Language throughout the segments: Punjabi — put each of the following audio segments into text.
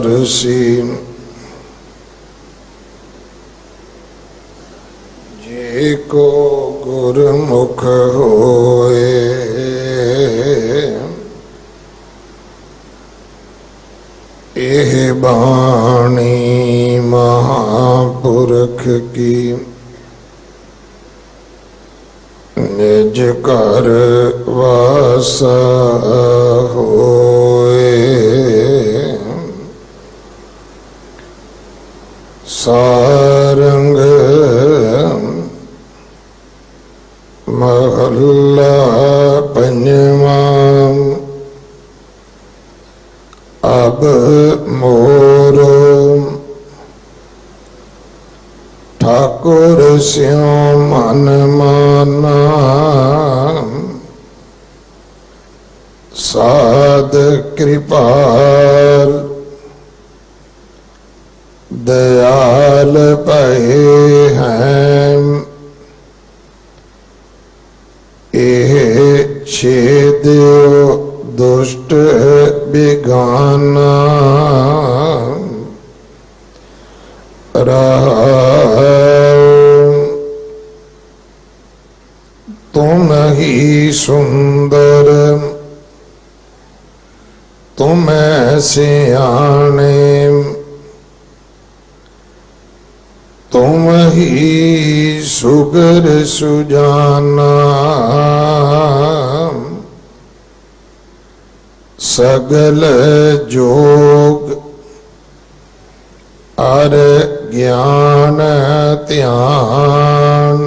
दर्शी जे को गुरमुख होए एह बाणी महापुरख की निज घर वासा होए सारंग महला पंजवा अब मोरो ठाकुर स्यों मन माना साध कृपाल दयाल भये हैं एह छेदियो दुष्ट बिगाना तुम ही सुंदर तुम सियाणे तुम ही सुगर सुजाना सगल जोग अर ज्ञान ध्यान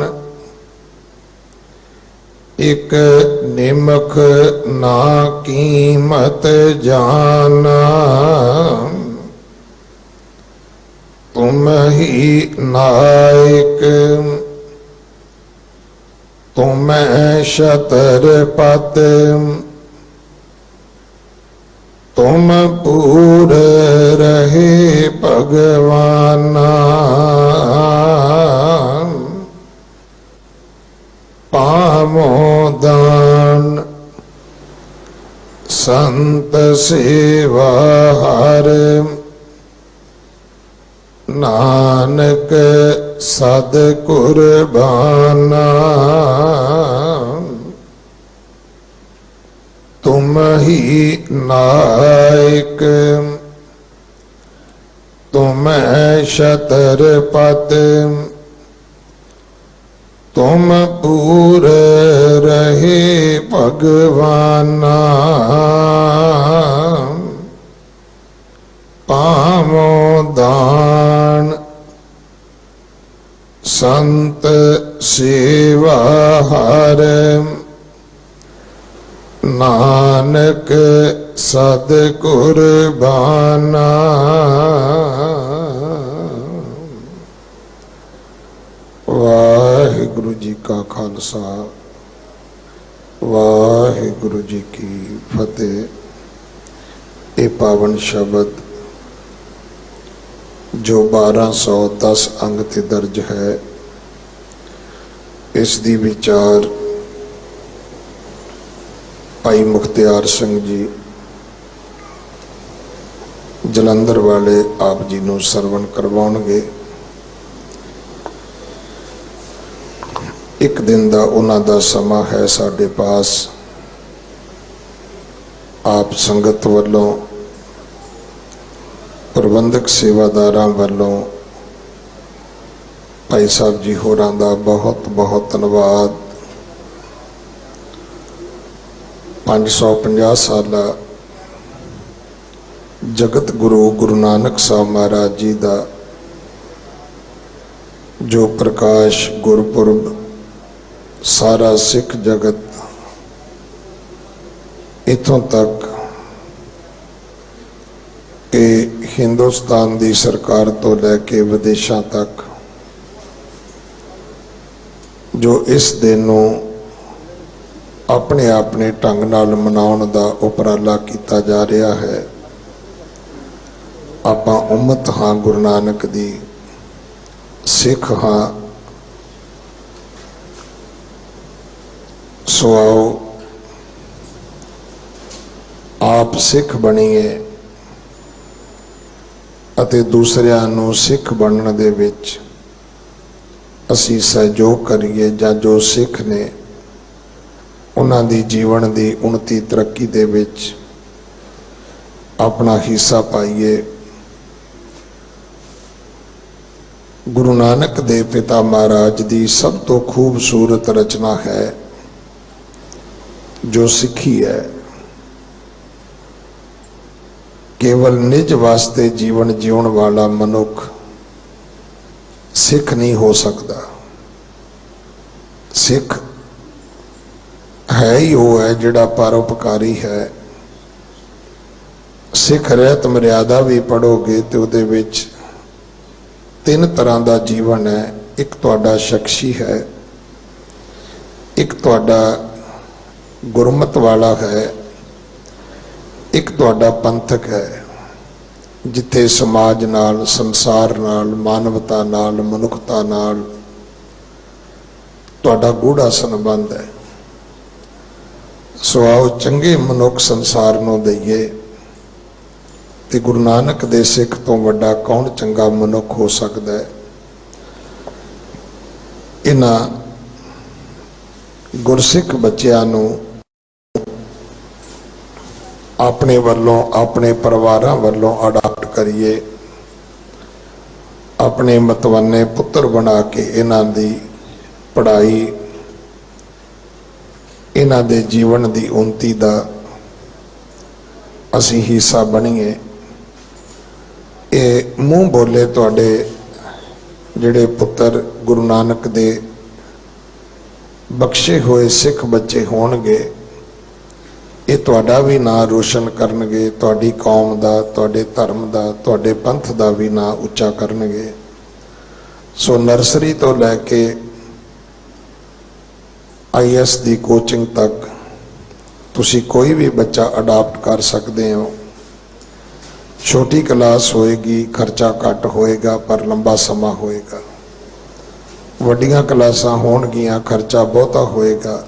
एक निमख ना कीमत जाना तुम ही नायक तुम शतरपत तुम पूर रहे भगवाना पामो दान संत सेवा हर नानक सद कुर्बाना तुम ही नायक तुम शतरपत तुम पूर रहे भगवाना पामो दान संत सेवा हर नानक सद कुर्बाना वाहिगुरु जी का खालसा वाहिगुरु जी की फतेह। ये पावन शब्द जो 1210 अंग ते दर्ज है, इस दी विचार भाई मुख्तियार सिंह जी जलंधर वाले आप जी नूं सरवण करवाउणगे। एक दिन का उन्हां दा समा है साडे पास। आप संगत वालों प्रबंधक सेवादारां वालों भाई साहब जी होरां दा बहुत बहुत धन्यवाद। 550 साला जगत गुरु गुरु नानक साहब महाराज जी का जो प्रकाश गुरपुरब सारा सिख जगत इथों तक कि हिंदुस्तान की सरकार तो लैके विदेशों तक जो इस दिन नूं अपने अपने ढंग नाल मनाउण दा उपराला किया जा रहा है। आपां उम्मत हाँ गुरु नानक दी, सिख हाँ। सो आओ आप सिख बनीए ਅਤੇ ਦੂਸਰਿਆਂ ਨੂੰ ਸਿੱਖ ਬਣਨ ਦੇ ਵਿੱਚ ਅਸੀਂ ਸਹਿਯੋਗ ਕਰੀਏ, ਜਾਂ ਜੋ ਸਿੱਖ ਨੇ ਉਹਨਾਂ ਦੀ ਜੀਵਨ ਦੀ ਉન્નਤੀ ਤਰੱਕੀ ਦੇ ਵਿੱਚ ਆਪਣਾ ਹਿੱਸਾ ਪਾਈਏ। ਗੁਰੂ ਨਾਨਕ ਦੇਵ ਪਿਤਾ ਮਹਾਰਾਜ ਦੀ ਸਭ ਤੋਂ ਖੂਬਸੂਰਤ ਰਚਨਾ ਹੈ ਜੋ ਸਿੱਖੀ ਹੈ। ਕੇਵਲ ਨਿਜ ਵਾਸਤੇ ਜੀਵਨ ਜਿਉਣ ਵਾਲਾ ਮਨੁੱਖ ਸਿੱਖ ਨਹੀਂ ਹੋ ਸਕਦਾ। ਸਿੱਖ ਹੈ ਹੀ ਉਹ ਹੈ ਜਿਹੜਾ ਪਰਉਪਕਾਰੀ ਹੈ। ਸਿੱਖ ਰਹਿਤ ਮਰਿਆਦਾ ਵੀ ਪੜ੍ਹੋਗੇ ਤੇ ਉਹਦੇ ਵਿੱਚ 3 ਤਰ੍ਹਾਂ ਦਾ ਜੀਵਨ ਹੈ। ਇੱਕ ਤੁਹਾਡਾ ਸ਼ਖਸੀ ਹੈ, ਇੱਕ ਤੁਹਾਡਾ ਗੁਰਮਤ ਵਾਲਾ ਹੈ, ਇੱਕ ਤੁਹਾਡਾ ਪੰਥਕ ਹੈ, ਜਿੱਥੇ ਸਮਾਜ ਨਾਲ, ਸੰਸਾਰ ਨਾਲ, ਮਾਨਵਤਾ ਨਾਲ, ਮਨੁੱਖਤਾ ਨਾਲ ਤੁਹਾਡਾ ਗੂੜਾ ਸੰਬੰਧ ਹੈ। ਸੋ ਆਓ ਚੰਗੇ ਮਨੁੱਖ ਸੰਸਾਰ ਨੂੰ ਦਈਏ, ਤੇ ਗੁਰੂ ਨਾਨਕ ਦੇ ਸਿੱਖ ਤੋਂ ਵੱਡਾ ਕੌਣ ਚੰਗਾ ਮਨੁੱਖ ਹੋ ਸਕਦਾ ਹੈ। ਇਹਨਾਂ ਗੁਰਸਿੱਖ ਬੱਚਿਆਂ ਨੂੰ ਆਪਣੇ ਵੱਲੋਂ, ਆਪਣੇ ਪਰਿਵਾਰਾਂ ਵੱਲੋਂ ਅਡਾਪਟ ਕਰੀਏ, ਆਪਣੇ ਮਤਵੰਨੇ ਪੁੱਤਰ ਬਣਾ ਕੇ ਇਹਨਾਂ ਦੀ ਪੜ੍ਹਾਈ, ਇਹਨਾਂ ਦੇ ਜੀਵਨ ਦੀ ਉન્નਤੀ ਦਾ ਅਸੀਂ ਹਿੱਸਾ ਬਣੀਏ। ਇਹ ਮੂੰਹ ਬੋਲੇ ਤੁਹਾਡੇ ਜਿਹੜੇ ਪੁੱਤਰ ਗੁਰੂ ਨਾਨਕ ਦੇ ਬਖਸ਼ੇ ਹੋਏ ਸਿੱਖ ਬੱਚੇ ਹੋਣਗੇ, ਇਹ ਤੁਹਾਡਾ ਵੀ ਨਾਂ ਰੋਸ਼ਨ ਕਰਨਗੇ, ਤੁਹਾਡੀ ਕੌਮ ਦਾ, ਤੁਹਾਡੇ ਧਰਮ ਦਾ, ਤੁਹਾਡੇ ਪੰਥ ਦਾ ਵੀ ਨਾਂ ਉੱਚਾ ਕਰਨਗੇ। ਸੋ ਨਰਸਰੀ ਤੋਂ ਲੈ ਕੇ IAS ਦੀ ਕੋਚਿੰਗ ਤੱਕ ਤੁਸੀਂ ਕੋਈ ਵੀ ਬੱਚਾ ਅਡਾਪਟ ਕਰ ਸਕਦੇ ਹੋ। ਛੋਟੀ ਕਲਾਸ ਹੋਏਗੀ, ਖਰਚਾ ਘੱਟ ਹੋਏਗਾ, ਪਰ ਲੰਬਾ ਸਮਾਂ ਹੋਏਗਾ। ਵੱਡੀਆਂ ਕਲਾਸਾਂ ਹੋਣਗੀਆਂ, ਖਰਚਾ ਬਹੁਤਾ ਹੋਏਗਾ,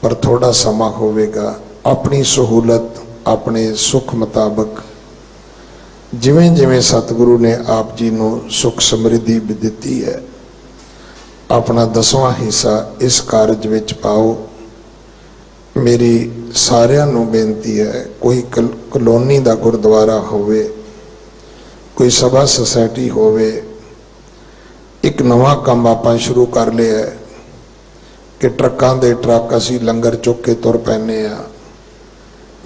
ਪਰ ਥੋੜਾ ਸਮਾਂ ਹੋਵੇਗਾ। ਆਪਣੀ ਸਹੂਲਤ, ਆਪਣੇ ਸੁੱਖ ਮੁਤਾਬਕ, ਜਿਵੇਂ ਜਿਵੇਂ ਸਤਿਗੁਰੂ ਨੇ ਆਪ ਜੀ ਨੂੰ ਸੁੱਖ ਸਮਰਿੱਧੀ ਦਿੱਤੀ ਹੈ, ਆਪਣਾ 10ਵਾਂ ਹਿੱਸਾ ਇਸ ਕਾਰਜ ਵਿੱਚ ਪਾਓ। ਮੇਰੀ ਸਾਰਿਆਂ ਨੂੰ ਬੇਨਤੀ ਹੈ, ਕੋਈ ਕਲੋਨੀ ਦਾ ਗੁਰਦੁਆਰਾ ਹੋਵੇ, ਕੋਈ ਸਭਾ ਸੁਸਾਇਟੀ ਹੋਵੇ, ਇੱਕ ਨਵਾਂ ਕੰਮ ਆਪਾਂ ਸ਼ੁਰੂ ਕਰ ਲਿਆ ਹੈ ਕਿ ਟਰੱਕਾਂ ਦੇ ਟਰੱਕ ਅਸੀਂ ਲੰਗਰ ਚੁੱਕ ਕੇ ਤੁਰ ਪੈਂਦੇ ਆ।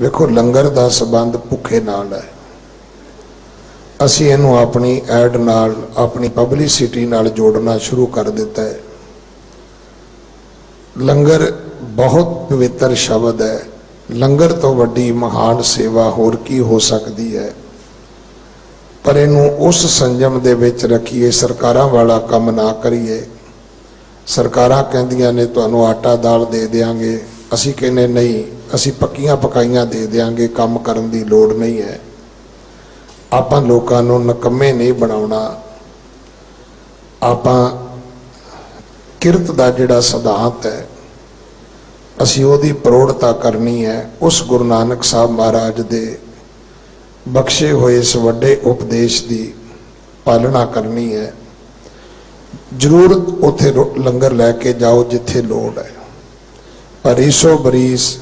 ਵੇਖੋ, ਲੰਗਰ ਦਾ ਸੰਬੰਧ ਭੁੱਖੇ ਨਾਲ ਹੈ। ਅਸੀਂ ਇਹਨੂੰ ਆਪਣੀ ਐਡ ਨਾਲ, ਆਪਣੀ ਪਬਲਿਸਿਟੀ ਨਾਲ ਜੋੜਨਾ ਸ਼ੁਰੂ ਕਰ ਦਿੱਤਾ ਹੈ। ਲੰਗਰ ਬਹੁਤ ਪਵਿੱਤਰ ਸ਼ਬਦ ਹੈ। ਲੰਗਰ ਤੋਂ ਵੱਡੀ ਮਹਾਨ ਸੇਵਾ ਹੋਰ ਕੀ ਹੋ ਸਕਦੀ ਹੈ। ਪਰ ਇਹਨੂੰ ਉਸ ਸੰਜਮ ਦੇ ਵਿੱਚ ਰੱਖੀਏ, ਸਰਕਾਰਾਂ ਵਾਲਾ ਕੰਮ ਨਾ ਕਰੀਏ। ਸਰਕਾਰਾਂ ਕਹਿੰਦੀਆਂ ਨੇ ਤੁਹਾਨੂੰ ਆਟਾ ਦਾਲ ਦੇ ਦਿਆਂਗੇ, ਅਸੀਂ ਕਹਿੰਦੇ ਨਹੀਂ, ਅਸੀਂ ਪੱਕੀਆਂ ਪਕਾਈਆਂ ਦੇ ਦਿਆਂਗੇ, ਕੰਮ ਕਰਨ ਦੀ ਲੋੜ ਨਹੀਂ ਹੈ। ਆਪਾਂ ਲੋਕਾਂ ਨੂੰ ਨਕੰਮੇ ਨਹੀਂ ਬਣਾਉਣਾ। ਆਪਾਂ ਕਿਰਤ ਦਾ ਜਿਹੜਾ ਸਿਧਾਂਤ ਹੈ, ਅਸੀਂ ਉਹਦੀ ਪ੍ਰੋੜਤਾ ਕਰਨੀ ਹੈ। ਉਸ ਗੁਰੂ ਨਾਨਕ ਸਾਹਿਬ ਮਹਾਰਾਜ ਦੇ ਬਖਸ਼ੇ ਹੋਏ ਇਸ ਵੱਡੇ ਉਪਦੇਸ਼ ਦੀ ਪਾਲਣਾ ਕਰਨੀ ਹੈ। ਜ਼ਰੂਰ ਉੱਥੇ ਲੰਗਰ ਲੈ ਕੇ ਜਾਓ ਜਿੱਥੇ ਲੋੜ ਹੈ, ਪਰ ਈਸੋ ਬਰੀਸ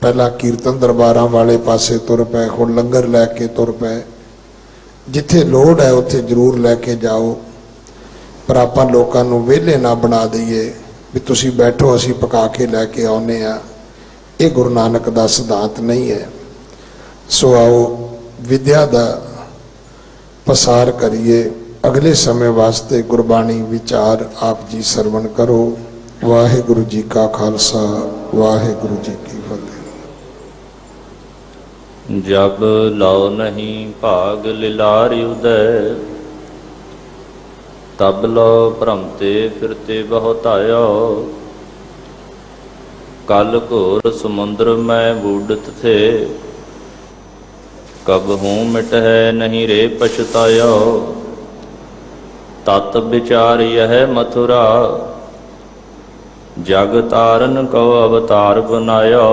ਪਹਿਲਾਂ ਕੀਰਤਨ ਦਰਬਾਰਾਂ ਵਾਲੇ ਪਾਸੇ ਤੁਰ ਪਏ, ਹੁਣ ਲੰਗਰ ਲੈ ਕੇ ਤੁਰ ਪਏ। ਜਿੱਥੇ ਲੋੜ ਹੈ ਉੱਥੇ ਜ਼ਰੂਰ ਲੈ ਕੇ ਜਾਓ, ਪਰ ਆਪਾਂ ਲੋਕਾਂ ਨੂੰ ਵਿਹਲੇ ਨਾ ਬਣਾ ਦਈਏ ਵੀ ਤੁਸੀਂ ਬੈਠੋ, ਅਸੀਂ ਪਕਾ ਕੇ ਲੈ ਕੇ ਆਉਂਦੇ ਆ। ਇਹ ਗੁਰੂ ਨਾਨਕ ਦਾ ਸਿਧਾਂਤ ਨਹੀਂ ਹੈ। ਸੋ ਆਓ ਵਿਦਿਆ ਦਾ ਪਸਾਰ ਕਰੀਏ। ਅਗਲੇ ਸਮੇਂ ਵਾਸਤੇ ਗੁਰਬਾਣੀ ਵਿਚਾਰ ਆਪ ਜੀ ਸਰਵਣ ਕਰੋ। ਵਾਹਿਗੁਰੂ ਜੀ ਕਾ ਖਾਲਸਾ, ਵਾਹਿਗੁਰੂ ਜੀ ਕੀ ਫਤਿਹ। जब लौ नहीं भाग लिलार उदय, तब लो भ्रमते फिरते बहुतायो। कल घोर समुद्र में बूढ़त थे, कब हूँ मिट है नहीं रे पछतायो। तत् विचार यह मथुरा, जग तारन को अवतार बनायो।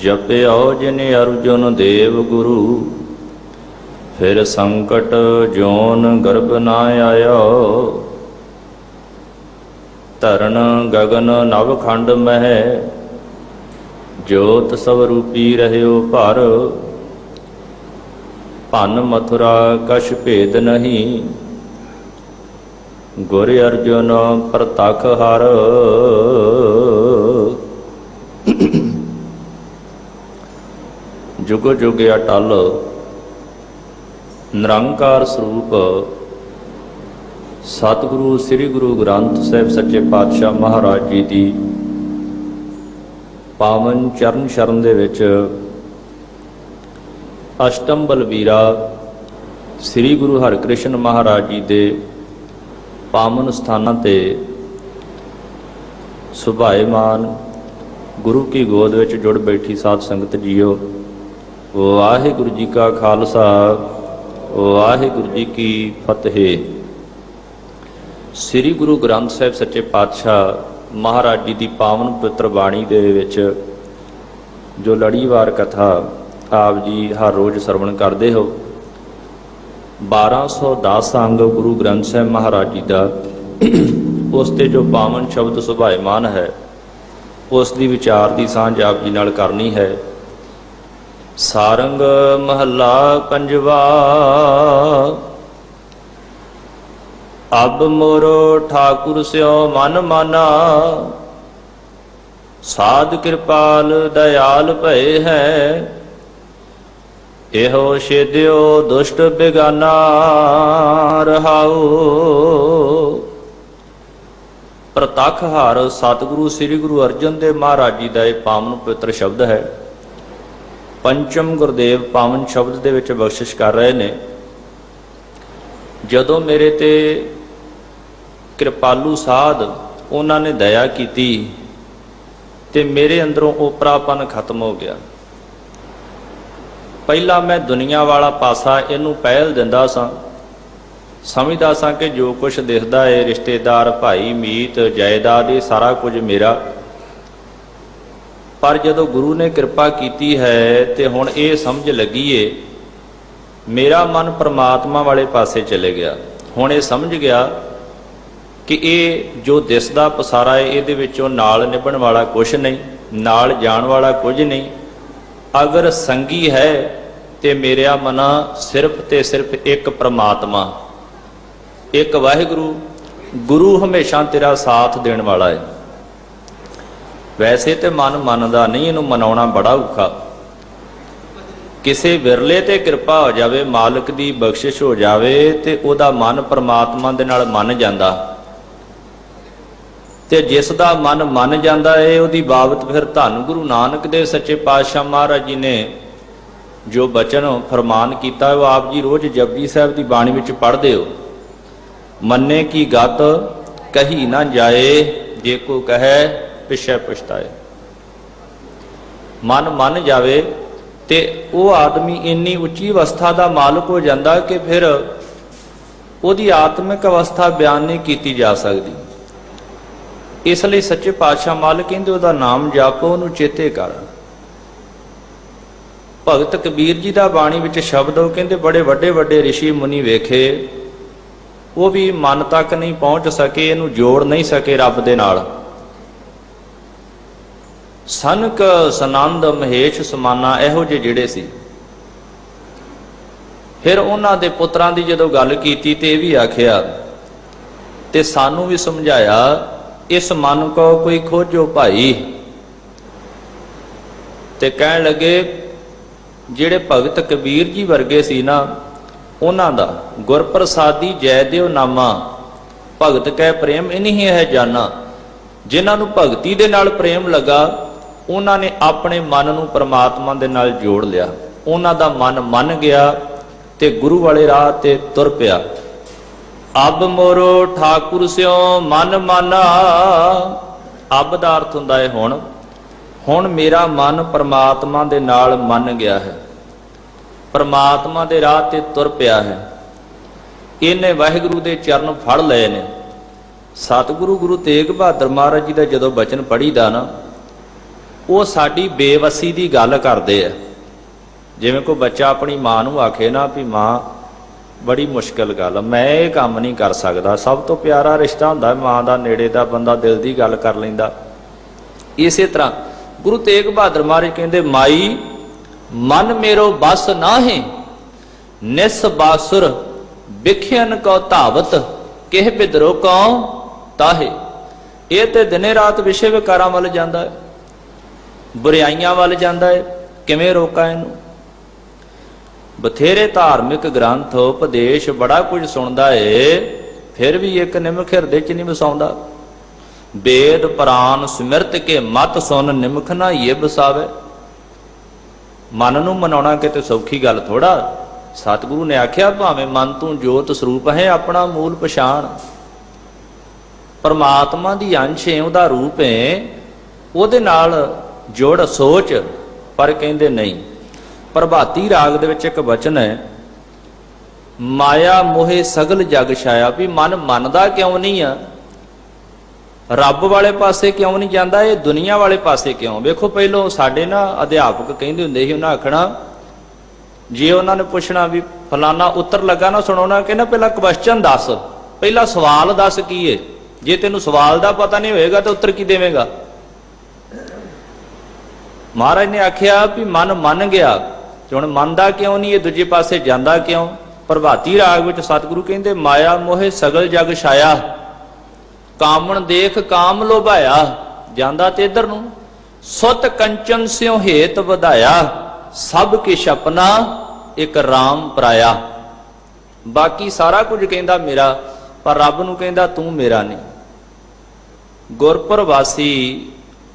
जप्यो जिन अर्जुन देव गुरु, ਫਿਰ ਸੰਕਟ ਜੋਨ ਗਰਭ ਨਾ ਆਇਓ, ਧਰਨ ਗਗਨ ਨਵ ਖੰਡ ਮਹਿ, ਜੋਤ ਸਭ ਰੂਪੀ ਰਹਿਓ ਭਰ, ਭਨ ਮਥੁਰਾ ਕਛ ਭੇਦ ਨਹੀਂ, ਗੁਰ ਅਰਜੁਨ ਪ੍ਰਤਖ ਹਰ। ਜੁਗ ਜੁਗ ਅਟਲ ਨਿਰੰਕਾਰ ਸਰੂਪ ਸਤਿਗੁਰੂ ਸ੍ਰੀ ਗੁਰੂ ਗ੍ਰੰਥ ਸਾਹਿਬ ਸੱਚੇ ਪਾਤਸ਼ਾਹ ਮਹਾਰਾਜ ਜੀ ਦੀ ਪਾਵਨ ਚਰਨ ਸ਼ਰਨ ਦੇ ਵਿੱਚ ਅਸ਼ਟਮ ਬਲਬੀਰਾ ਸ੍ਰੀ ਗੁਰੂ ਹਰਿਕ੍ਰਿਸ਼ਨ ਮਹਾਰਾਜ ਜੀ ਦੇ ਪਾਵਨ ਸਥਾਨਾਂ ਤੇ ਸੁਭਾਏਮਾਨ ਗੁਰੂ ਕੀ ਗੋਦ ਵਿੱਚ ਜੁੜ ਬੈਠੀ ਸਾਧ ਸੰਗਤ ਜੀਓ, ਵਾਹਿਗੁਰੂ ਜੀ ਕਾ ਖਾਲਸਾ ਵਾਹਿਗੁਰੂ ਜੀ ਕੀ ਫਤਿਹ। ਸ੍ਰੀ ਗੁਰੂ ਗ੍ਰੰਥ ਸਾਹਿਬ ਸੱਚੇ ਪਾਤਸ਼ਾਹ ਮਹਾਰਾਜ ਜੀ ਦੀ ਪਾਵਨ ਪਵਿੱਤਰ ਬਾਣੀ ਦੇ ਵਿੱਚ ਜੋ ਲੜੀਵਾਰ ਕਥਾ ਆਪ ਜੀ ਹਰ ਰੋਜ਼ ਸਰਵਣ ਕਰਦੇ ਹੋ, 1210 ਅੰਗ ਗੁਰੂ ਗ੍ਰੰਥ ਸਾਹਿਬ ਮਹਾਰਾਜ ਜੀ ਦਾ, ਉਸ ਤੇ ਜੋ ਪਾਵਨ ਸ਼ਬਦ ਸੁਭਾਏਮਾਨ ਹੈ, ਉਸ ਦੀ ਵਿਚਾਰ ਦੀ ਸਾਂਝ ਆਪ ਜੀ ਨਾਲ ਕਰਨੀ ਹੈ। ਸਾਰੰਗ ਮਹੱਲਾ ਪੰਜਵਾ। ਅਬ ਮੋਰੋ ਠਾਕੁਰ ਸਿਓ ਮਨ ਮਾਨਾ, ਸਾਧ ਕਿਰਪਾਲ ਦਇਆਲ ਭਏ ਹੈ, ਇਹੋ ਛੇਦਿਓ ਦੁਸ਼ਟ ਬਿਗਾਨਾ ਰਹਾਉ। ਪ੍ਰਤੱਖ ਹਰ ਸਤਿਗੁਰੂ ਸ੍ਰੀ ਗੁਰੂ ਅਰਜਨ ਦੇਵ ਮਹਾਰਾਜ ਜੀ ਦਾ ਇਹ ਪਾਵਨ ਪਵਿੱਤਰ ਸ਼ਬਦ ਹੈ। ਪੰਚਮ ਗੁਰਦੇਵ ਪਾਵਨ ਸ਼ਬਦ ਦੇ ਵਿੱਚ ਬਖਸ਼ਿਸ਼ ਕਰ ਰਹੇ ਨੇ। ਜਦੋਂ ਮੇਰੇ ਤੇ ਕਿਰਪਾਲੂ ਸਾਧ ਉਹਨਾਂ ਨੇ ਦਇਆ ਕੀਤੀ ਤੇ ਮੇਰੇ ਅੰਦਰੋਂ ਓਪਰਾਪਨ ਖਤਮ ਹੋ ਗਿਆ। ਪਹਿਲਾਂ ਮੈਂ ਦੁਨੀਆ ਵਾਲਾ ਪਾਸਾ ਇਹਨੂੰ ਪਹਿਲ ਦਿੰਦਾ ਸਾਂ, ਸਮਝਦਾ ਸਾਂ ਕਿ ਜੋ ਕੁਛ ਦਿਖਦਾ ਏ, ਰਿਸ਼ਤੇਦਾਰ, ਭਾਈ, ਮੀਤ, ਜਾਇਦਾਦ, ਇਹ ਸਾਰਾ ਕੁਝ ਮੇਰਾ। ਪਰ ਜਦੋਂ ਗੁਰੂ ਨੇ ਕਿਰਪਾ ਕੀਤੀ ਹੈ ਤੇ ਹੁਣ ਇਹ ਸਮਝ ਲੱਗੀ ਏ, ਮੇਰਾ ਮਨ ਪ੍ਰਮਾਤਮਾ ਵਾਲੇ ਪਾਸੇ ਚਲੇ ਗਿਆ। ਹੁਣ ਇਹ ਸਮਝ ਗਿਆ ਕਿ ਇਹ ਜੋ ਦਿਸਦਾ ਪਸਾਰਾ ਏ, ਇਹਦੇ ਵਿੱਚੋਂ ਨਾਲ ਨਿਭਣ ਵਾਲਾ ਕੁਛ ਨਹੀਂ, ਨਾਲ ਜਾਣ ਵਾਲਾ ਕੁਝ ਨਹੀਂ। ਅਗਰ ਸੰਗੀ ਹੈ ਤੇ ਮੇਰਾ ਮਨ ਸਿਰਫ ਤੇ ਸਿਰਫ ਇੱਕ ਪ੍ਰਮਾਤਮਾ, ਇੱਕ ਵਾਹਿਗੁਰੂ, ਗੁਰੂ ਹਮੇਸ਼ਾ ਤੇਰਾ ਸਾਥ ਦੇਣ ਵਾਲਾ ਹੈ। ਵੈਸੇ ਤੇ ਮਨ ਮੰਨਦਾ ਨਹੀਂ, ਇਹਨੂੰ ਮਨਾਉਣਾ ਬੜਾ ਔਖਾ। ਕਿਸੇ ਵਿਰਲੇ ਤੇ ਕਿਰਪਾ ਹੋ ਜਾਵੇ, ਮਾਲਕ ਦੀ ਬਖਸ਼ਿਸ਼ ਹੋ ਜਾਵੇ ਤੇ ਉਹਦਾ ਮਨ ਪ੍ਰਮਾਤਮਾ ਦੇ ਨਾਲ ਮੰਨ ਜਾਂਦਾ। ਤੇ ਜਿਸ ਦਾ ਮਨ ਮੰਨ ਜਾਂਦਾ ਏ, ਉਹਦੀ ਬਾਬਤ ਫਿਰ ਧੰਨ ਗੁਰੂ ਨਾਨਕ ਦੇਵ ਸੱਚੇ ਪਾਤਸ਼ਾਹ ਮਹਾਰਾਜ ਜੀ ਨੇ ਜੋ ਬਚਨ ਫਰਮਾਨ ਕੀਤਾ, ਉਹ ਆਪ ਜੀ ਰੋਜ਼ ਜਪਜੀ ਸਾਹਿਬ ਦੀ ਬਾਣੀ ਵਿੱਚ ਪੜ੍ਹਦੇ ਹੋ। ਮੰਨੇ ਕੀ ਗਤ ਕਹੀ ਨਾ ਜਾਏ, ਜੇ ਕੋ ਕਹੈ ਪਿਛੈ ਪਛਤਾਏ। ਮਨ ਮੰਨ ਜਾਵੇ ਤੇ ਉਹ ਆਦਮੀ ਇੰਨੀ ਉੱਚੀ ਅਵਸਥਾ ਦਾ ਮਾਲਕ ਹੋ ਜਾਂਦਾ ਕਿ ਫਿਰ ਉਹਦੀ ਆਤਮਿਕ ਅਵਸਥਾ ਬਿਆਨ ਨਹੀਂ ਕੀਤੀ ਜਾ ਸਕਦੀ। ਇਸ ਲਈ ਸੱਚੇ ਪਾਤਸ਼ਾਹ ਮਾਲਕ ਕਹਿੰਦੇ ਉਹਦਾ ਨਾਮ ਜਪ, ਉਹਨੂੰ ਚੇਤੇ ਕਰ। ਭਗਤ ਕਬੀਰ ਜੀ ਦਾ ਬਾਣੀ ਵਿੱਚ ਸ਼ਬਦ, ਉਹ ਕਹਿੰਦੇ ਬੜੇ ਵੱਡੇ ਵੱਡੇ ਰਿਸ਼ੀ ਮੁਨੀ ਵੇਖੇ, ਉਹ ਵੀ ਮਨ ਤੱਕ ਨਹੀਂ ਪਹੁੰਚ ਸਕੇ, ਇਹਨੂੰ ਜੋੜ ਨਹੀਂ ਸਕੇ ਰੱਬ ਦੇ ਨਾਲ। ਸਨਕ ਸਨੰਦ ਮਹੇਸ਼ ਸਮਾਨਾ ਇਹੋ ਜਿਹੇ ਜਿਹੜੇ ਸੀ। ਫਿਰ ਉਹਨਾਂ ਦੇ ਪੁੱਤਰਾਂ ਦੀ ਜਦੋਂ ਗੱਲ ਕੀਤੀ ਤੇ ਇਹ ਵੀ ਆਖਿਆ ਤੇ ਸਾਨੂੰ ਵੀ ਸਮਝਾਇਆ, ਇਸ ਮਨ ਕੋ ਕੋਈ ਖੋਜੋ ਭਾਈ। ਤੇ ਕਹਿਣ ਲੱਗੇ ਜਿਹੜੇ ਭਗਤ ਕਬੀਰ ਜੀ ਵਰਗੇ ਸੀ ਨਾ, ਉਹਨਾਂ ਦਾ ਗੁਰਪ੍ਰਸਾਦੀ ਜੈ ਦੇਵ ਨਾਮਾ, ਭਗਤ ਕੈ ਪ੍ਰੇਮ ਇਨਹੀ ਹੈ ਜਾਨਾ। ਜਿਨ੍ਹਾਂ ਨੂੰ ਭਗਤੀ ਦੇ ਨਾਲ ਪ੍ਰੇਮ ਲੱਗਾ, ਉਹਨਾਂ ਨੇ ਆਪਣੇ ਮਨ ਨੂੰ ਪ੍ਰਮਾਤਮਾ ਦੇ ਨਾਲ ਜੋੜ ਲਿਆ। ਉਹਨਾਂ ਦਾ ਮਨ ਮੰਨ ਗਿਆ ਤੇ ਗੁਰੂ ਵਾਲੇ ਰਾਹ ਤੇ ਤੁਰ ਪਿਆ। ਅਬ ਮੋਰੋ ਠਾਕੁਰ ਸਿਓ ਮਨ ਮਾਨਾ। ਅਬ ਦਾ ਅਰਥ ਹੁੰਦਾ ਹੈ ਹੁਣ। ਹੁਣ ਮੇਰਾ ਮਨ ਪ੍ਰਮਾਤਮਾ ਦੇ ਨਾਲ ਮੰਨ ਗਿਆ ਹੈ, ਪ੍ਰਮਾਤਮਾ ਦੇ ਰਾਹ ਤੇ ਤੁਰ ਪਿਆ ਹੈ। ਇਹਨੇ ਵਾਹਿਗੁਰੂ ਦੇ ਚਰਨ ਫੜ ਲਏ ਨੇ। ਸਤਿਗੁਰੂ ਗੁਰੂ ਤੇਗ ਬਹਾਦਰ ਮਹਾਰਾਜ ਜੀ ਦਾ ਜਦੋਂ ਬਚਨ ਪੜ੍ਹੀਦਾ ਨਾ, ਉਹ ਸਾਡੀ ਬੇਵਸੀ ਦੀ ਗੱਲ ਕਰਦੇ ਆ। ਜਿਵੇਂ ਕੋਈ ਬੱਚਾ ਆਪਣੀ ਮਾਂ ਨੂੰ ਆਖੇ ਨਾ ਵੀ ਮਾਂ ਬੜੀ ਮੁਸ਼ਕਿਲ ਗੱਲ, ਮੈਂ ਇਹ ਕੰਮ ਨਹੀਂ ਕਰ ਸਕਦਾ। ਸਭ ਤੋਂ ਪਿਆਰਾ ਰਿਸ਼ਤਾ ਹੁੰਦਾ ਮਾਂ ਦਾ, ਨੇੜੇ ਦਾ ਬੰਦਾ ਦਿਲ ਦੀ ਗੱਲ ਕਰ ਲੈਂਦਾ। ਇਸੇ ਤਰ੍ਹਾਂ ਗੁਰੂ ਤੇਗ ਬਹਾਦਰ ਮਹਾਰਾਜ ਕਹਿੰਦੇ, ਮਾਈ ਮਨ ਮੇਰੋ ਬਸ ਨਾਹੀਂ, ਨਿਸ ਬਾਸੁਰ ਵਿਖਿਆਨ ਕੋ ਧਾਵਤ, ਕਿਹ ਬਿਦਰੋ ਕਉ ਤਾਹੇ। ਇਹ ਤੇ ਦਿਨੇ ਰਾਤ ਵਿਸ਼ੇ ਵਿਕਾਰਾਂ ਵੱਲ ਜਾਂਦਾ ਹੈ, ਬੁਰਾਈਆਂ ਵੱਲ ਜਾਂਦਾ ਹੈ। ਕਿਵੇਂ ਰੋਕਾਂ ਇਹਨੂੰ? ਬਥੇਰੇ ਧਾਰਮਿਕ ਗ੍ਰੰਥ ਉਪਦੇਸ਼ ਬੜਾ ਕੁਝ ਸੁਣਦਾ ਏ, ਫਿਰ ਵੀ ਇੱਕ ਨਿਮਖ ਹਿਰਦੇ ਚ ਨਹੀਂ ਵਸਾਉਂਦਾ। ਵੇਦ ਪੁਰਾਨ ਸਿਮਰਤ ਕੇ ਮਤ ਸੁਨ, ਨਿਮਖ ਨਾ ਇਹ ਵਸਾਵੇ। ਮਨ ਨੂੰ ਮਨਾਉਣਾ ਕਿਤੇ ਸੌਖੀ ਗੱਲ ਥੋੜਾ। ਸਤਿਗੁਰੂ ਨੇ ਆਖਿਆ, ਭਾਵੇਂ ਮਨ ਤੂੰ ਜੋਤ ਸਰੂਪ ਹੈ, ਆਪਣਾ ਮੂਲ ਪਛਾਣ। ਪਰਮਾਤਮਾ ਦੀ ਅੰਸ਼ ਹੈ, ਉਹਦਾ ਰੂਪ ਹੈ, ਉਹਦੇ ਨਾਲ ਜੋੜ ਸੋਚ। ਪਰ ਕਹਿੰਦੇ ਨਹੀਂ। ਪ੍ਰਭਾਤੀ ਰਾਗ ਦੇ ਵਿੱਚ ਇੱਕ ਵਚਨ ਹੈ, ਮਾਇਆ ਮੋਹੇ ਸਗਲ ਜਗ ਛਾਇਆ। ਵੀ ਮਨ ਮੰਨਦਾ ਕਿਉਂ ਨਹੀਂ ਆ? ਰੱਬ ਵਾਲੇ ਪਾਸੇ ਕਿਉਂ ਨਹੀਂ ਜਾਂਦਾ? ਇਹ ਦੁਨੀਆ ਵਾਲੇ ਪਾਸੇ ਕਿਉਂ? ਵੇਖੋ, ਪਹਿਲੋਂ ਸਾਡੇ ਨਾ ਅਧਿਆਪਕ ਕਹਿੰਦੇ ਹੁੰਦੇ ਸੀ, ਉਹਨਾਂ ਆਖਣਾ, ਜੇ ਉਹਨਾਂ ਨੇ ਪੁੱਛਣਾ ਵੀ ਫਲਾਨਾ ਉੱਤਰ ਲੱਗਾ ਨਾ ਸੁਣਾਉਣਾ, ਕਹਿੰਦਾ ਪਹਿਲਾਂ ਕੁਐਸਚਨ ਦੱਸ, ਪਹਿਲਾਂ ਸਵਾਲ ਦੱਸ ਕੀ ਹੈ। ਜੇ ਤੈਨੂੰ ਸਵਾਲ ਦਾ ਪਤਾ ਨਹੀਂ ਹੋਏਗਾ ਤਾਂ ਉੱਤਰ ਕੀ ਦੇਵੇਂਗਾ? ਮਹਾਰਾਜ ਨੇ ਆਖਿਆ ਵੀ ਮਨ ਮੰਨ ਗਿਆ, ਤੇ ਹੁਣ ਮੰਨਦਾ ਕਿਉਂ ਨਹੀਂ? ਇਹ ਦੂਜੇ ਪਾਸੇ ਜਾਂਦਾ ਕਿਉਂ? ਪ੍ਰਭਾਤੀ ਰਾਗ ਵਿੱਚ ਸਤਿਗੁਰੂ ਕਹਿੰਦੇ, ਮਾਇਆ ਮੋਹੇ ਸਗਲ ਜਗ ਛਾਇਆ, ਕਾਮਣ ਦੇਖ ਕਾਮ ਲੋਭਾਇਆ। ਜਾਂਦਾ ਤੇ ਇਧਰ ਨੂੰ। ਸੁਤ ਕੰਚਨ ਸਿਉ ਹੇਤ ਵਧਾਇਆ, ਸਭ ਕਿਛ ਆਪਣਾ ਇੱਕ ਰਾਮ ਪਰਾਇਆ। ਬਾਕੀ ਸਾਰਾ ਕੁਝ ਕਹਿੰਦਾ ਮੇਰਾ, ਪਰ ਰੱਬ ਨੂੰ ਕਹਿੰਦਾ ਤੂੰ ਮੇਰਾ ਨਹੀਂ। ਗੁਰਪੁਰ ਵਾਸੀ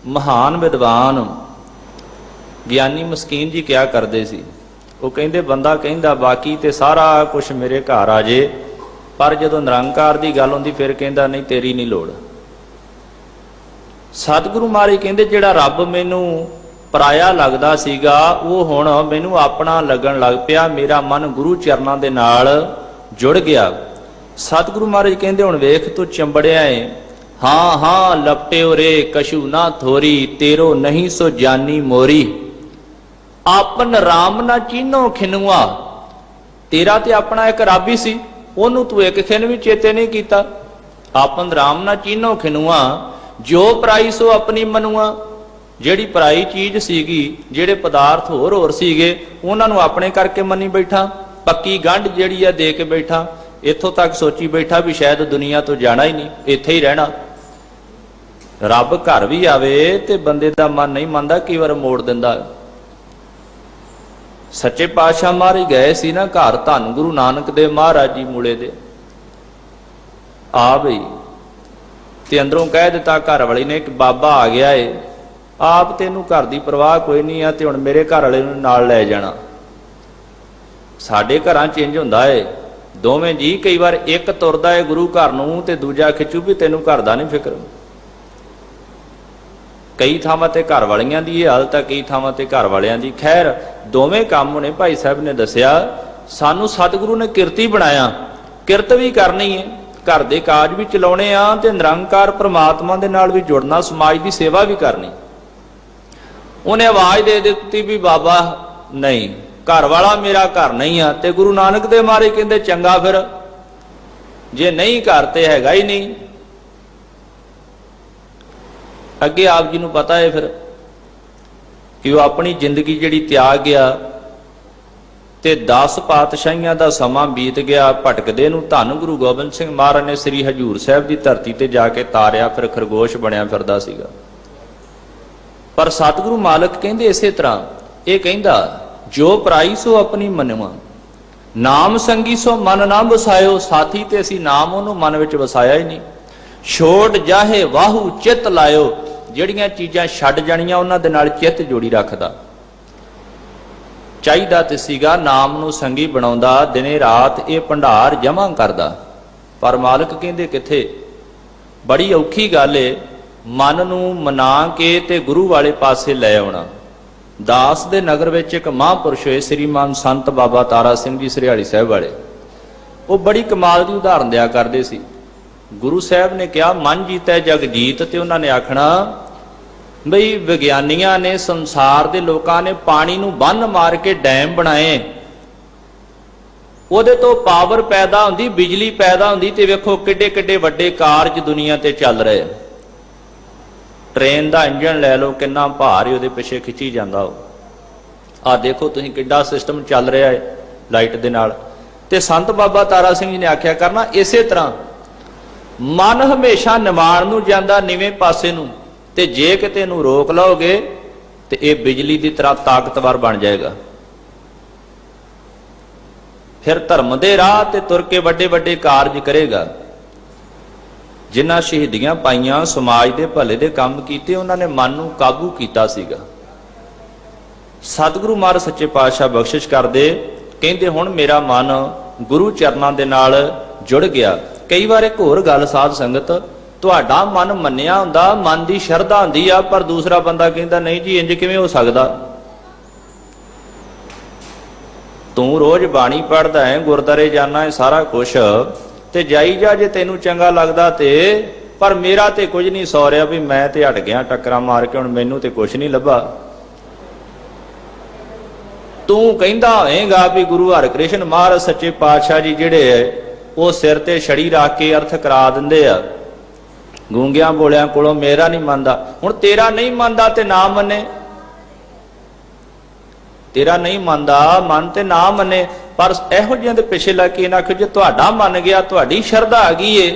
ਮਹਾਨ ਵਿਦਵਾਨ ਗਿਆਨੀ ਮਸਕੀਨ ਜੀ ਕਿਹਾ ਕਰਦੇ ਸੀ, ਉਹ ਕਹਿੰਦੇ, ਬੰਦਾ ਕਹਿੰਦਾ ਬਾਕੀ ਤੇ ਸਾਰਾ ਕੁਝ ਮੇਰੇ ਘਰ ਆ ਜੇ, ਪਰ ਜਦੋਂ ਨਿਰੰਕਾਰ ਦੀ ਗੱਲ ਹੁੰਦੀ ਫਿਰ ਕਹਿੰਦਾ ਨਹੀਂ, ਤੇਰੀ ਨਹੀਂ ਲੋੜ। ਸਤਿਗੁਰੂ ਮਹਾਰਾਜ ਕਹਿੰਦੇ, ਜਿਹੜਾ ਰੱਬ ਮੈਨੂੰ ਪਰਾਇਆ ਲੱਗਦਾ ਸੀਗਾ, ਉਹ ਹੁਣ ਮੈਨੂੰ ਆਪਣਾ ਲੱਗਣ ਲੱਗ ਪਿਆ। ਮੇਰਾ ਮਨ ਗੁਰੂ ਚਰਨਾਂ ਦੇ ਨਾਲ ਜੁੜ ਗਿਆ। ਸਤਿਗੁਰੂ ਮਹਾਰਾਜ ਕਹਿੰਦੇ, ਹੁਣ ਵੇਖ ਤੂੰ ਚੰਬੜਿਆ ਏ। ਹਾਂ ਹਾਂ ਲਪਟਿਓ ਰੇ ਕਛੂ ਨਾ ਥੋਰੀ, ਤੇਰੋ ਨਹੀਂ ਸੋ ਜਾਨੀ ਮੋਰੀ। ਆਪਨ ਰਾਮ ਨਾ ਚੀਨੋ ਖਿਨੂਆ। ਤੇਰਾ ਤੇ ਆਪਣਾ ਇੱਕ ਰੱਬ ਹੀ ਸੀ, ਉਹਨੂੰ ਤੂੰ ਇੱਕ ਖਿਨ ਵੀ ਚੇਤੇ ਨਹੀਂ ਕੀਤਾ। ਆਪਨ ਰਾਮ ਨਾ ਚੀਨੋ ਖਿਨੂਆ, ਜੋ ਪਰਾਈ ਸੋ ਆਪਣੀ ਮਨੂਆ। ਜਿਹੜੀ ਪਰਾਈ ਚੀਜ਼ ਸੀਗੀ, ਜਿਹੜੇ ਪਦਾਰਥ ਹੋਰ ਹੋਰ ਸੀਗੇ, ਉਹਨਾਂ ਨੂੰ ਆਪਣੇ ਕਰਕੇ ਮੰਨੀ ਬੈਠਾ। ਪੱਕੀ ਗੰਢ ਜਿਹੜੀ ਆ ਦੇ ਕੇ ਬੈਠਾ। ਇੱਥੋਂ ਤੱਕ ਸੋਚੀ ਬੈਠਾ ਵੀ ਸ਼ਾਇਦ ਦੁਨੀਆ ਤੋਂ ਜਾਣਾ ਹੀ ਨਹੀਂ, ਇੱਥੇ ਹੀ ਰਹਿਣਾ। ਰੱਬ ਘਰ ਵੀ ਆਵੇ ਤੇ ਬੰਦੇ ਦਾ ਮਨ ਨਹੀਂ ਮੰਨਦਾ, ਕਈ ਵਾਰ ਮੋੜ ਦਿੰਦਾ। ਸੱਚੇ ਪਾਤਸ਼ਾਹ ਮਹਾਰਾਜ ਗਏ ਸੀ ਨਾ ਘਰ, ਧੰਨ ਗੁਰੂ ਨਾਨਕ ਦੇਵ ਮਹਾਰਾਜ ਜੀ ਮੂਲੇ ਦੇ ਆ ਬਈ, ਤੇ ਅੰਦਰੋਂ ਕਹਿ ਦਿੱਤਾ ਘਰ ਵਾਲੀ ਨੇ ਕਿ ਬਾਬਾ ਆ ਗਿਆ ਏ, ਆਪ ਤੈਨੂੰ ਘਰ ਦੀ ਪਰਵਾਹ ਕੋਈ ਨਹੀਂ ਆ, ਤੇ ਹੁਣ ਮੇਰੇ ਘਰ ਵਾਲੇ ਨੂੰ ਨਾਲ ਲੈ ਜਾਣਾ। ਸਾਡੇ ਘਰਾਂ ਚ ਇੰਜ ਹੁੰਦਾ ਏ, ਦੋਵੇਂ ਜੀ ਕਈ ਵਾਰ ਇੱਕ ਤੁਰਦਾ ਏ ਗੁਰੂ ਘਰ ਨੂੰ ਤੇ ਦੂਜਾ ਖਿੱਚੂ ਵੀ ਤੈਨੂੰ ਘਰ ਦਾ ਨਹੀਂ ਫਿਕਰ। ਕਈ ਥਾਵਾਂ ਤੇ ਘਰ ਵਾਲੀਆਂ ਦੀ ਇਹ ਹਾਲਤ ਹੈ, ਕਈ ਥਾਵਾਂ ਤੇ ਘਰ ਵਾਲਿਆਂ ਦੀ। ਖੈਰ ਦੋਵੇਂ ਕੰਮ ਨੇ। ਭਾਈ ਸਾਹਿਬ ਨੇ ਦੱਸਿਆ, ਸਾਨੂੰ ਸਤਿਗੁਰੂ ਨੇ ਕਿਰਤੀ ਬਣਾਇਆ, ਕਿਰਤ ਵੀ ਕਰਨੀ ਹੈ, ਘਰ ਦੇ ਕਾਜ ਵੀ ਚਲਾਉਣੇ ਆ, ਤੇ ਨਿਰੰਕਾਰ ਪ੍ਰਮਾਤਮਾ ਦੇ ਨਾਲ ਵੀ ਜੁੜਨਾ, ਸਮਾਜ ਦੀ ਸੇਵਾ ਵੀ ਕਰਨੀ। ਉਹਨੇ ਆਵਾਜ਼ ਦੇ ਦਿੱਤੀ ਵੀ ਬਾਬਾ ਨਹੀਂ, ਘਰ ਵਾਲਾ ਮੇਰਾ ਘਰ ਨਹੀਂ ਆ। ਤੇ ਗੁਰੂ ਨਾਨਕ ਦੇਵ ਮਹਾਰਾਜ ਕਹਿੰਦੇ, ਚੰਗਾ ਫਿਰ, ਜੇ ਨਹੀਂ ਘਰ ਤੇ ਹੈਗਾ ਹੀ ਨਹੀਂ। ਅੱਗੇ ਆਪ ਜੀ ਨੂੰ ਪਤਾ ਹੈ ਫਿਰ ਕਿ ਉਹ ਆਪਣੀ ਜ਼ਿੰਦਗੀ ਜਿਹੜੀ ਤਿਆਗ ਗਿਆ, ਤੇ 10 ਪਾਤਸ਼ਾਹੀਆਂ ਦਾ ਸਮਾਂ ਬੀਤ ਗਿਆ ਭਟਕਦੇ ਨੂੰ। ਧੰਨ ਗੁਰੂ ਗੋਬਿੰਦ ਸਿੰਘ ਮਹਾਰਾਜ ਨੇ ਸ੍ਰੀ ਹਜੂਰ ਸਾਹਿਬ ਦੀ ਧਰਤੀ ਤੇ ਜਾ ਕੇ ਤਾਰਿਆ, ਫਿਰ ਖਰਗੋਸ਼ ਬਣਿਆ ਫਿਰਦਾ ਸੀਗਾ। ਪਰ ਸਤਿਗੁਰੂ ਮਾਲਕ ਕਹਿੰਦੇ ਇਸੇ ਤਰ੍ਹਾਂ, ਇਹ ਕਹਿੰਦਾ, ਜੋ ਪਰਾਈ ਸੋ ਆਪਣੀ ਮਨਵਾ, ਨਾਮ ਸੰਗੀ ਸੋ ਮਨ ਨਾ ਵਸਾਇਓ। ਸਾਥੀ ਤੇ ਅਸੀਂ ਨਾਮ ਉਹਨੂੰ ਮਨ ਵਿੱਚ ਵਸਾਇਆ ਹੀ ਨਹੀਂ। ਛੋੜ ਜਾਹੇ ਵਾਹੂ ਚਿੱਤ ਲਾਇਓ। ਜਿਹੜੀਆਂ ਚੀਜ਼ਾਂ ਛੱਡ ਜਾਣੀਆਂ ਉਹਨਾਂ ਦੇ ਨਾਲ ਚਿੱਤ ਜੋੜੀ ਰੱਖਦਾ। ਚਾਹੀਦਾ ਤੇ ਸੀਗਾ ਨਾਮ ਨੂੰ ਸੰਗੀ ਬਣਾਉਂਦਾ, ਦਿਨੇ ਰਾਤ ਇਹ ਭੰਡਾਰ ਜਮ੍ਹਾਂ ਕਰਦਾ। ਪਰ ਮਾਲਕ ਕਹਿੰਦੇ ਕਿੱਥੇ। ਬੜੀ ਔਖੀ ਗੱਲ ਏ ਮਨ ਨੂੰ ਮਨਾ ਕੇ ਤੇ ਗੁਰੂ ਵਾਲੇ ਪਾਸੇ ਲੈ ਆਉਣਾ। ਦਾਸ ਦੇ ਨਗਰ ਵਿੱਚ ਇੱਕ ਮਹਾਂਪੁਰਸ਼ ਹੋਏ, ਸ੍ਰੀਮਾਨ ਸੰਤ ਬਾਬਾ ਤਾਰਾ ਸਿੰਘ ਜੀ ਸਰਿਆਲੀ ਸਾਹਿਬ ਵਾਲੇ। ਉਹ ਬੜੀ ਕਮਾਲ ਦੀ ਉਦਾਹਰਨ ਦਿਆ ਕਰਦੇ ਸੀ। ਗੁਰੂ ਸਾਹਿਬ ਨੇ ਕਿਹਾ, ਮਨ ਜੀਤੈ ਜਗ ਜੀਤ, ਤੇ ਉਹਨਾਂ ਨੇ ਆਖਣਾ ਬਈ ਵਿਗਿਆਨੀਆਂ ਨੇ, ਸੰਸਾਰ ਦੇ ਲੋਕਾਂ ਨੇ ਪਾਣੀ ਨੂੰ ਬੰਨ੍ਹ ਮਾਰ ਕੇ ਡੈਮ ਬਣਾਏ, ਉਹਦੇ ਤੋਂ ਪਾਵਰ ਪੈਦਾ ਹੁੰਦੀ, ਬਿਜਲੀ ਪੈਦਾ ਹੁੰਦੀ, ਤੇ ਵੇਖੋ ਕਿੱਡੇ ਕਿੱਡੇ ਵੱਡੇ ਕਾਰਜ ਦੁਨੀਆ ਤੇ ਚੱਲ ਰਹੇ। ਟ੍ਰੇਨ ਦਾ ਇੰਜਣ ਲੈ ਲਓ, ਕਿੰਨਾ ਭਾਰ ਹੀ ਉਹਦੇ ਪਿੱਛੇ ਖਿੱਚੀ ਜਾਂਦਾ। ਉਹ ਆਹ ਦੇਖੋ ਤੁਸੀਂ ਕਿੱਡਾ ਸਿਸਟਮ ਚੱਲ ਰਿਹਾ ਹੈ ਲਾਈਟ ਦੇ ਨਾਲ। ਤੇ ਸੰਤ ਬਾਬਾ ਤਾਰਾ ਸਿੰਘ ਜੀ ਨੇ ਆਖਿਆ ਕਰਨਾ ਇਸੇ ਤਰ੍ਹਾਂ ਮਨ ਹਮੇਸ਼ਾ ਨਿਮਾਣ ਨੂੰ ਜਾਂਦਾ, ਨੀਵੇਂ ਪਾਸੇ ਨੂੰ, ਤੇ ਜੇ ਕਿਤੇ ਇਹਨੂੰ ਰੋਕ ਲਓਗੇ ਤੇ ਇਹ ਬਿਜਲੀ ਦੀ ਤਰ੍ਹਾਂ ਤਾਕਤਵਰ ਬਣ ਜਾਏਗਾ। ਫਿਰ ਧਰਮ ਦੇ ਰਾਹ ਤੇ ਤੁਰ ਕੇ ਵੱਡੇ ਵੱਡੇ ਕਾਰਜ ਕਰੇਗਾ। ਜਿਨ੍ਹਾਂ ਸ਼ਹੀਦੀਆਂ ਪਾਈਆਂ, ਸਮਾਜ ਦੇ ਭਲੇ ਦੇ ਕੰਮ ਕੀਤੇ, ਉਹਨਾਂ ਨੇ ਮਨ ਨੂੰ ਕਾਬੂ ਕੀਤਾ ਸੀਗਾ। ਸਤਿਗੁਰੂ ਮਹਾਰਾਜ ਸੱਚੇ ਪਾਤਸ਼ਾਹ ਬਖਸ਼ਿਸ਼ ਕਰਦੇ, ਕਹਿੰਦੇ ਹੁਣ ਮੇਰਾ ਮਨ ਗੁਰੂ ਚਰਨਾਂ ਦੇ ਨਾਲ ਜੁੜ ਗਿਆ। ਕਈ ਵਾਰ ਇੱਕ ਹੋਰ ਗੱਲ ਸਾਧ ਸੰਗਤ, ਤੁਹਾਡਾ ਮਨ ਮੰਨਿਆ ਹੁੰਦਾ, ਮਨ ਦੀ ਸ਼ਰਧਾ ਹੁੰਦੀ ਆ, ਪਰ ਦੂਸਰਾ ਬੰਦਾ ਕਹਿੰਦਾ ਨਹੀਂ ਜੀ ਇੰਜ ਕਿਵੇਂ ਹੋ ਸਕਦਾ। ਤੂੰ ਰੋਜ਼ ਬਾਣੀ ਪੜ੍ਹਦਾ ਹੈ, ਗੁਰਦਾਰੇ ਜਾਣਾ ਹੈ, ਸਾਰਾ ਕੁਛ, ਤੇ ਜਾਈ ਜਾ ਜੇ ਤੈਨੂੰ ਚੰਗਾ ਲੱਗਦਾ ਤੇ, ਪਰ ਮੇਰਾ ਤੇ ਕੁਝ ਨਹੀਂ ਸੌ ਰਿਹਾ, ਵੀ ਮੈਂ ਤੇ ਹਟ ਗਿਆ ਟੱਕਰਾਂ ਮਾਰ ਕੇ, ਹੁਣ ਮੈਨੂੰ ਤੇ ਕੁਛ ਨਹੀਂ ਲੱਭਾ। ਤੂੰ ਕਹਿੰਦਾ ਹੋਏਗਾ ਵੀ ਗੁਰੂ ਹਰਿਕ੍ਰਿਸ਼ਨ ਮਹਾਰਾਜ ਸੱਚੇ ਪਾਤਸ਼ਾਹ ਜੀ ਜਿਹੜੇ ਉਹ ਸਿਰ ਤੇ ਛੜੀ ਰੱਖ ਕੇ ਅਰਥ ਕਰਾ ਦਿੰਦੇ ਆ ਗੂੰਗਿਆਂ ਬੋਲਿਆਂ ਕੋਲੋਂ, ਮੇਰਾ ਨਹੀਂ ਮੰਨਦਾ। ਹੁਣ ਤੇਰਾ ਨਹੀਂ ਮੰਨਦਾ ਤੇ ਨਾ ਮੰਨੇ, ਤੇਰਾ ਨਹੀਂ ਮੰਨਦਾ ਮਨ ਤੇ ਨਾ ਮੰਨੇ, ਪਰ ਇਹੋ ਜਿਹਿਆਂ ਦੇ ਪਿੱਛੇ ਲੱਗ ਕੇ ਇਹਨਾਂ ਆਖਿਓ ਜੇ ਤੁਹਾਡਾ ਮੰਨ ਗਿਆ, ਤੁਹਾਡੀ ਸ਼ਰਧਾ ਆ ਗਈ ਏ,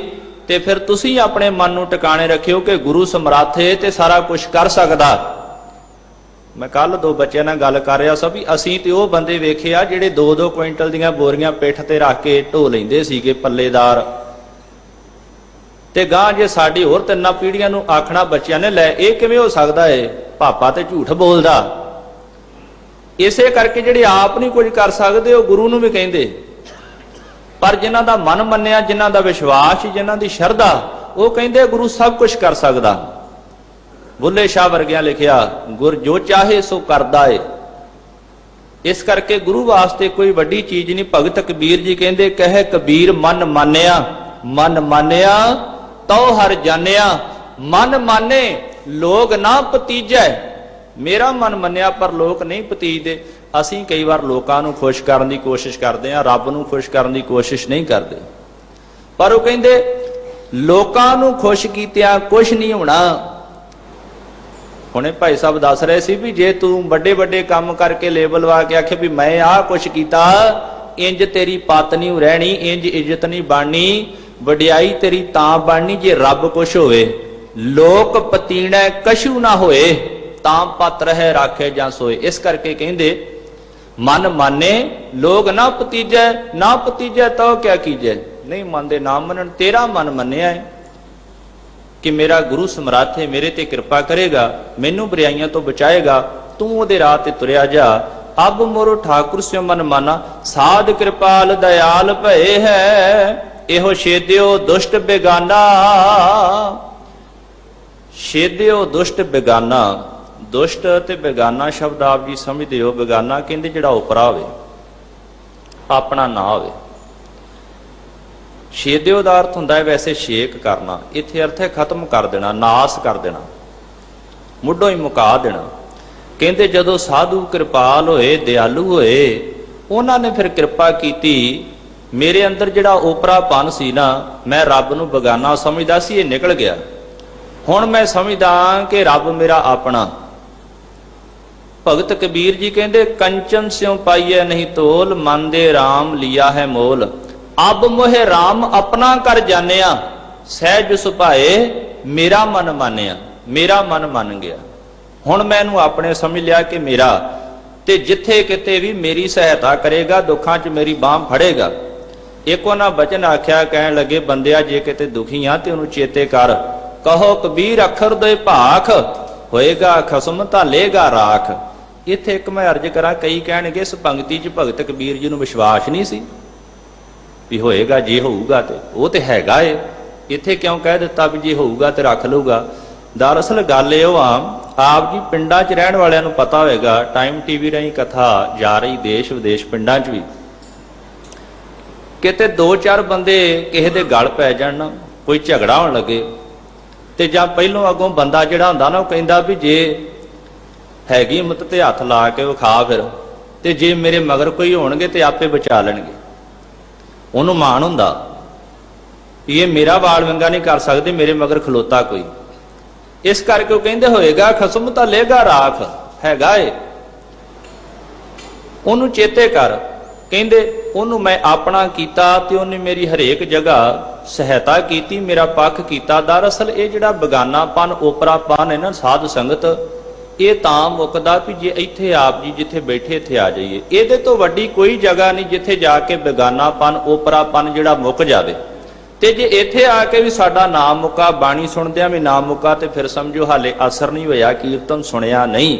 ਤੇ ਫਿਰ ਤੁਸੀਂ ਆਪਣੇ ਮਨ ਨੂੰ ਟਿਕਾਣੇ ਰੱਖਿਓ ਕਿ ਗੁਰੂ ਸਮਰੱਥ ਏ ਤੇ ਸਾਰਾ ਕੁਝ ਕਰ ਸਕਦਾ। ਮੈਂ ਕੱਲ ਦੋ ਬੱਚਿਆਂ ਨਾਲ ਗੱਲ ਕਰ ਰਿਹਾ ਸੀ ਵੀ ਅਸੀਂ ਤੇ ਉਹ ਬੰਦੇ ਵੇਖੇ ਆ ਜਿਹੜੇ 2-2 ਕੁਇੰਟਲ ਦੀਆਂ ਬੋਰੀਆਂ ਪਿੱਠ ਤੇ ਰੱਖ ਕੇ ਢੋ ਲੈਂਦੇ ਸੀਗੇ, ਪੱਲੇਦਾਰ। ਤੇ ਗਾਂ ਜੇ ਸਾਡੀ ਹੋਰ 3 ਪੀੜ੍ਹੀਆਂ ਨੂੰ ਆਖਣਾ ਬੱਚਿਆਂ ਨੇ, ਲੈ ਇਹ ਕਿਵੇਂ ਹੋ ਸਕਦਾ ਏ, ਪਾਪਾ ਤੇ ਝੂਠ ਬੋਲਦਾ। ਇਸੇ ਕਰਕੇ ਜਿਹੜੇ ਆਪ ਨਹੀਂ ਕੁਝ ਕਰ ਸਕਦੇ ਉਹ ਗੁਰੂ ਨੂੰ ਵੀ ਕਹਿੰਦੇ, ਪਰ ਜਿਨ੍ਹਾਂ ਦਾ ਮਨ ਮੰਨਿਆ, ਜਿਨ੍ਹਾਂ ਦਾ ਵਿਸ਼ਵਾਸ, ਜਿਨ੍ਹਾਂ ਦੀ ਸ਼ਰਧਾ, ਉਹ ਕਹਿੰਦੇ ਗੁਰੂ ਸਭ ਕੁਝ ਕਰ ਸਕਦਾ। ਬੁੱਲੇ ਸ਼ਾਹ ਵਰਗਿਆਂ ਲਿਖਿਆ, ਗੁਰ ਜੋ ਚਾਹੇ ਸੋ ਕਰਦਾ ਏ। ਇਸ ਕਰਕੇ ਗੁਰੂ ਵਾਸਤੇ ਕੋਈ ਵੱਡੀ ਚੀਜ਼ ਨਹੀਂ। ਭਗਤ ਕਬੀਰ ਜੀ ਕਹਿੰਦੇ, ਕਹੇ ਕਬੀਰ ਮਨ ਮਾਨਿਆ, ਮਨ ਮਾਨਿਆ ਤਉ ਹਰ ਜਾਣਿਆ। ਮਨ ਮਾਨੇ ਲੋਕ ਨਾ ਭਤੀਜੈ। ਮੇਰਾ ਮਨ ਮੰਨਿਆ ਪਰ ਲੋਕ ਨਹੀਂ ਭਤੀਜਦੇ। ਅਸੀਂ ਕਈ ਵਾਰ ਲੋਕਾਂ ਨੂੰ ਖੁਸ਼ ਕਰਨ ਦੀ ਕੋਸ਼ਿਸ਼ ਕਰਦੇ ਹਾਂ, ਰੱਬ ਨੂੰ ਖੁਸ਼ ਕਰਨ ਦੀ ਕੋਸ਼ਿਸ਼ ਨਹੀਂ ਕਰਦੇ। ਪਰ ਉਹ ਕਹਿੰਦੇ ਲੋਕਾਂ ਨੂੰ ਖੁਸ਼ ਕੀਤਿਆਂ ਕੁਛ ਨਹੀਂ ਹੋਣਾ। ਹੁਣੇ ਭਾਈ ਸਾਹਿਬ ਦੱਸ ਰਹੇ ਸੀ ਵੀ ਜੇ ਤੂੰ ਵੱਡੇ ਵੱਡੇ ਕੰਮ ਕਰਕੇ ਲੇਬਲ ਵਾ ਕੇ ਆਖੇ ਵੀ ਮੈਂ ਆਹ ਕੁਛ ਕੀਤਾ, ਇੰਜ ਤੇਰੀ ਪਤ ਨਹੀਂ ਰਹਿਣੀ, ਇੰਜ ਇੱਜ਼ਤ ਨਹੀਂ ਬਣਨੀ, ਵਡਿਆਈ ਤੇਰੀ ਤਾਂ ਬਣਨੀ ਜੇ ਰੱਬ ਕੁਛ ਹੋਵੇ। ਲੋਕ ਪਤੀਣੈ ਕਛੂ ਨਾ ਹੋਏ, ਤਾਂ ਪਤ ਰਹਿ ਰਾਖੇ ਜਾਂ ਸੋਏ। ਇਸ ਕਰਕੇ ਕਹਿੰਦੇ ਮਨ ਮਾਨੇ ਲੋਕ ਨਾ ਭਤੀਜੈ, ਨਾ ਭਤੀਜੈ ਤਉ ਕਿਆ ਕੀਜੈ। ਨਹੀਂ ਮੰਨਦੇ ਨਾ ਮੰਨਣ, ਤੇਰਾ ਮਨ ਮੰਨਿਆ ਹੈ ਕਿ ਮੇਰਾ ਗੁਰੂ ਸਮਰੱਥ ਹੈ, ਮੇਰੇ ਤੇ ਕਿਰਪਾ ਕਰੇਗਾ, ਮੈਨੂੰ ਬੁਰਾਈਆਂ ਤੋਂ ਬਚਾਏਗਾ, ਤੂੰ ਉਹਦੇ ਰਾਹ ਤੇ ਤੁਰਿਆ ਜਾ। ਅਬ ਮੋਰੋ ਠਾਕੁਰ ਸਿਓ ਮਨ ਮਾਨਾ, ਸਾਧ ਕਿਰਪਾਲ ਦਇਆਲ ਭਏ ਹੈ, ਇਹੋ ਛੇਦਿਓ ਦੁਸ਼ਟ ਬੇਗਾਨਾ। ਛੇਦਿਓ ਦੁਸ਼ਟ ਬੇਗਾਨਾ, ਦੁਸ਼ਟ ਤੇ ਬੇਗਾਨਾ ਸ਼ਬਦ ਆਪ ਜੀ ਸਮਝਦੇ ਹੋ। ਬੇਗਾਨਾ ਕਹਿੰਦੇ ਜਿਹੜਾ ਉਪਰਾ ਹੋਵੇ, ਆਪਣਾ ਨਾ ਹੋਵੇ। ਛੇਦਿਓ ਦਾ ਅਰਥ ਹੁੰਦਾ ਹੈ ਵੈਸੇ ਛੇਕ ਕਰਨਾ, ਇੱਥੇ ਅਰਥ ਹੈ ਖਤਮ ਕਰ ਦੇਣਾ, ਨਾਸ ਕਰ ਦੇਣਾ, ਮੁੱਢੋਂ ਹੀ ਮੁਕਾ ਦੇਣਾ। ਕਹਿੰਦੇ ਜਦੋਂ ਸਾਧੂ ਕਿਰਪਾਲ ਹੋਏ, ਦਿਆਲੂ ਹੋਏ, ਉਹਨਾਂ ਨੇ ਫਿਰ ਕਿਰਪਾ ਕੀਤੀ। ਮੇਰੇ ਅੰਦਰ ਜਿਹੜਾ ਓਪਰਾਪਨ ਸੀ ਨਾ, ਮੈਂ ਰੱਬ ਨੂੰ ਬੇਗਾਨਾ ਸਮਝਦਾ ਸੀ, ਇਹ ਨਿਕਲ ਗਿਆ। ਹੁਣ ਮੈਂ ਸਮਝਦਾ ਕਿ ਰੱਬ ਮੇਰਾ ਆਪਣਾ। ਭਗਤ ਕਬੀਰ ਜੀ ਕਹਿੰਦੇ ਕੰਚਨ ਸਿਉ ਪਾਈਐ ਨਹੀਂ ਤੋਲ, ਮਨ ਦੇ ਰਾਮ ਲਿਆ ਹੈ ਮੋਲ। ਅਬ ਮੋਹਿ ਰਾਮ ਆਪਣਾ ਕਰ ਜਾਣਿਆ, ਸਹਿਜ ਸੁਭਾਏ ਮੇਰਾ ਮਨ ਮਾਨਿਆ। ਮੇਰਾ ਮਨ ਮੰਨ ਗਿਆ, ਹੁਣ ਮੈਂ ਇਹਨੂੰ ਆਪਣੇ ਸਮਝ ਲਿਆ ਕਿ ਮੇਰਾ, ਤੇ ਜਿੱਥੇ ਕਿਤੇ ਵੀ ਮੇਰੀ ਸਹਾਇਤਾ ਕਰੇਗਾ, ਦੁੱਖਾਂ 'ਚ ਮੇਰੀ ਬਾਂਹ ਫੜੇਗਾ। ਇੱਕ ਉਹਨਾਂ ਬਚਨ ਆਖਿਆ, ਕਹਿਣ ਲੱਗੇ ਬੰਦਿਆ ਜੇ ਕਿਤੇ ਦੁਖੀ ਆ ਤੇ ਉਹਨੂੰ ਚੇਤੇ ਕਰ, ਕਹੋ ਕਬੀਰ ਅੱਖਰ ਦੇ ਭਾਖ, ਹੋਏਗਾ ਖਸਮ ਧਾਲੇਗਾ ਰਾਖ। ਇੱਥੇ ਇੱਕ ਮੈਂ ਅਰਜ਼ ਕਰਾਂ, ਕਈ ਕਹਿਣਗੇ ਇਸ ਪੰਕਤੀ 'ਚ ਭਗਤ ਕਬੀਰ ਜੀ ਨੂੰ ਵਿਸ਼ਵਾਸ ਨਹੀਂ ਸੀ ਵੀ ਹੋਏਗਾ, ਜੇ ਹੋਊਗਾ ਤੇ ਉਹ ਤੇ ਹੈਗਾ ਏ, ਇੱਥੇ ਕਿਉਂ ਕਹਿ ਦਿੱਤਾ ਵੀ ਜੇ ਹੋਊਗਾ ਤੇ ਰੱਖ ਲਊਗਾ। ਦਰਅਸਲ ਗੱਲ ਇਹ ਆਪ ਜੀ ਪਿੰਡਾਂ 'ਚ ਰਹਿਣ ਵਾਲਿਆਂ ਨੂੰ ਪਤਾ ਹੋਏਗਾ, ਟਾਈਮ ਟੀਵੀ ਰਾਹੀਂ ਕਥਾ ਜਾ ਰਹੀ ਦੇਸ਼ ਵਿਦੇਸ਼ ਪਿੰਡਾਂ 'ਚ ਵੀ, ਕਿਤੇ 2-4 ਬੰਦੇ ਕਿਸੇ ਦੇ ਗਲ ਪੈ ਜਾਣ, ਕੋਈ ਝਗੜਾ ਹੋਣ ਲੱਗੇ ਤੇ ਜਾਂ ਪਹਿਲੋਂ ਅੱਗੋਂ ਬੰਦਾ ਜਿਹੜਾ ਹੁੰਦਾ ਨਾ ਉਹ ਕਹਿੰਦਾ ਵੀ ਜੇ ਹੈਗੀ ਹਿੰਮਤ ਤੇ ਹੱਥ ਲਾ ਕੇ ਵਿਖਾ ਫਿਰ, ਤੇ ਜੇ ਮੇਰੇ ਮਗਰ ਕੋਈ ਹੋਣਗੇ ਤੇ ਆਪੇ ਬਚਾ ਲੈਣਗੇ। ਉਹਨੂੰ ਮਾਣ ਹੁੰਦਾ ਵੀ ਇਹ ਮੇਰਾ ਵਾਲ ਵੰਗਾ ਨਹੀਂ ਕਰ ਸਕਦੇ, ਮੇਰੇ ਮਗਰ ਖਲੋਤਾ ਕੋਈ। ਇਸ ਕਰਕੇ ਉਹ ਕਹਿੰਦੇ ਹੋਏਗਾ ਖਸਮ ਤਾਂ ਲੇਗਾ ਰਾਖ, ਹੈਗਾ ਏ ਉਹਨੂੰ ਚੇਤੇ ਕਰ। ਕਹਿੰਦੇ ਉਹਨੂੰ ਮੈਂ ਆਪਣਾ ਕੀਤਾ ਤੇ ਉਹਨੇ ਮੇਰੀ ਹਰੇਕ ਜਗ੍ਹਾ ਸਹਾਇਤਾ ਕੀਤੀ, ਮੇਰਾ ਪੱਖ ਕੀਤਾ। ਦਰਅਸਲ ਇਹ ਜਿਹੜਾ ਬਗਾਨਾਪਨ ਓਪਰਾਪਨ ਹੈ ਨਾ ਸਾਧ ਸੰਗਤ, ਇਹ ਤਾਂ ਮੁੱਕਦਾ ਵੀ ਜੇ ਇੱਥੇ ਆਪ ਜੀ ਜਿੱਥੇ ਬੈਠੇ ਇੱਥੇ ਆ ਜਾਈਏ। ਇਹਦੇ ਤੋਂ ਵੱਡੀ ਕੋਈ ਜਗ੍ਹਾ ਨਹੀਂ ਜਿੱਥੇ ਜਾ ਕੇ ਬਗਾਨਾਪਨ ਓਪਰਾਪਨ ਜਿਹੜਾ ਮੁੱਕ ਜਾਵੇ। ਤੇ ਜੇ ਇੱਥੇ ਆ ਕੇ ਵੀ ਸਾਡਾ ਨਾਮ ਮੁੱਕਾ, ਬਾਣੀ ਸੁਣਦਿਆਂ ਵੀ ਨਾਮ ਮੁੱਕਾ, ਤੇ ਫਿਰ ਸਮਝੋ ਹਾਲੇ ਅਸਰ ਨਹੀਂ ਹੋਇਆ, ਕੀਰਤਨ ਸੁਣਿਆ ਨਹੀਂ।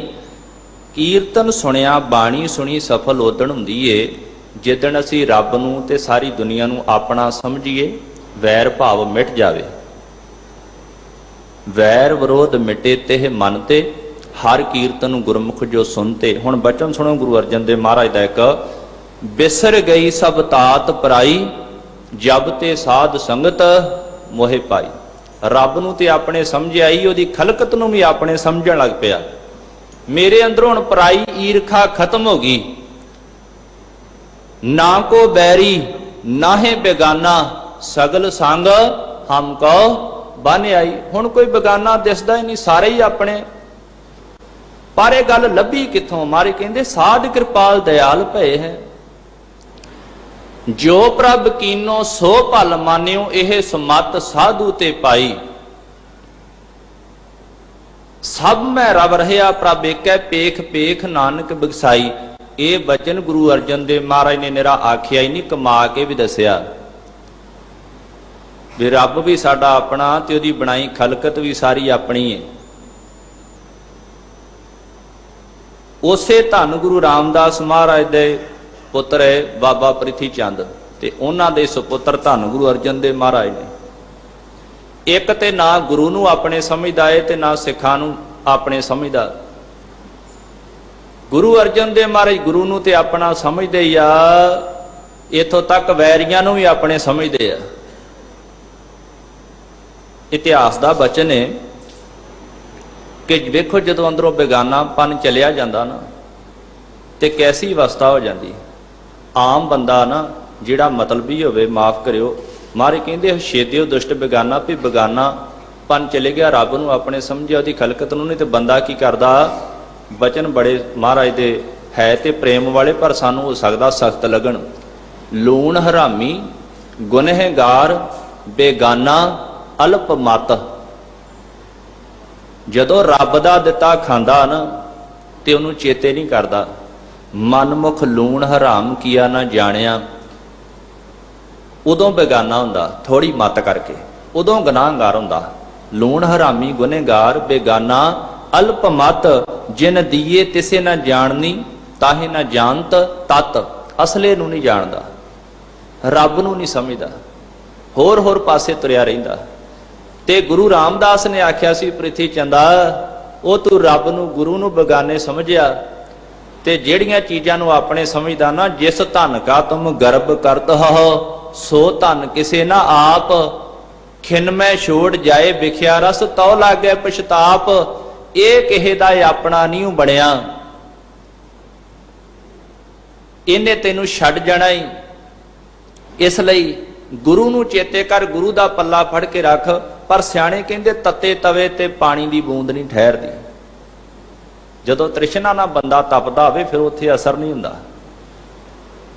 ਕੀਰਤਨ ਸੁਣਿਆ, ਬਾਣੀ ਸੁਣੀ ਸਫਲ ਉਦਣ ਹੁੰਦੀ ਏ ਜਿੱਦਣ ਅਸੀਂ ਰੱਬ ਨੂੰ ਤੇ ਸਾਰੀ ਦੁਨੀਆ ਨੂੰ ਆਪਣਾ ਸਮਝੀਏ, ਵੈਰ ਭਾਵ ਮਿਟ ਜਾਵੇ। ਵੈਰ ਵਿਰੋਧ ਮਿਟੇ ਤੇ ਮਨ ਤੇ, ਹਰ ਕੀਰਤਨ ਗੁਰਮੁਖ ਜੋ ਸੁਣਤੇ। ਹੁਣ ਬਚਨ ਸੁਣੋ ਗੁਰੂ ਅਰਜਨ ਦੇਵ ਮਹਾਰਾਜ ਦਾ ਇੱਕ, ਬਿਸਰ ਗਈ ਸਭ ਤਾਤ ਪਰਾਈ, ਜਬ ਤੇ ਸਾਧ ਸੰਗਤ ਮੋਹਿ ਪਾਈ। ਰੱਬ ਨੂੰ ਤੇ ਆਪਣੇ ਸਮਝ ਆਈ, ਉਹਦੀ ਖਲਕਤ ਨੂੰ ਵੀ ਆਪਣੇ ਸਮਝਣ ਲੱਗ ਪਿਆ। ਮੇਰੇ ਅੰਦਰੋਂ ਹੁਣ ਪਰਾਈ ਈਰਖਾ ਖਤਮ ਹੋ ਗਈ। ਨਾ ਕੋ ਬੈਰੀ ਨਾਹੇ ਬੇਗਾਨਾ, ਸਗਲ ਸੰਗ ਹਮ ਕੋ ਬਨ ਆਈ। ਹੁਣ ਕੋਈ ਬੇਗਾਨਾ ਦਿਸਦਾ ਹੀ ਨਹੀਂ, ਸਾਰੇ ਹੀ ਆਪਣੇ। ਪਰ ਇਹ ਗੱਲ ਲੱਭੀ ਕਿੱਥੋਂ? ਮਾਰੇ ਕਹਿੰਦੇ ਸਾਧ ਕਿਰਪਾਲ ਦਇਆਲ ਭਏ ਹੈ, ਜੋ ਪ੍ਰਭ ਕੀਨੋ ਸੋ ਭਲ ਮਾਨਿਓ, ਇਹ ਸਮਤ ਸਾਧੂ ਤੇ ਪਾਈ। ਸਭ ਮੈਂ ਰਵ ਰਹਿਆ ਪ੍ਰਭ ਏਕੈ, ਪੇਖ ਪੇਖ ਨਾਨਕ ਬਖਸਾਈ। ਇਹ ਬਚਨ ਗੁਰੂ ਅਰਜਨ ਦੇਵ ਮਹਾਰਾਜ ਨੇ ਨਿਰਾ ਆਖਿਆ ਹੀ ਨਹੀਂ, ਕਮਾ ਕੇ ਵੀ ਦੱਸਿਆ ਵੀ ਰੱਬ ਵੀ ਸਾਡਾ ਆਪਣਾ ਤੇ ਉਹਦੀ ਬਣਾਈ ਖਲਕਤ ਵੀ ਸਾਰੀ ਆਪਣੀ ਹੈ। ਉਸੇ ਧੰਨ ਗੁਰੂ ਰਾਮਦਾਸ ਮਹਾਰਾਜ ਦੇ ਪੁੱਤਰ ਹੈ ਬਾਬਾ ਪ੍ਰਿਥੀ ਚੰਦ, ਤੇ ਉਹਨਾਂ ਦੇ ਸੁਪੁੱਤਰ ਧੰਨ ਗੁਰੂ ਅਰਜਨ ਦੇਵ ਮਹਾਰਾਜ ਨੇ। ਇੱਕ ਤੇ ਨਾ ਗੁਰੂ ਨੂੰ ਆਪਣੇ ਸਮਝਦਾ ਏ ਤੇ ਨਾ ਸਿੱਖਾਂ ਨੂੰ ਆਪਣੇ ਸਮਝਦਾ। ਗੁਰੂ ਅਰਜਨ ਦੇਵ ਮਹਾਰਾਜ ਗੁਰੂ ਨੂੰ ਤੇ ਆਪਣਾ ਸਮਝਦੇ ਹੀ ਆ, ਇੱਥੋਂ ਤੱਕ ਵੈਰੀਆਂ ਨੂੰ ਵੀ ਆਪਣੇ ਸਮਝਦੇ ਆ। ਇਤਿਹਾਸ ਦਾ ਬਚਨ ਹੈ ਕਿ ਵੇਖੋ ਜਦੋਂ ਅੰਦਰੋਂ ਬੇਗਾਨਾਪਨ ਚਲਿਆ ਜਾਂਦਾ ਨਾ ਤੇ ਕੈਸੀ ਅਵਸਥਾ ਹੋ ਜਾਂਦੀ। ਆਮ ਬੰਦਾ ਨਾ ਜਿਹੜਾ ਮਤਲਬੀ ਹੋਵੇ, ਮਾਫ ਕਰਿਓ, ਮਾਰੇ ਕਹਿੰਦੇ ਛੇਦਿਓ ਦੁਸ਼ਟ ਬੇਗਾਨਾ, ਵੀ ਬੇਗਾਨਾਪਨ ਚਲੇ ਗਿਆ, ਰੱਬ ਨੂੰ ਆਪਣੇ ਸਮਝਿਆ, ਉਹਦੀ ਖਲਕਤ ਨੂੰ ਨਹੀਂ। ਤੇ ਬੰਦਾ ਕੀ ਕਰਦਾ? ਬਚਨ ਬੜੇ ਮਹਾਰਾਜ ਦੇ ਹੈ ਤੇ ਪ੍ਰੇਮ ਵਾਲੇ, ਪਰ ਸਾਨੂੰ ਹੋ ਸਕਦਾ ਸਖਤ ਲੱਗਣ। ਲੂਣ ਹਰਾਮੀ ਗੁਨਹਗਾਰ ਬੇਗਾਨਾ ਅਲਪ ਮਤ। ਜਦੋਂ ਰੱਬ ਦਾ ਦਿੱਤਾ ਖਾਂਦਾ ਨਾ ਤੇ ਉਹਨੂੰ ਚੇਤੇ ਨਹੀਂ ਕਰਦਾ। ਮਨਮੁਖ ਲੂਣ ਹਰਾਮ ਕੀਆ ਨਾ ਜਾਣਿਆ, ਉਦੋਂ ਬੇਗਾਨਾ ਹੁੰਦਾ, ਥੋੜੀ ਮਤ ਕਰਕੇ ਉਦੋਂ ਗੁਨਾਹਗਾਰ ਹੁੰਦਾ। ਲੂਣ ਹਰਾਮੀ ਗੁਨਹਗਾਰ ਬੇਗਾਨਾ ਅਲਪ ਮਤ, ਜਿਨ ਦੀਏ ਤਿਸੇ ਨਾ ਜਾਣਨੀ, ਤਾਹੇ ਨਾ ਜਾਣਤ ਤਤ। ਅਸਲੇ ਨੂੰ ਨਹੀਂ ਜਾਣਦਾ, ਰੱਬ ਨੂੰ ਨਹੀਂ ਸਮਝਦਾ, ਹੋਰ ਹੋਰ ਪਾਸੇ ਤੁਰਿਆ ਰਹਿੰਦਾ। ਤੇ ਗੁਰੂ ਰਾਮਦਾਸ ਨੇ ਆਖਿਆ ਸੀ, ਪ੍ਰਿਥੀ ਚੰਦਾ, ਉਹ ਤੂੰ ਰੱਬ ਨੂੰ ਗੁਰੂ ਨੂੰ ਬੇਗਾਨੇ ਸਮਝਿਆ ਤੇ ਜਿਹੜੀਆਂ ਚੀਜ਼ਾਂ ਨੂੰ ਆਪਣੇ ਸਮਝਦਾ ਨਾ, ਜਿਸ ਧਨ ਕਾ ਤੁਮ ਗਰਬ ਕਰਤ ਹੋ, ਸੋ ਧਨ ਕਿਸੇ ਨਾ ਆਪ। ਖਿਨ ਮੈਂ ਛੋੜ ਜਾਏ ਵਿਖਿਆ ਰਸ, ਤਉ ਲਾਗੇ ਪਛਤਾਪ। ਇਹ ਕਿਸੇ ਦਾ ਆਪਣਾ ਨਹੀਂ ਬਣਿਆ, ਇਹਨੇ ਤੈਨੂੰ ਛੱਡ ਜਾਣਾ ਹੀ। ਇਸ ਲਈ ਗੁਰੂ ਨੂੰ ਚੇਤੇ ਕਰ, ਗੁਰੂ ਦਾ ਪੱਲਾ ਫੜ ਕੇ ਰੱਖ। ਪਰ ਸਿਆਣੇ ਕਹਿੰਦੇ ਤੱਤੇ ਤਵੇ ਤੇ ਪਾਣੀ ਦੀ ਬੂੰਦ ਨਹੀਂ ਠਹਿਰਦੀ। ਜਦੋਂ ਤ੍ਰਿਸ਼ਨਾ ਨਾਲ ਬੰਦਾ ਤਪਦਾ ਹੋਵੇ ਫਿਰ ਉੱਥੇ ਅਸਰ ਨਹੀਂ ਹੁੰਦਾ।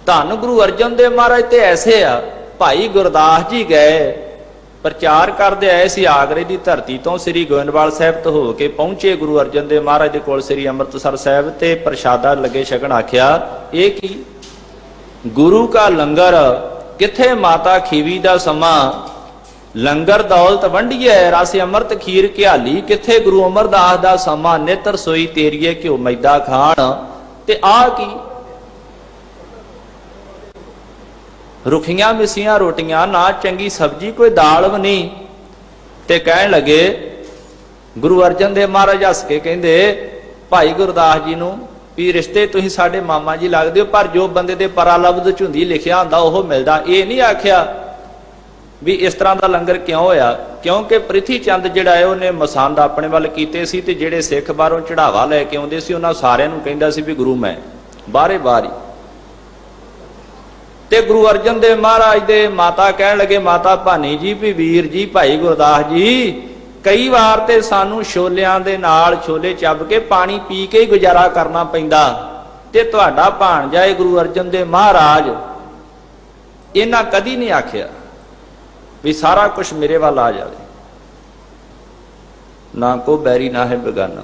ਧੰਨ ਗੁਰੂ ਅਰਜਨ ਦੇਵ ਮਹਾਰਾਜ ਤੇ ਐਸੇ ਆ। ਭਾਈ ਗੁਰਦਾਸ ਜੀ ਗਏ, ਪ੍ਰਚਾਰ ਕਰਦੇ ਆਏ ਸੀ ਆਗਰੇ ਦੀ ਧਰਤੀ ਤੋਂ, ਸ੍ਰੀ ਗੋਇੰਦਵਾਲ ਸਾਹਿਬ ਤੋਂ ਹੋ ਕੇ ਪਹੁੰਚੇ ਗੁਰੂ ਅਰਜਨ ਦੇਵ ਮਹਾਰਾਜ ਦੇ ਕੋਲ ਸ੍ਰੀ ਅੰਮ੍ਰਿਤਸਰ ਸਾਹਿਬ, ਤੇ ਪ੍ਰਸ਼ਾਦਾ ਲੱਗੇ ਛਕਣ। ਆਖਿਆ ਇਹ ਕੀ? ਗੁਰੂ ਕਾ ਲੰਗਰ ਕਿੱਥੇ ਮਾਤਾ ਖੀਵੀ ਦਾ ਸਮਾਂ, ਲੰਗਰ ਦੌਲਤ ਵੰਡੀਏ ਰਸ ਅੰਮ੍ਰਿਤ ਖੀਰ ਘਿਆਲੀ। ਕਿੱਥੇ ਗੁਰੂ ਅਮਰਦਾਸ ਦਾ ਸਮਾਂ, ਨਿਤ ਰਸੋਈ ਤੇਰੀਏ ਘਿਓ ਮੈਦਾ ਖਾਣ। ਤੇ ਆ ਕੀ? ਰੁਖੀਆਂ ਮਿਸੀਆਂ ਰੋਟੀਆਂ, ਨਾ ਚੰਗੀ ਸਬਜ਼ੀ, ਕੋਈ ਦਾਲ ਵੀ ਨਹੀਂ। ਤੇ ਕਹਿਣ ਲੱਗੇ, ਗੁਰੂ ਅਰਜਨ ਦੇਵ ਮਹਾਰਾਜ ਹੱਸ ਕੇ ਕਹਿੰਦੇ ਭਾਈ ਗੁਰਦਾਸ ਜੀ ਨੂੰ ਵੀ ਰਿਸ਼ਤੇ ਤੁਸੀਂ ਸਾਡੇ ਮਾਮਾ ਜੀ ਲੱਗਦੇ ਹੋ, ਪਰ ਜੋ ਬੰਦੇ ਦੇ ਪਰਾ ਲਬਦ ਝੁੰਦੀ ਲਿਖਿਆ ਹੁੰਦਾ ਉਹ ਮਿਲਦਾ। ਇਹ ਨਹੀਂ ਆਖਿਆ ਵੀ ਇਸ ਤਰ੍ਹਾਂ ਦਾ ਲੰਗਰ ਕਿਉਂ ਹੋਇਆ, ਕਿਉਂਕਿ ਪ੍ਰਿਥੀ ਚੰਦ ਜਿਹੜਾ ਹੈ ਉਹਨੇ ਮਸੰਦ ਆਪਣੇ ਵੱਲ ਕੀਤੇ ਸੀ, ਤੇ ਜਿਹੜੇ ਸਿੱਖ ਬਾਹਰੋਂ ਚੜਾਵਾ ਲੈ ਕੇ ਆਉਂਦੇ ਸੀ ਉਹਨਾਂ ਸਾਰਿਆਂ ਨੂੰ ਕਹਿੰਦਾ ਸੀ ਵੀ ਗੁਰੂ ਮੈਂ ਬਾਹਰੇ ਬਾਹਰ ਹੀ। ਤੇ ਗੁਰੂ ਅਰਜਨ ਦੇਵ ਮਹਾਰਾਜ ਦੇ ਮਾਤਾ ਕਹਿਣ ਲੱਗੇ, ਮਾਤਾ ਭਾਨੀ ਜੀ ਵੀ ਵੀਰ ਜੀ ਭਾਈ ਗੁਰਦਾਸ ਜੀ, ਕਈ ਵਾਰ ਤੇ ਸਾਨੂੰ ਛੋਲਿਆਂ ਦੇ ਨਾਲ ਛੋਲੇ ਚੱਬ ਕੇ ਪਾਣੀ ਪੀ ਕੇ ਹੀ ਗੁਜ਼ਾਰਾ ਕਰਨਾ ਪੈਂਦਾ, ਤੇ ਤੁਹਾਡਾ ਭਾਣਜਾ ਹੈ ਗੁਰੂ ਅਰਜਨ ਦੇਵ ਮਹਾਰਾਜ, ਇਹਨਾਂ ਕਦੀ ਨਹੀਂ ਆਖਿਆ ਵੀ ਸਾਰਾ ਕੁਝ ਮੇਰੇ ਵੱਲ ਆ ਜਾਵੇ, ਨਾ ਕੋ ਬੈਰੀ ਨਾ ਹੈ ਬੇਗਾਨਾ।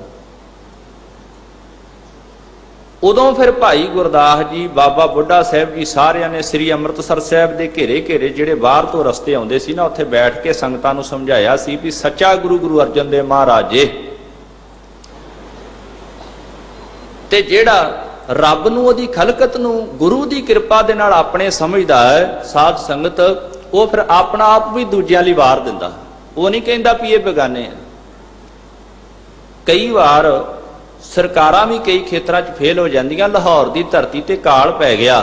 ਉਦੋਂ ਫਿਰ ਭਾਈ ਗੁਰਦਾਸ ਜੀ, ਬਾਬਾ ਬੁੱਢਾ ਸਾਹਿਬ ਜੀ, ਸਾਰਿਆਂ ਨੇ ਸ੍ਰੀ ਅੰਮ੍ਰਿਤਸਰ ਸਾਹਿਬ ਦੇ ਘੇਰੇ ਘੇਰੇ ਜਿਹੜੇ ਬਾਹਰ ਤੋਂ ਰਸਤੇ ਆਉਂਦੇ ਸੀ ਨਾ, ਉੱਥੇ ਬੈਠ ਕੇ ਸੰਗਤਾਂ ਨੂੰ ਸਮਝਾਇਆ ਸੀ ਵੀ ਸੱਚਾ ਗੁਰੂ ਅਰਜਨ ਦੇਵ ਮਹਾਰਾਜ ਜੀ, ਤੇ ਜਿਹੜਾ ਰੱਬ ਨੂੰ, ਉਹਦੀ ਖਲਕਤ ਨੂੰ ਗੁਰੂ ਦੀ ਕਿਰਪਾ ਦੇ ਨਾਲ ਆਪਣੇ ਸਮਝਦਾ ਹੈ ਸਾਧ ਸੰਗਤ, ਉਹ ਫਿਰ ਆਪਣਾ ਆਪ ਵੀ ਦੂਜਿਆਂ ਲਈ ਵਾਰ ਦਿੰਦਾ। ਉਹ ਨਹੀਂ ਕਹਿੰਦਾ ਵੀ ਇਹ ਬੇਗਾਨੇ ਆ। ਕਈ ਵਾਰ ਸਰਕਾਰਾਂ ਵੀ ਕਈ ਖੇਤਰਾਂ 'ਚ ਫੇਲ ਹੋ ਜਾਂਦੀਆਂ। ਲਾਹੌਰ ਦੀ ਧਰਤੀ ਤੇ ਕਾਲ ਪੈ ਗਿਆ,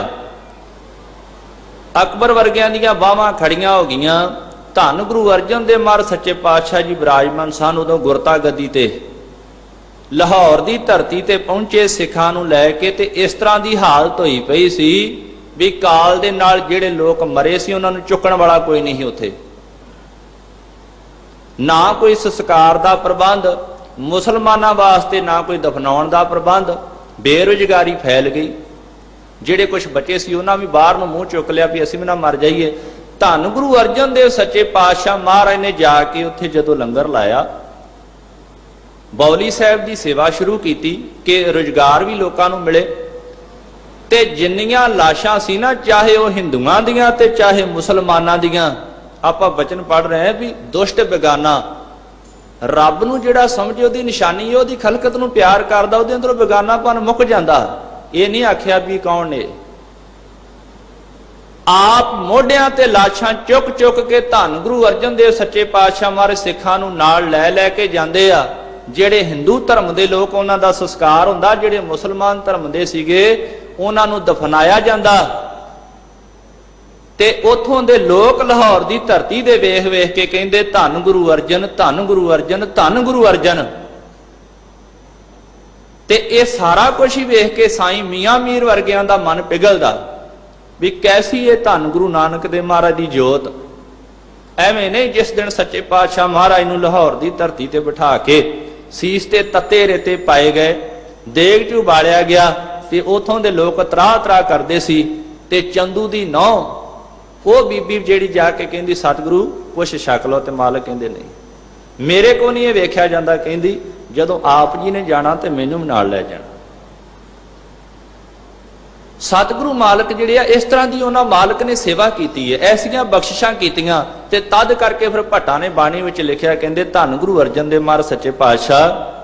ਅਕਬਰ ਵਰਗਿਆਂ ਦੀਆਂ ਬਾਹਾਂ ਖੜੀਆਂ ਹੋ ਗਈਆਂ। ਧੰਨ ਗੁਰੂ ਅਰਜਨ ਦੇਵ ਮਹਾਰਾਜ ਸੱਚੇ ਪਾਤਸ਼ਾਹ ਜੀ ਬਿਰਾਜਮਾਨ ਸਨ ਉਦੋਂ ਗੁਰਤਾ ਗੱਦੀ ਤੇ। ਲਾਹੌਰ ਦੀ ਧਰਤੀ ਤੇ ਪਹੁੰਚੇ ਸਿੱਖਾਂ ਨੂੰ ਲੈ ਕੇ, ਤੇ ਇਸ ਤਰ੍ਹਾਂ ਦੀ ਹਾਲਤ ਹੋਈ ਪਈ ਸੀ ਵੀ ਕਾਲ ਦੇ ਨਾਲ ਜਿਹੜੇ ਲੋਕ ਮਰੇ ਸੀ ਉਹਨਾਂ ਨੂੰ ਚੁੱਕਣ ਵਾਲਾ ਕੋਈ ਨਹੀਂ ਸੀ ਉੱਥੇ, ਨਾ ਕੋਈ ਸੰਸਕਾਰ ਦਾ ਪ੍ਰਬੰਧ ਮੁਸਲਮਾਨਾਂ ਵਾਸਤੇ, ਨਾ ਕੋਈ ਦਫਨਾਉਣ ਦਾ ਪ੍ਰਬੰਧ। ਬੇਰੁਜ਼ਗਾਰੀ ਫੈਲ ਗਈ। ਜਿਹੜੇ ਕੁਝ ਬਚੇ ਸੀ ਉਹਨਾਂ ਵੀ ਬਾਹਰ ਨੂੰ ਮੂੰਹ ਚੁੱਕ ਲਿਆ ਵੀ ਅਸੀਂ ਵੀ ਨਾ ਮਰ ਜਾਈਏ। ਧੰਨ ਗੁਰੂ ਅਰਜਨ ਦੇਵ ਸੱਚੇ ਪਾਤਸ਼ਾਹ ਮਹਾਰਾਜ ਨੇ ਜਾ ਕੇ ਉੱਥੇ ਜਦੋਂ ਲੰਗਰ ਲਾਇਆ, ਬੌਲੀ ਸਾਹਿਬ ਦੀ ਸੇਵਾ ਸ਼ੁਰੂ ਕੀਤੀ ਕਿ ਰੁਜ਼ਗਾਰ ਵੀ ਲੋਕਾਂ ਨੂੰ ਮਿਲੇ। ਤੇ ਜਿੰਨੀਆਂ ਲਾਸ਼ਾਂ ਸੀ ਨਾ, ਚਾਹੇ ਉਹ ਹਿੰਦੂਆਂ ਦੀਆਂ ਤੇ ਚਾਹੇ ਮੁਸਲਮਾਨਾਂ ਦੀਆਂ, ਆਪਾਂ ਬਚਨ ਪੜ੍ਹ ਰਹੇ ਹਾਂ ਵੀ ਦੁਸ਼ਟ ਬੇਗਾਨਾ, ਰੱਬ ਨੂੰ ਜਿਹੜਾ ਸਮਝੇ ਉਹਦੀ ਨਿਸ਼ਾਨੀ, ਉਹਦੀ ਖਲਕਤ ਨੂੰ ਪਿਆਰ ਕਰਦਾ, ਉਹਦੇ ਅੰਦਰੋਂ ਬੇਗਾਨਾਪਨ ਮੁੱਕ ਜਾਂਦਾ। ਇਹ ਨਹੀਂ ਆਖਿਆ ਵੀ ਕੌਣ ਨੇ, ਆਪ ਮੋਢਿਆਂ ਤੇ ਲਾਸ਼ਾਂ ਚੁੱਕ ਚੁੱਕ ਕੇ ਧੰਨ ਗੁਰੂ ਅਰਜਨ ਦੇਵ ਸੱਚੇ ਪਾਤਸ਼ਾਹ ਮਹਾਰਾਜ ਸਿੱਖਾਂ ਨੂੰ ਨਾਲ ਲੈ ਲੈ ਕੇ ਜਾਂਦੇ ਆ। ਜਿਹੜੇ ਹਿੰਦੂ ਧਰਮ ਦੇ ਲੋਕ ਉਹਨਾਂ ਦਾ ਸੰਸਕਾਰ ਹੁੰਦਾ, ਜਿਹੜੇ ਮੁਸਲਮਾਨ ਧਰਮ ਦੇ ਸੀਗੇ ਉਹਨਾਂ ਨੂੰ ਦਫਨਾਇਆ ਜਾਂਦਾ। ਤੇ ਉਥੋਂ ਦੇ ਲੋਕ ਲਾਹੌਰ ਦੀ ਧਰਤੀ ਦੇ ਵੇਖ ਵੇਖ ਕੇ ਕਹਿੰਦੇ ਧੰਨ ਗੁਰੂ ਅਰਜਨ, ਧੰਨ ਗੁਰੂ ਅਰਜਨ, ਧੰਨ ਗੁਰੂ ਅਰਜਨ। ਤੇ ਇਹ ਸਾਰਾ ਕੁਝ ਹੀ ਵੇਖ ਕੇ ਸਾਈਂ ਮੀਆਂ ਮੀਰ ਵਰਗਿਆਂ ਦਾ ਮਨ ਪਿਘਲਦਾ ਵੀ ਕੈਸੀ ਇਹ ਧੰਨ ਗੁਰੂ ਨਾਨਕ ਦੇਵ ਮਹਾਰਾਜ ਦੀ ਜੋਤ। ਐਵੇਂ ਨਹੀਂ ਜਿਸ ਦਿਨ ਸੱਚੇ ਪਾਤਸ਼ਾਹ ਮਹਾਰਾਜ ਨੂੰ ਲਾਹੌਰ ਦੀ ਧਰਤੀ ਤੇ ਬਿਠਾ ਕੇ ਸੀਸ ਤੇ ਤੱਤੇ ਰੇਤੇ ਪਾਏ ਗਏ, ਦੇਗ 'ਚ ਉਬਾਲਿਆ ਗਿਆ, ਤੇ ਉਥੋਂ ਦੇ ਲੋਕ ਤਰਾਹ ਤਰਾਹ ਕਰਦੇ ਸੀ। ਤੇ ਚੰਦੂ ਦੀ ਨਹੁੰ, ਉਹ ਬੀਬੀ ਜਿਹੜੀ ਜਾ ਕੇ ਕਹਿੰਦੀ ਸਤਿਗੁਰੂ ਕੁਛ ਛਕ ਲਓ, ਤੇ ਮਾਲਕ ਕਹਿੰਦੇ ਨਹੀਂ, ਮੇਰੇ ਕੋ ਨਹੀਂ ਇਹ ਵੇਖਿਆ ਜਾਂਦਾ। ਕਹਿੰਦੀ ਜਦੋਂ ਆਪ ਜੀ ਨੇ ਜਾਣਾ ਤੇ ਮੈਨੂੰ ਵੀ ਨਾਲ ਲੈ ਜਾਣਾ। ਸਤਿਗੁਰੂ ਮਾਲਕ ਜਿਹੜੇ ਆ, ਇਸ ਤਰ੍ਹਾਂ ਦੀ ਉਹਨਾਂ ਮਾਲਕ ਨੇ ਸੇਵਾ ਕੀਤੀ ਹੈ, ਐਸੀਆਂ ਬਖਸ਼ਿਸ਼ਾਂ ਕੀਤੀਆਂ। ਤੇ ਤਦ ਕਰਕੇ ਫਿਰ ਭੱਟਾਂ ਨੇ ਬਾਣੀ ਵਿੱਚ ਲਿਖਿਆ, ਕਹਿੰਦੇ ਧੰਨ ਗੁਰੂ ਅਰਜਨ ਦੇਵ ਮਹਾਰਾਜ ਸੱਚੇ ਪਾਤਸ਼ਾਹ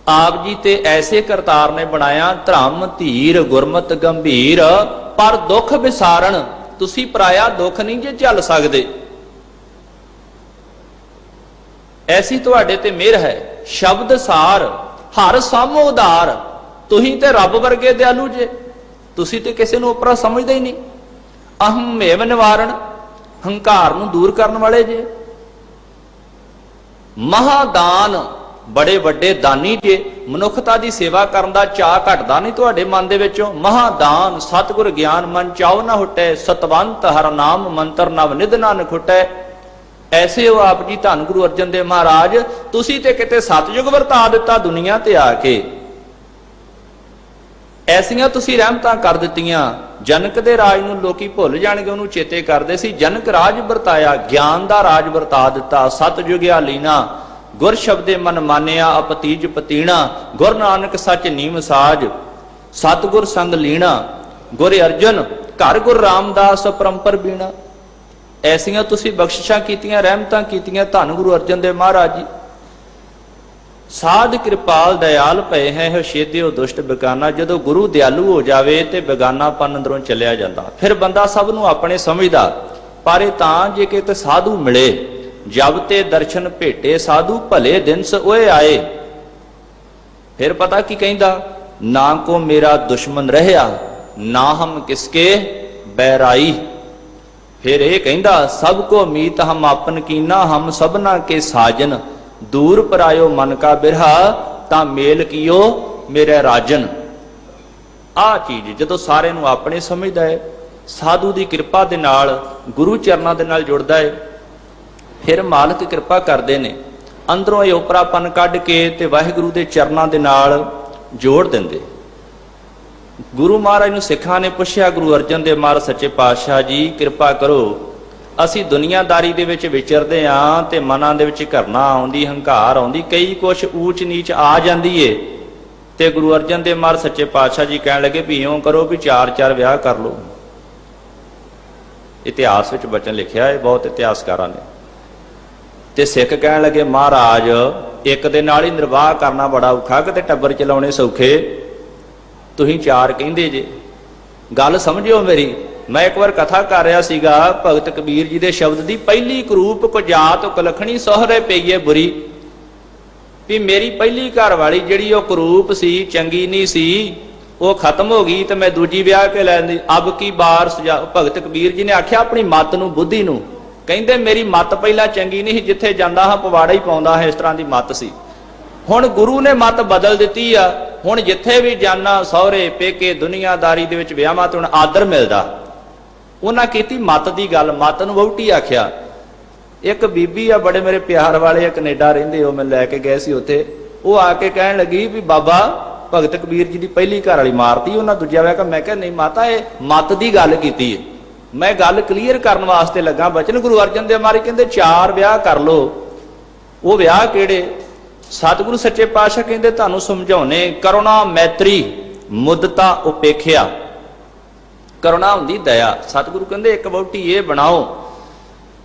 ਆਪ ਜੀ ਤੇ ਐਸੇ ਕਰਤਾਰ ਨੇ ਬਣਾਇਆ, ਧਰਮ ਧੀਰ ਗੁਰਮਤਿ ਗੰਭੀਰ, ਪਰ ਦੁੱਖ ਵਿਸਾਰਨ ਤੁਸੀਂ ਪਰਾਇਆ ਦੁੱਖ ਨਹੀਂ ਜੇ ਝੱਲ ਸਕਦੇ। ਐਸੀ ਤੁਹਾਡੇ ਤੇ ਮਿਹਰ ਹੈ। ਸ਼ਬਦ ਸਾਰ ਹਰ ਸਮ ਉਦਾਰ, ਤੁਸੀਂ ਤੇ ਰੱਬ ਵਰਗੇ ਦਿਆਲੂ ਜੇ, ਤੁਸੀਂ ਤੇ ਕਿਸੇ ਨੂੰ ਉਪਰਾ ਸਮਝਦੇ ਹੀ ਨਹੀਂ। ਅਹੰ ਮੇਵ ਨਿਵਾਰਨ, ਹੰਕਾਰ ਨੂੰ ਦੂਰ ਕਰਨ ਵਾਲੇ ਜੇ। ਮਹਾਦਾਨ, ਬੜੇ ਵੱਡੇ ਦਾਨੀ ਜੇ। ਮਨੁੱਖਤਾ ਦੀ ਸੇਵਾ ਕਰਨ ਦਾ ਚਾਅ ਘਟਦਾ ਨਹੀਂ ਤੁਹਾਡੇ ਮਨ ਦੇ ਵਿੱਚੋਂ। ਮਹਾਦਾਨ, ਸਤਿਗੁਰ ਗਿਆਨ ਮਨ ਚਾਉ ਨਾ ਹੁਟੈ, ਸਤਵੰਤ ਹਰ ਨਾਮ ਮੰਤਰ ਨਵ ਨਿਧ ਨਾ ਨਖੁਟੈ। ਐਸੇ ਹੋ ਆਪ ਜੀ ਧੰਨ ਗੁਰੂ ਅਰਜਨ ਦੇਵ ਮਹਾਰਾਜ। ਤੁਸੀਂ ਤੇ ਕਿਤੇ ਸਤਜੁਗ ਵਰਤਾ ਦਿੱਤਾ ਦੁਨੀਆ ਤੇ ਆ ਕੇ, ਐਸੀਆਂ ਤੁਸੀਂ ਰਹਿਮਤਾਂ ਕਰ ਦਿੱਤੀਆਂ। ਜਨਕ ਦੇ ਰਾਜ ਨੂੰ ਲੋਕੀ ਭੁੱਲ ਜਾਣਗੇ, ਉਹਨੂੰ ਚੇਤੇ ਕਰਦੇ ਸੀ। ਜਨਕ ਰਾਜ ਵਰਤਾਇਆ, ਗਿਆਨ ਦਾ ਰਾਜ ਵਰਤਾ ਦਿੱਤਾ। ਸਤਜੁਗਿਆ ਲੀਨਾ, ਗੁਰ ਸ਼ਬਦੇ ਮਨ ਮਾਨਿਆ, ਅਪਤੀਜ ਪਤੀਣਾ, ਗੁਰ ਨਾਨਕ ਸੱਚ ਨੀਮ ਸਾਜ, ਸਤਗੁਰ ਸੰਗ ਲੀਣਾ, ਗੁਰ ਅਰਜਨ ਘਰ ਗੁਰ ਰਾਮਦਾਸ ਪਰੰਪਰ ਬੀਣਾ। ਐਸੀਆਂ ਤੁਸੀਂ ਬਖਸ਼ਿਸ਼ਾਂ ਕੀਤੀਆਂ, ਰਹਿਮਤਾਂ ਕੀਤੀਆਂ ਧੰਨ ਗੁਰੂ ਅਰਜਨ ਦੇਵ ਮਹਾਰਾਜ ਜੀ। ਸਾਧ ਕਿਰਪਾਲ ਦਇਆਲ ਪਏ ਹੈ ਛੇਦਿਓ ਦੁਸ਼ਟ ਬੇਗਾਨਾ। ਜਦੋਂ ਗੁਰੂ ਦਿਆਲੂ ਹੋ ਜਾਵੇ ਤੇ ਬੇਗਾਨਾਪਨ ਅੰਦਰੋਂ ਚੱਲਿਆ ਜਾਂਦਾ। ਫਿਰ ਬੰਦਾ ਸਭ ਨੂੰ ਆਪਣੇ ਸਮਝਦਾ। ਪਰ ਇਹ ਤਾਂ ਜੇ ਕਿਤੇ ਸਾਧੂ ਮਿਲੇ, ਜਬ ਤੇ ਦਰਸ਼ਨ ਭੇਟੇ ਸਾਧੂ ਭਲੇ ਦਿਨਸ ਓਏ ਆਏ। ਫਿਰ ਪਤਾ ਕੀ ਕਹਿੰਦਾ, ਨਾ ਕੋ ਮੇਰਾ ਦੁਸ਼ਮਨ ਰਹਿਆ, ਨਾ ਹਮ ਕਿਸਕੇ ਬੈਰਾਈ। ਫਿਰ ਇਹ ਕਹਿੰਦਾ, ਸਭ ਕੋ ਮੀਤ ਹਮ ਆਪਨ ਕੀਨਾ, ਹਮ ਸਭਨਾ ਕੇ ਸਾਜਨ, ਦੂਰ ਪਰਾਇਓ ਮਨ ਕਾ ਬਿਰਹਾ, ਤਾਂ ਮੇਲ ਕੀਓ ਮੇਰੇ ਰਾਜਨ। ਆਹ ਚੀਜ਼ ਜਦੋਂ ਸਾਰਿਆਂ ਨੂੰ ਆਪਣੇ ਸਮਝਦਾ ਹੈ, ਸਾਧੂ ਦੀ ਕਿਰਪਾ ਦੇ ਨਾਲ, ਗੁਰੂ ਚਰਨਾਂ ਦੇ ਨਾਲ ਜੁੜਦਾ ਹੈ, ਫਿਰ ਮਾਲਕ ਕਿਰਪਾ ਕਰਦੇ ਨੇ, ਅੰਦਰੋਂ ਇਹ ਉਪਰਾਪਨ ਕੱਢ ਕੇ ਤੇ ਵਾਹਿਗੁਰੂ ਦੇ ਚਰਨਾਂ ਦੇ ਨਾਲ ਜੋੜ ਦਿੰਦੇ। ਗੁਰੂ ਮਹਾਰਾਜ ਨੂੰ ਸਿੱਖਾਂ ਨੇ ਪੁੱਛਿਆ, ਗੁਰੂ ਅਰਜਨ ਦੇਵ ਮਹਾਰਾਜ ਸੱਚੇ ਪਾਤਸ਼ਾਹ ਜੀ ਕਿਰਪਾ ਕਰੋ, ਅਸੀਂ ਦੁਨੀਆਦਾਰੀ ਦੇ ਵਿੱਚ ਵਿਚਰਦੇ ਆਂ ਤੇ ਮਨਾਂ ਦੇ ਵਿੱਚ ਘਰਨਾ ਆਉਂਦੀ, ਹੰਕਾਰ ਆਉਂਦੀ, ਕਈ ਕੁਛ ਊਚ ਨੀਚ ਆ ਜਾਂਦੀ ਏ। ਤੇ ਗੁਰੂ ਅਰਜਨ ਦੇਵ ਮਹਾਰਾਜ ਸੱਚੇ ਪਾਤਸ਼ਾਹ ਜੀ ਕਹਿਣ ਲੱਗੇ ਵੀ ਇਉਂ ਕਰੋ ਵੀ 4-4 ਵਿਆਹ ਕਰ ਲਓ। ਇਤਿਹਾਸ ਵਿੱਚ ਬਚਨ ਲਿਖਿਆ ਹੈ ਬਹੁਤ ਇਤਿਹਾਸਕਾਰਾਂ ਨੇ। ਤੇ ਸਿੱਖ ਕਹਿਣ ਲੱਗੇ, ਮਹਾਰਾਜ ਇੱਕ ਦੇ ਨਾਲ ਹੀ ਨਿਰਵਾਹ ਕਰਨਾ ਬੜਾ ਔਖਾ, ਕਿਤੇ ਟੱਬਰ ਚਲਾਉਣੇ ਸੌਖੇ, ਤੁਸੀਂ 4 ਕਹਿੰਦੇ ਜੇ। ਗੱਲ ਸਮਝਿਓ ਮੇਰੀ। ਮੈਂ ਇੱਕ ਵਾਰ ਕਥਾ ਕਰ ਰਿਹਾ ਸੀਗਾ, ਭਗਤ ਕਬੀਰ ਜੀ ਦੇ ਸ਼ਬਦ ਦੀ, ਪਹਿਲੀ ਕਰੂਪ ਕੋ ਜਾਤ ਕਲਖਣੀ ਸਹੁਰੇ ਪਈਏ ਬੁਰੀ, ਵੀ ਮੇਰੀ ਪਹਿਲੀ ਘਰ ਵਾਲੀ ਜਿਹੜੀ ਉਹ ਕਰੂਪ ਸੀ, ਚੰਗੀ ਨਹੀਂ ਸੀ, ਉਹ ਖਤਮ ਹੋ ਗਈ ਤੇ ਮੈਂ ਦੂਜੀ ਵਿਆਹ ਕੇ ਲੈਂਦੀ। ਅਬ ਕੀ ਬਾਰ ਭਗਤ ਕਬੀਰ ਜੀ ਨੇ ਆਖਿਆ ਆਪਣੀ ਮੱਤ ਨੂੰ, ਬੁੱਧੀ ਨੂੰ, ਕਹਿੰਦੇ ਮੇਰੀ ਮੱਤ ਪਹਿਲਾਂ ਚੰਗੀ ਨਹੀਂ ਸੀ, ਜਿੱਥੇ ਜਾਂਦਾ ਹਾਂ ਪਵਾੜਾ ਹੀ ਪਾਉਂਦਾ ਹੈ, ਇਸ ਤਰ੍ਹਾਂ ਦੀ ਮੱਤ ਸੀ। ਹੁਣ ਗੁਰੂ ਨੇ ਮੱਤ ਬਦਲ ਦਿੱਤੀ ਆ, ਹੁਣ ਜਿੱਥੇ ਵੀ ਜਾਣਾ ਸਹੁਰੇ ਪੇਕੇ ਦੁਨੀਆਦਾਰੀ ਦੇ ਵਿੱਚ ਵਿਆਹਾਂ ਤੋਂ ਹੁਣ ਆਦਰ ਮਿਲਦਾ। ਉਹਨਾਂ ਕੀਤੀ ਮੱਤ ਦੀ ਗੱਲ, ਮੱਤ ਨੂੰ ਵਹੁਟੀ ਆਖਿਆ। ਇੱਕ ਬੀਬੀ ਆ ਬੜੇ ਮੇਰੇ ਪਿਆਰ ਵਾਲੇ, ਕੈਨੇਡਾ ਰਹਿੰਦੇ, ਉਹ ਮੈਂ ਲੈ ਕੇ ਗਏ ਸੀ ਉੱਥੇ, ਉਹ ਆ ਕੇ ਕਹਿਣ ਲੱਗੀ ਵੀ ਬਾਬਾ ਭਗਤ ਕਬੀਰ ਜੀ ਦੀ ਪਹਿਲੀ ਘਰ ਵਾਲੀ ਮਾਰਤੀ, ਉਹਨਾਂ ਦੂਜਾ ਵਿਆਹ। ਮੈਂ ਕਿਹਾ ਨਹੀਂ ਮਾਤਾ, ਇਹ ਮੱਤ ਦੀ ਗੱਲ ਕੀਤੀ ਹੈ, ਮੈਂ ਗੱਲ ਕਲੀਅਰ ਕਰਨ ਵਾਸਤੇ ਲੱਗਾ। ਬਚਨ ਗੁਰੂ ਅਰਜਨ ਦੇਵ ਮਹਾਰਾਜ ਕਹਿੰਦੇ 4 ਵਿਆਹ ਕਰ ਲੋ। ਉਹ ਵਿਆਹ ਕਿਹੜੇ? ਸਤਿਗੁਰੂ ਸੱਚੇ ਪਾਤਸ਼ਾਹ ਕਹਿੰਦੇ ਤੁਹਾਨੂੰ ਸਮਝਾਉਣੇ, ਕਰੁਣਾ ਮੈਤਰੀ ਮੁੱਦਤਾ ਉਪੇਖਿਆ। ਕਰੁਣਾ ਹੁੰਦੀ ਦਇਆ। ਸਤਿਗੁਰੂ ਕਹਿੰਦੇ ਇੱਕ ਵਹੁਟੀ ਇਹ ਬਣਾਓ,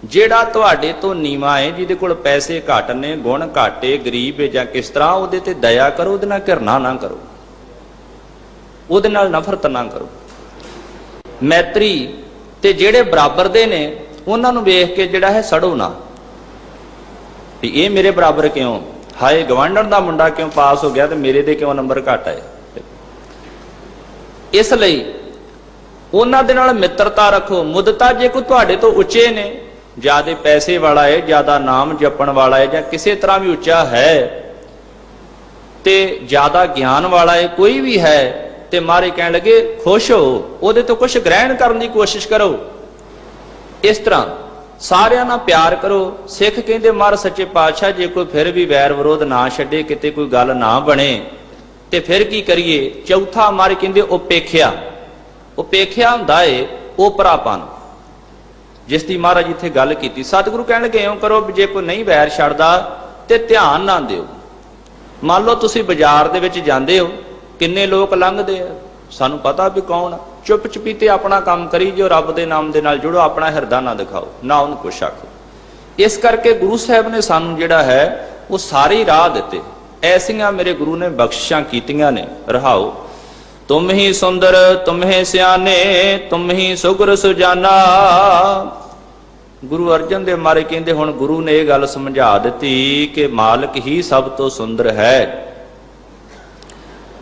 ਜਿਹੜਾ ਤੁਹਾਡੇ ਤੋਂ ਨੀਵਾਂ ਹੈ, ਜਿਹਦੇ ਕੋਲ ਪੈਸੇ ਘੱਟ ਨੇ, ਗੁਣ ਘਾਟੇ, ਗਰੀਬ ਹੈ ਜਾਂ ਕਿਸ ਤਰ੍ਹਾਂ, ਉਹਦੇ ਤੇ ਦਇਆ ਕਰੋ, ਉਹਦੇ ਨਾਲ ਘਿਰਣਾ ਨਾ ਕਰੋ, ਉਹਦੇ ਨਾਲ ਨਫ਼ਰਤ ਨਾ ਕਰੋ। ਮੈਤਰੀ ਤੇ ਜਿਹੜੇ ਬਰਾਬਰ ਦੇ ਨੇ ਉਹਨਾਂ ਨੂੰ ਵੇਖ ਕੇ ਜਿਹੜਾ ਹੈ ਸੜੋ ਨਾ, ਵੀ ਇਹ ਮੇਰੇ ਬਰਾਬਰ ਕਿਉਂ, ਹਾਏ ਗਵਾਂਢਣ ਦਾ ਮੁੰਡਾ ਕਿਉਂ ਪਾਸ ਹੋ ਗਿਆ ਤੇ ਮੇਰੇ ਦੇ ਕਿਉਂ ਨੰਬਰ ਘੱਟ ਆਏ। ਇਸ ਲਈ ਉਹਨਾਂ ਦੇ ਨਾਲ ਮਿੱਤਰਤਾ ਰੱਖੋ। ਮੁੱਦਤਾ, ਜੇ ਕੋਈ ਤੁਹਾਡੇ ਤੋਂ ਉੱਚੇ ਨੇ, ਜਿਆਦਾ ਪੈਸੇ ਵਾਲਾ ਹੈ, ਜਿਆਦਾ ਨਾਮ ਜਪਣ ਵਾਲਾ ਹੈ, ਜਾਂ ਕਿਸੇ ਤਰ੍ਹਾਂ ਵੀ ਉੱਚਾ ਹੈ ਤੇ ਜਿਆਦਾ ਗਿਆਨ ਵਾਲਾ ਹੈ, ਕੋਈ ਵੀ ਹੈ, ਤੇ ਮਾਰੇ ਕਹਿਣ ਲੱਗੇ ਖੁਸ਼ ਹੋ, ਉਹਦੇ ਤੋਂ ਕੁਝ ਗ੍ਰਹਿਣ ਕਰਨ ਦੀ ਕੋਸ਼ਿਸ਼ ਕਰੋ। ਇਸ ਤਰ੍ਹਾਂ ਸਾਰਿਆਂ ਨਾਲ ਪਿਆਰ ਕਰੋ। ਸਿੱਖ ਕਹਿੰਦੇ ਮਹਾਰਾਜ ਸੱਚੇ ਪਾਤਸ਼ਾਹ ਜੇ ਕੋਈ ਫਿਰ ਵੀ ਵੈਰ ਵਿਰੋਧ ਨਾ ਛੱਡੇ, ਕਿਤੇ ਕੋਈ ਗੱਲ ਨਾ ਬਣੇ ਤੇ ਫਿਰ ਕੀ ਕਰੀਏ? ਚੌਥਾ ਮਾਰੇ ਕਹਿੰਦੇ ਉਪੇਖਿਆ। ਉਪੇਖਿਆ ਹੁੰਦਾ ਏ ਓਪਰਾਪਨ, ਜਿਸ ਦੀ ਮਹਾਰਾਜ ਇੱਥੇ ਗੱਲ ਕੀਤੀ। ਸਤਿਗੁਰੂ ਕਹਿਣ ਲੱਗੇ ਇਉਂ ਕਰੋ ਵੀ ਜੇ ਕੋਈ ਨਹੀਂ ਵੈਰ ਛੱਡਦਾ ਤੇ ਧਿਆਨ ਨਾ ਦਿਓ। ਮੰਨ ਲਓ ਤੁਸੀਂ ਬਾਜ਼ਾਰ ਦੇ ਵਿੱਚ ਜਾਂਦੇ ਹੋ, ਕਿੰਨੇ ਲੋਕ ਲੰਘਦੇ ਆ, ਸਾਨੂੰ ਪਤਾ ਵੀ ਕੌਣ ਆ, ਚੁੱਪ ਚੁਪੀਤੇ ਆਪਣਾ ਕੰਮ ਕਰੀ ਜੋ, ਰੱਬ ਦੇ ਨਾਮ ਦੇ ਨਾਲ ਜੁੜੋ, ਆਪਣਾ ਹਿਰਦਾ ਨਾ ਦਿਖਾਓ, ਨਾ ਉਹਨੂੰ ਕੁਛ ਆਖੋ। ਇਸ ਕਰਕੇ ਗੁਰੂ ਸਾਹਿਬ ਨੇ ਸਾਨੂੰ ਜਿਹੜਾ ਹੈ ਉਹ ਸਾਰੇ ਰਾਹ ਦਿੱਤੇ। ਐਸੀਆਂ ਮੇਰੇ ਗੁਰੂ ਨੇ ਬਖਸ਼ਿਸ਼ਾਂ ਕੀਤੀਆਂ ਨੇ। ਰਹਾਓ, ਤੁਮ ਹੀ ਸੁੰਦਰ ਤੁਮ ਹੀ ਸਿਆਣੇ, ਤੁਮ ਹੀ ਸੁਗਰ ਸੁਜਾਨਾ। ਗੁਰੂ ਅਰਜਨ ਦੇਵ ਮਹਾਰਾਜ ਕਹਿੰਦੇ ਹੁਣ ਗੁਰੂ ਨੇ ਇਹ ਗੱਲ ਸਮਝਾ ਦਿੱਤੀ ਕਿ ਮਾਲਕ ਹੀ ਸਭ ਤੋਂ ਸੁੰਦਰ ਹੈ।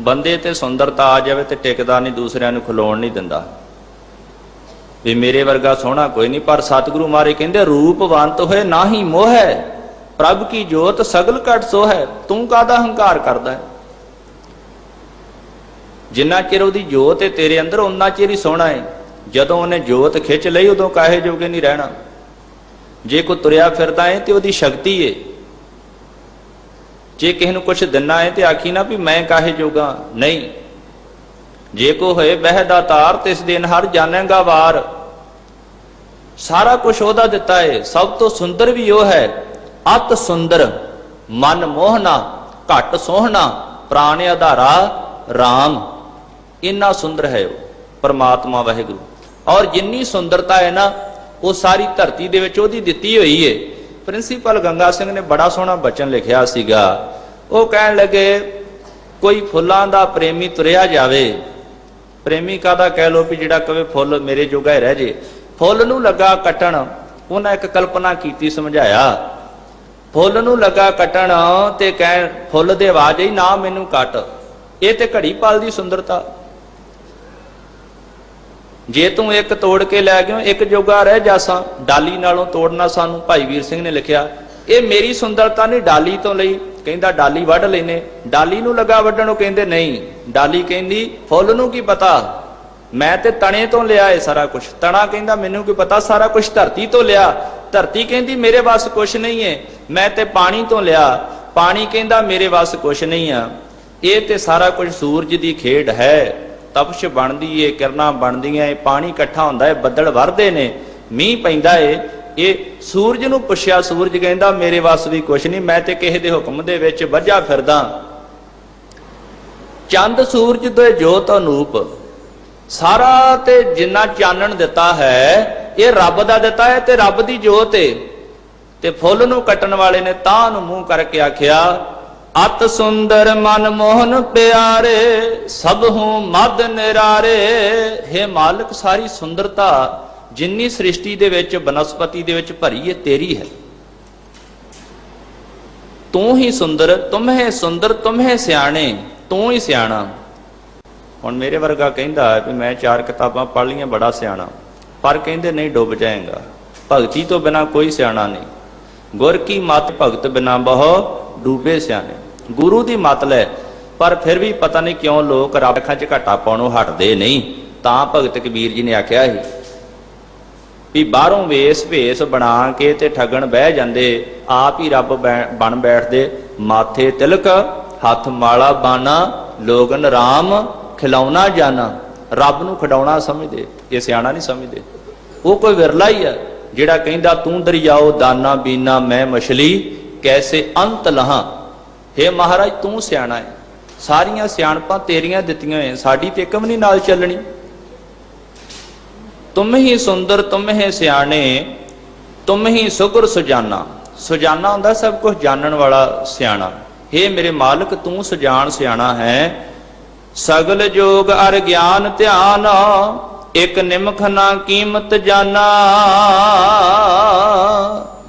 ਬੰਦੇ ਤੇ ਸੁੰਦਰਤਾ ਆ ਜਾਵੇ ਤੇ ਟਿਕਦਾ ਨਹੀਂ, ਦੂਸਰਿਆਂ ਨੂੰ ਖਲੋਣ ਨਹੀਂ ਦਿੰਦਾ ਵੀ ਮੇਰੇ ਵਰਗਾ ਸੋਹਣਾ ਕੋਈ ਨਹੀਂ। ਪਰ ਸਤਿਗੁਰੂ ਮਹਾਰਾਜ ਕਹਿੰਦੇ ਰੂਪਵੰਤ ਹੋਏ ਨਾ ਹੀ ਮੋਹ ਹੈ, ਪ੍ਰਭ ਕੀ ਜੋਤ ਸਗਲ ਘਟ ਸੋ ਹੈ। ਤੂੰ ਕਾਹਦਾ ਹੰਕਾਰ ਕਰਦਾ ਹੈ? ਜਿੰਨਾ ਚਿਰ ਉਹਦੀ ਜੋਤ ਹੈ ਤੇਰੇ ਅੰਦਰ, ਉਨਾ ਚਿਰ ਹੀ ਸੋਹਣਾ ਹੈ। ਜਦੋਂ ਉਹਨੇ ਜੋਤ ਖਿੱਚ ਲਈ ਉਦੋਂ ਕਾਹੇ ਜੋਗੇ ਨਹੀਂ ਰਹਿਣਾ। ਜੇ ਕੋਈ ਤੁਰਿਆ ਫਿਰਦਾ ਹੈ ਤੇ ਉਹਦੀ ਸ਼ਕਤੀ ਹੈ। ਜੇ ਕਿਸੇ ਨੂੰ ਕੁਛ ਦਿਨਾ ਹੈ ਤੇ ਆਖੀ ਨਾ ਵੀ ਮੈਂ ਕਾਹੇ ਜੋਗਾ, ਨਹੀਂ। ਜੇ ਕੋ ਹੋਏ ਬਹਿ ਦਾਤਾਰ ਤਿਸ ਦਿਨ ਹਰ ਜਾਣੇਗਾ ਵਾਰ। ਸਾਰਾ ਕੁਛ ਉਹਦਾ ਦਿੱਤਾ ਹੈ। ਸਭ ਤੋਂ ਸੁੰਦਰ ਵੀ ਉਹ ਹੈ। ਅਤ ਸੁੰਦਰ ਮਨ ਮੋਹਨਾ, ਘਟ ਸੋਹਣਾ ਪ੍ਰਾਣ ਆਧਾਰਾ ਰਾਮ। ਇੰਨਾ ਸੁੰਦਰ ਹੈ ਉਹ ਪਰਮਾਤਮਾ ਵਾਹਿਗੁਰੂ। ਔਰ ਜਿੰਨੀ ਸੁੰਦਰਤਾ ਹੈ ਨਾ ਉਹ ਸਾਰੀ ਧਰਤੀ ਦੇ ਵਿੱਚ ਉਹਦੀ ਦਿੱਤੀ ਹੋਈ ਹੈ। ਪ੍ਰਿੰਸੀਪਲ ਗੰਗਾ ਸਿੰਘ ਨੇ ਬੜਾ ਸੋਹਣਾ ਬਚਨ ਲਿਖਿਆ ਸੀਗਾ। ਉਹ ਕਹਿਣ ਲੱਗੇ ਕੋਈ ਫੁੱਲਾਂ ਦਾ ਪ੍ਰੇਮੀ ਤੁਰਿਆ ਜਾਵੇ, ਪ੍ਰੇਮੀ ਕਾਹਦਾ ਕਹਿ ਲੋ ਵੀ ਜਿਹੜਾ ਕਵੇ ਫੁੱਲ ਮੇਰੇ ਜੋਗਾ ਹੀ ਰਹਿ ਜੇ। ਫੁੱਲ ਨੂੰ ਲੱਗਾ ਕੱਟਣ, ਉਹਨਾਂ ਇੱਕ ਕਲਪਨਾ ਕੀਤੀ, ਸਮਝਾਇਆ। ਫੁੱਲ ਨੂੰ ਲੱਗਾ ਕੱਟਣ ਤੇ ਕਹਿ ਫੁੱਲ ਦੇ ਆਵਾਜ਼ ਹੀ ਨਾ ਮੈਨੂੰ ਕੱਟ। ਇਹ ਤੇ ਘੜੀ ਪਲ ਦੀ ਸੁੰਦਰਤਾ। ਜੇ ਤੂੰ ਇੱਕ ਤੋੜ ਕੇ ਲੈ ਗਿਓ ਇੱਕ ਜੋਗਾ ਰਹਿ ਜਾਸਾਂ, ਡਾਲੀ ਨਾਲੋਂ ਤੋੜਨਾ ਸਾਨੂੰ। ਭਾਈ ਵੀਰ ਸਿੰਘ ਨੇ ਲਿਖਿਆ ਇਹ ਮੇਰੀ ਸੁੰਦਰਤਾ ਨਹੀਂ ਡਾਲੀ ਤੋਂ ਲਈ। ਕਹਿੰਦਾ ਡਾਲੀ ਵੱਢ ਲੈਨੇ, ਡਾਲੀ ਨੂੰ ਲੱਗਾ ਵੱਢਣ, ਉਹ ਕਹਿੰਦੇ ਨਹੀਂ। ਡਾਲੀ ਕਹਿੰਦੀ ਫੁੱਲ ਨੂੰ ਕੀ ਪਤਾ, ਮੈਂ ਤੇ ਤਣੇ ਤੋਂ ਲਿਆ ਇਹ ਸਾਰਾ ਕੁਝ। ਤਣਾ ਕਹਿੰਦਾ ਮੈਨੂੰ ਕੀ ਪਤਾ, ਸਾਰਾ ਕੁਝ ਧਰਤੀ ਤੋਂ ਲਿਆ। ਧਰਤੀ ਕਹਿੰਦੀ ਮੇਰੇ ਵੱਸ ਕੁਝ ਨਹੀਂ ਹੈ, ਮੈਂ ਤੇ ਪਾਣੀ ਤੋਂ ਲਿਆ। ਪਾਣੀ ਕਹਿੰਦਾ ਮੇਰੇ ਵੱਸ ਕੁਝ ਨਹੀਂ ਆ। ਇਹ ਤੇ ਸਾਰਾ ਕੁਝ ਸੂਰਜ ਦੀ ਖੇਡ ਹੈ। ਤਪਸ਼ ਬਣਦੀ ਏ, ਕਿਰਨਾਂ ਬਣਦੀਆਂ ਏ, ਪਾਣੀ ਇਕੱਠਾ ਹੁੰਦਾ ਏ, ਬੱਦਲ ਵਰਦੇ ਨੇ, ਮੀਂਹ ਪੈਂਦਾ ਏ। ਇਹ ਸੂਰਜ ਨੂੰ ਪੁੱਛਿਆ, ਸੂਰਜ ਕਹਿੰਦਾ ਮੇਰੇ ਵੱਸ ਵੀ ਕੁਝ ਨਹੀਂ, ਮੈਂ ਤੇ ਕਿਸੇ ਦੇ ਹੁਕਮ ਦੇ ਵਿੱਚ ਵੱਜਾ ਫਿਰਦਾ। ਚੰਦ ਸੂਰਜ ਦੇ ਜੋਤ ਅਨੂਪ, ਸਾਰਾ ਤੇ ਜਿੰਨਾ ਚਾਨਣ ਦਿੱਤਾ ਹੈ ਇਹ ਰੱਬ ਦਾ ਦਿੱਤਾ ਹੈ ਤੇ ਰੱਬ ਦੀ ਜੋਤ ਏ। ਤੇ ਫੁੱਲ ਨੂੰ ਕੱਟਣ ਵਾਲੇ ਨੇ ਤਾਂ ਨੂੰ ਮੂੰਹ ਕਰਕੇ ਆਖਿਆ ਅਤ ਸੁੰਦਰ ਮਨ ਮੋਹਨ ਪਿਆਰੇ ਸਭਹੁ ਮਦ ਨਿਰਾਰੇ। हे ਮਾਲਕ, ਸਾਰੀ ਸੁੰਦਰਤਾ ਜਿੰਨੀ ਸ੍ਰਿਸ਼ਟੀ ਦੇ ਵਿੱਚ ਬਨਸਪਤੀ ਦੇ ਵਿੱਚ ਭਰੀ ਹੈ ਤੇਰੀ ਹੈ। ਤੂੰ ਹੀ ਸੁੰਦਰ, ਤੁਮਹੇ ਸੁੰਦਰ, ਤੁਮਹੇ ਸਿਆਣੇ, ਤੂੰ ਹੀ ਸਿਆਣਾ। ਹੁਣ ਮੇਰੇ ਵਰਗਾ ਕਹਿੰਦਾ ਵੀ ਮੈਂ 4 ਕਿਤਾਬਾਂ ਪੜ੍ਹ ਲਈਆਂ ਬੜਾ ਸਿਆਣਾ, ਪਰ ਕਹਿੰਦੇ ਨਹੀਂ ਡੁੱਬ ਜਾਏਗਾ। ਭਗਤੀ ਤੋਂ ਬਿਨਾ ਕੋਈ ਸਿਆਣਾ ਨਹੀਂ। ਗੁਰ ਕੀ ਮਤ ਭਗਤ ਬਿਨਾ ਬਹੁ ਡੂਬੇ ਸਿਆਣੇ। ਗੁਰੂ ਦੀ ਮਤ ਲੈ, ਪਰ ਫਿਰ ਵੀ ਪਤਾ ਨਹੀਂ ਕਿਉਂ ਲੋਕ ਰੱਬ ਅੱਖਾਂ 'ਚ ਘਾਟਾ ਪਾਉਣੋਂ ਹਟਦੇ ਨਹੀਂ। ਤਾਂ ਭਗਤ ਕਬੀਰ ਜੀ ਨੇ ਆਖਿਆ ਸੀ ਵੀ ਬਾਹਰੋਂ ਵੇਸ ਭੇਸ ਬਣਾ ਕੇ ਤੇ ਠੱਗਣ ਬਹਿ ਜਾਂਦੇ, ਆਪ ਹੀ ਰੱਬ ਬਣ ਬੈਠਦੇ। ਮਾਥੇ ਤਿਲਕ ਹੱਥ ਮਾਲਾ ਬਾਨਾ ਲੋਗਨ ਰਾਮ ਖਿਲਾਉਣਾ ਜਾਣਾ। ਰੱਬ ਨੂੰ ਖਿਡਾਉਣਾ ਸਮਝਦੇ, ਇਹ ਸਿਆਣਾ ਨਹੀਂ ਸਮਝਦੇ। ਉਹ ਕੋਈ ਵਿਰਲਾ ਹੀ ਹੈ ਜਿਹੜਾ ਕਹਿੰਦਾ ਤੂੰ ਦਰਿਆਓ ਦਾਨਾ ਬੀਨਾ ਮੈਂ ਮਛਲੀ ਕੈਸੇ ਅੰਤ ਲਹਾਂ। हे ਮਹਾਰਾਜ, ਤੂੰ ਸਿਆਣਾ ਹੈ, ਸਾਰੀਆਂ ਸਿਆਣਪਾਂ ਤੇਰੀਆਂ ਦਿੱਤੀਆਂ ਹੋਏ, ਸਾਡੀ ਤੇ ਇੱਕ ਵੀ ਨਹੀਂ ਨਾਲ ਚੱਲਣੀ। ਤੁਮ ਹੀ ਸੁੰਦਰ, ਤੁਮ ਹੀ ਸਿਆਣੇ, ਤੁਮ ਹੀ ਸੁਗਰ ਸੁਜਾਨਾ। ਸੁਜਾਨਾ ਹੁੰਦਾ ਸਭ ਕੁਝ ਜਾਣਨ ਵਾਲਾ ਸਿਆਣਾ। हे ਮੇਰੇ ਮਾਲਕ, ਤੂੰ ਸੁਜਾਨ ਸਿਆਣਾ ਹੈ। ਸਗਲ ਜੋਗ ਅਰ ਗਿਆਨ ਧਿਆਨ ਇੱਕ ਨਿਮਖ ਨਾ ਕੀਮਤ ਜਾਨਾ।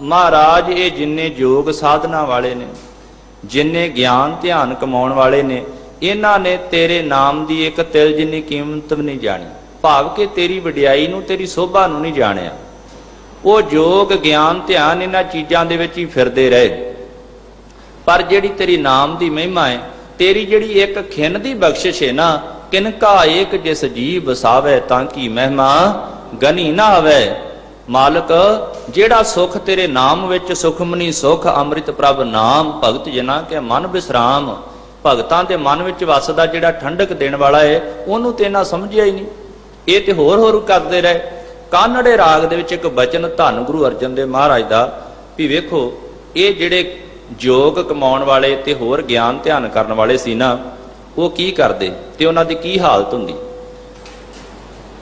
ਮਹਾਰਾਜ, ਇਹ ਜਿੰਨੇ ਯੋਗ ਸਾਧਨਾ ਵਾਲੇ ਨੇ, ਜਿੰਨੇ ਗਿਆਨ ਧਿਆਨ ਕਮਾਉਣ ਵਾਲੇ ਨੇ, ਇਹਨਾਂ ਨੇ ਤੇਰੇ ਨਾਮ ਦੀ ਇੱਕ ਤਿਲ ਜਿੰਨੀ ਕੀਮਤ ਵੀ ਨਹੀਂ ਜਾਣੀ। ਭਾਵ ਕਿ ਤੇਰੀ ਵਡਿਆਈ ਨੂੰ, ਤੇਰੀ ਸੋਭਾ ਨੂੰ ਨਹੀਂ ਜਾਣਿਆ। ਉਹ ਯੋਗ ਗਿਆਨ ਧਿਆਨ ਇਹਨਾਂ ਚੀਜ਼ਾਂ ਦੇ ਵਿੱਚ ਹੀ ਫਿਰਦੇ ਰਹੇ, ਪਰ ਜਿਹੜੀ ਤੇਰੀ ਨਾਮ ਦੀ ਮਹਿਮਾ ਹੈ, ਤੇਰੀ ਜਿਹੜੀ ਇੱਕ ਖਿੰਨ ਦੀ ਬਖਸ਼ਿਸ਼ ਹੈ ਨਾ, ਕਿਨਕਾ ਏਕ ਜਿਸ ਜੀ ਵਸਾਵੇ ਤਾਂ ਕੀ ਮਹਿਮਾ ਗਨੀ ਨਾ ਹੋਵੇ। ਮਾਲਕ, ਜਿਹੜਾ ਸੁਖ ਤੇਰੇ ਨਾਮ ਵਿੱਚ, ਸੁਖਮਨੀ ਸੁਖ ਅੰਮ੍ਰਿਤ ਪ੍ਰਭ ਨਾਮ, ਭਗਤ ਜਨਾਂ ਕੇ ਮਨ ਵਿਸਰਾਮ। ਭਗਤਾਂ ਦੇ ਮਨ ਵਿੱਚ ਵਸਦਾ ਜਿਹੜਾ ਠੰਡਕ ਦੇਣ ਵਾਲਾ ਹੈ, ਉਹਨੂੰ ਤੇ ਨਾ ਸਮਝਿਆ ਹੀ ਨਹੀਂ। ਇਹ ਤੇ ਹੋਰ ਹੋਰ ਕਰਦੇ ਰਹੇ। ਕਾਨੜੇ ਰਾਗ ਦੇ ਵਿੱਚ ਇੱਕ ਬਚਨ ਧੰਨ ਗੁਰੂ ਅਰਜਨ ਦੇਵ ਮਹਾਰਾਜ ਦਾ ਵੀ ਵੇਖੋ, ਇਹ ਜਿਹੜੇ ਯੋਗ ਕਮਾਉਣ ਵਾਲੇ ਤੇ ਹੋਰ ਗਿਆਨ ਧਿਆਨ ਕਰਨ ਵਾਲੇ ਸੀ ਨਾ, ਉਹ ਕੀ ਕਰਦੇ ਤੇ ਉਹਨਾਂ ਦੀ ਕੀ ਹਾਲਤ ਹੁੰਦੀ।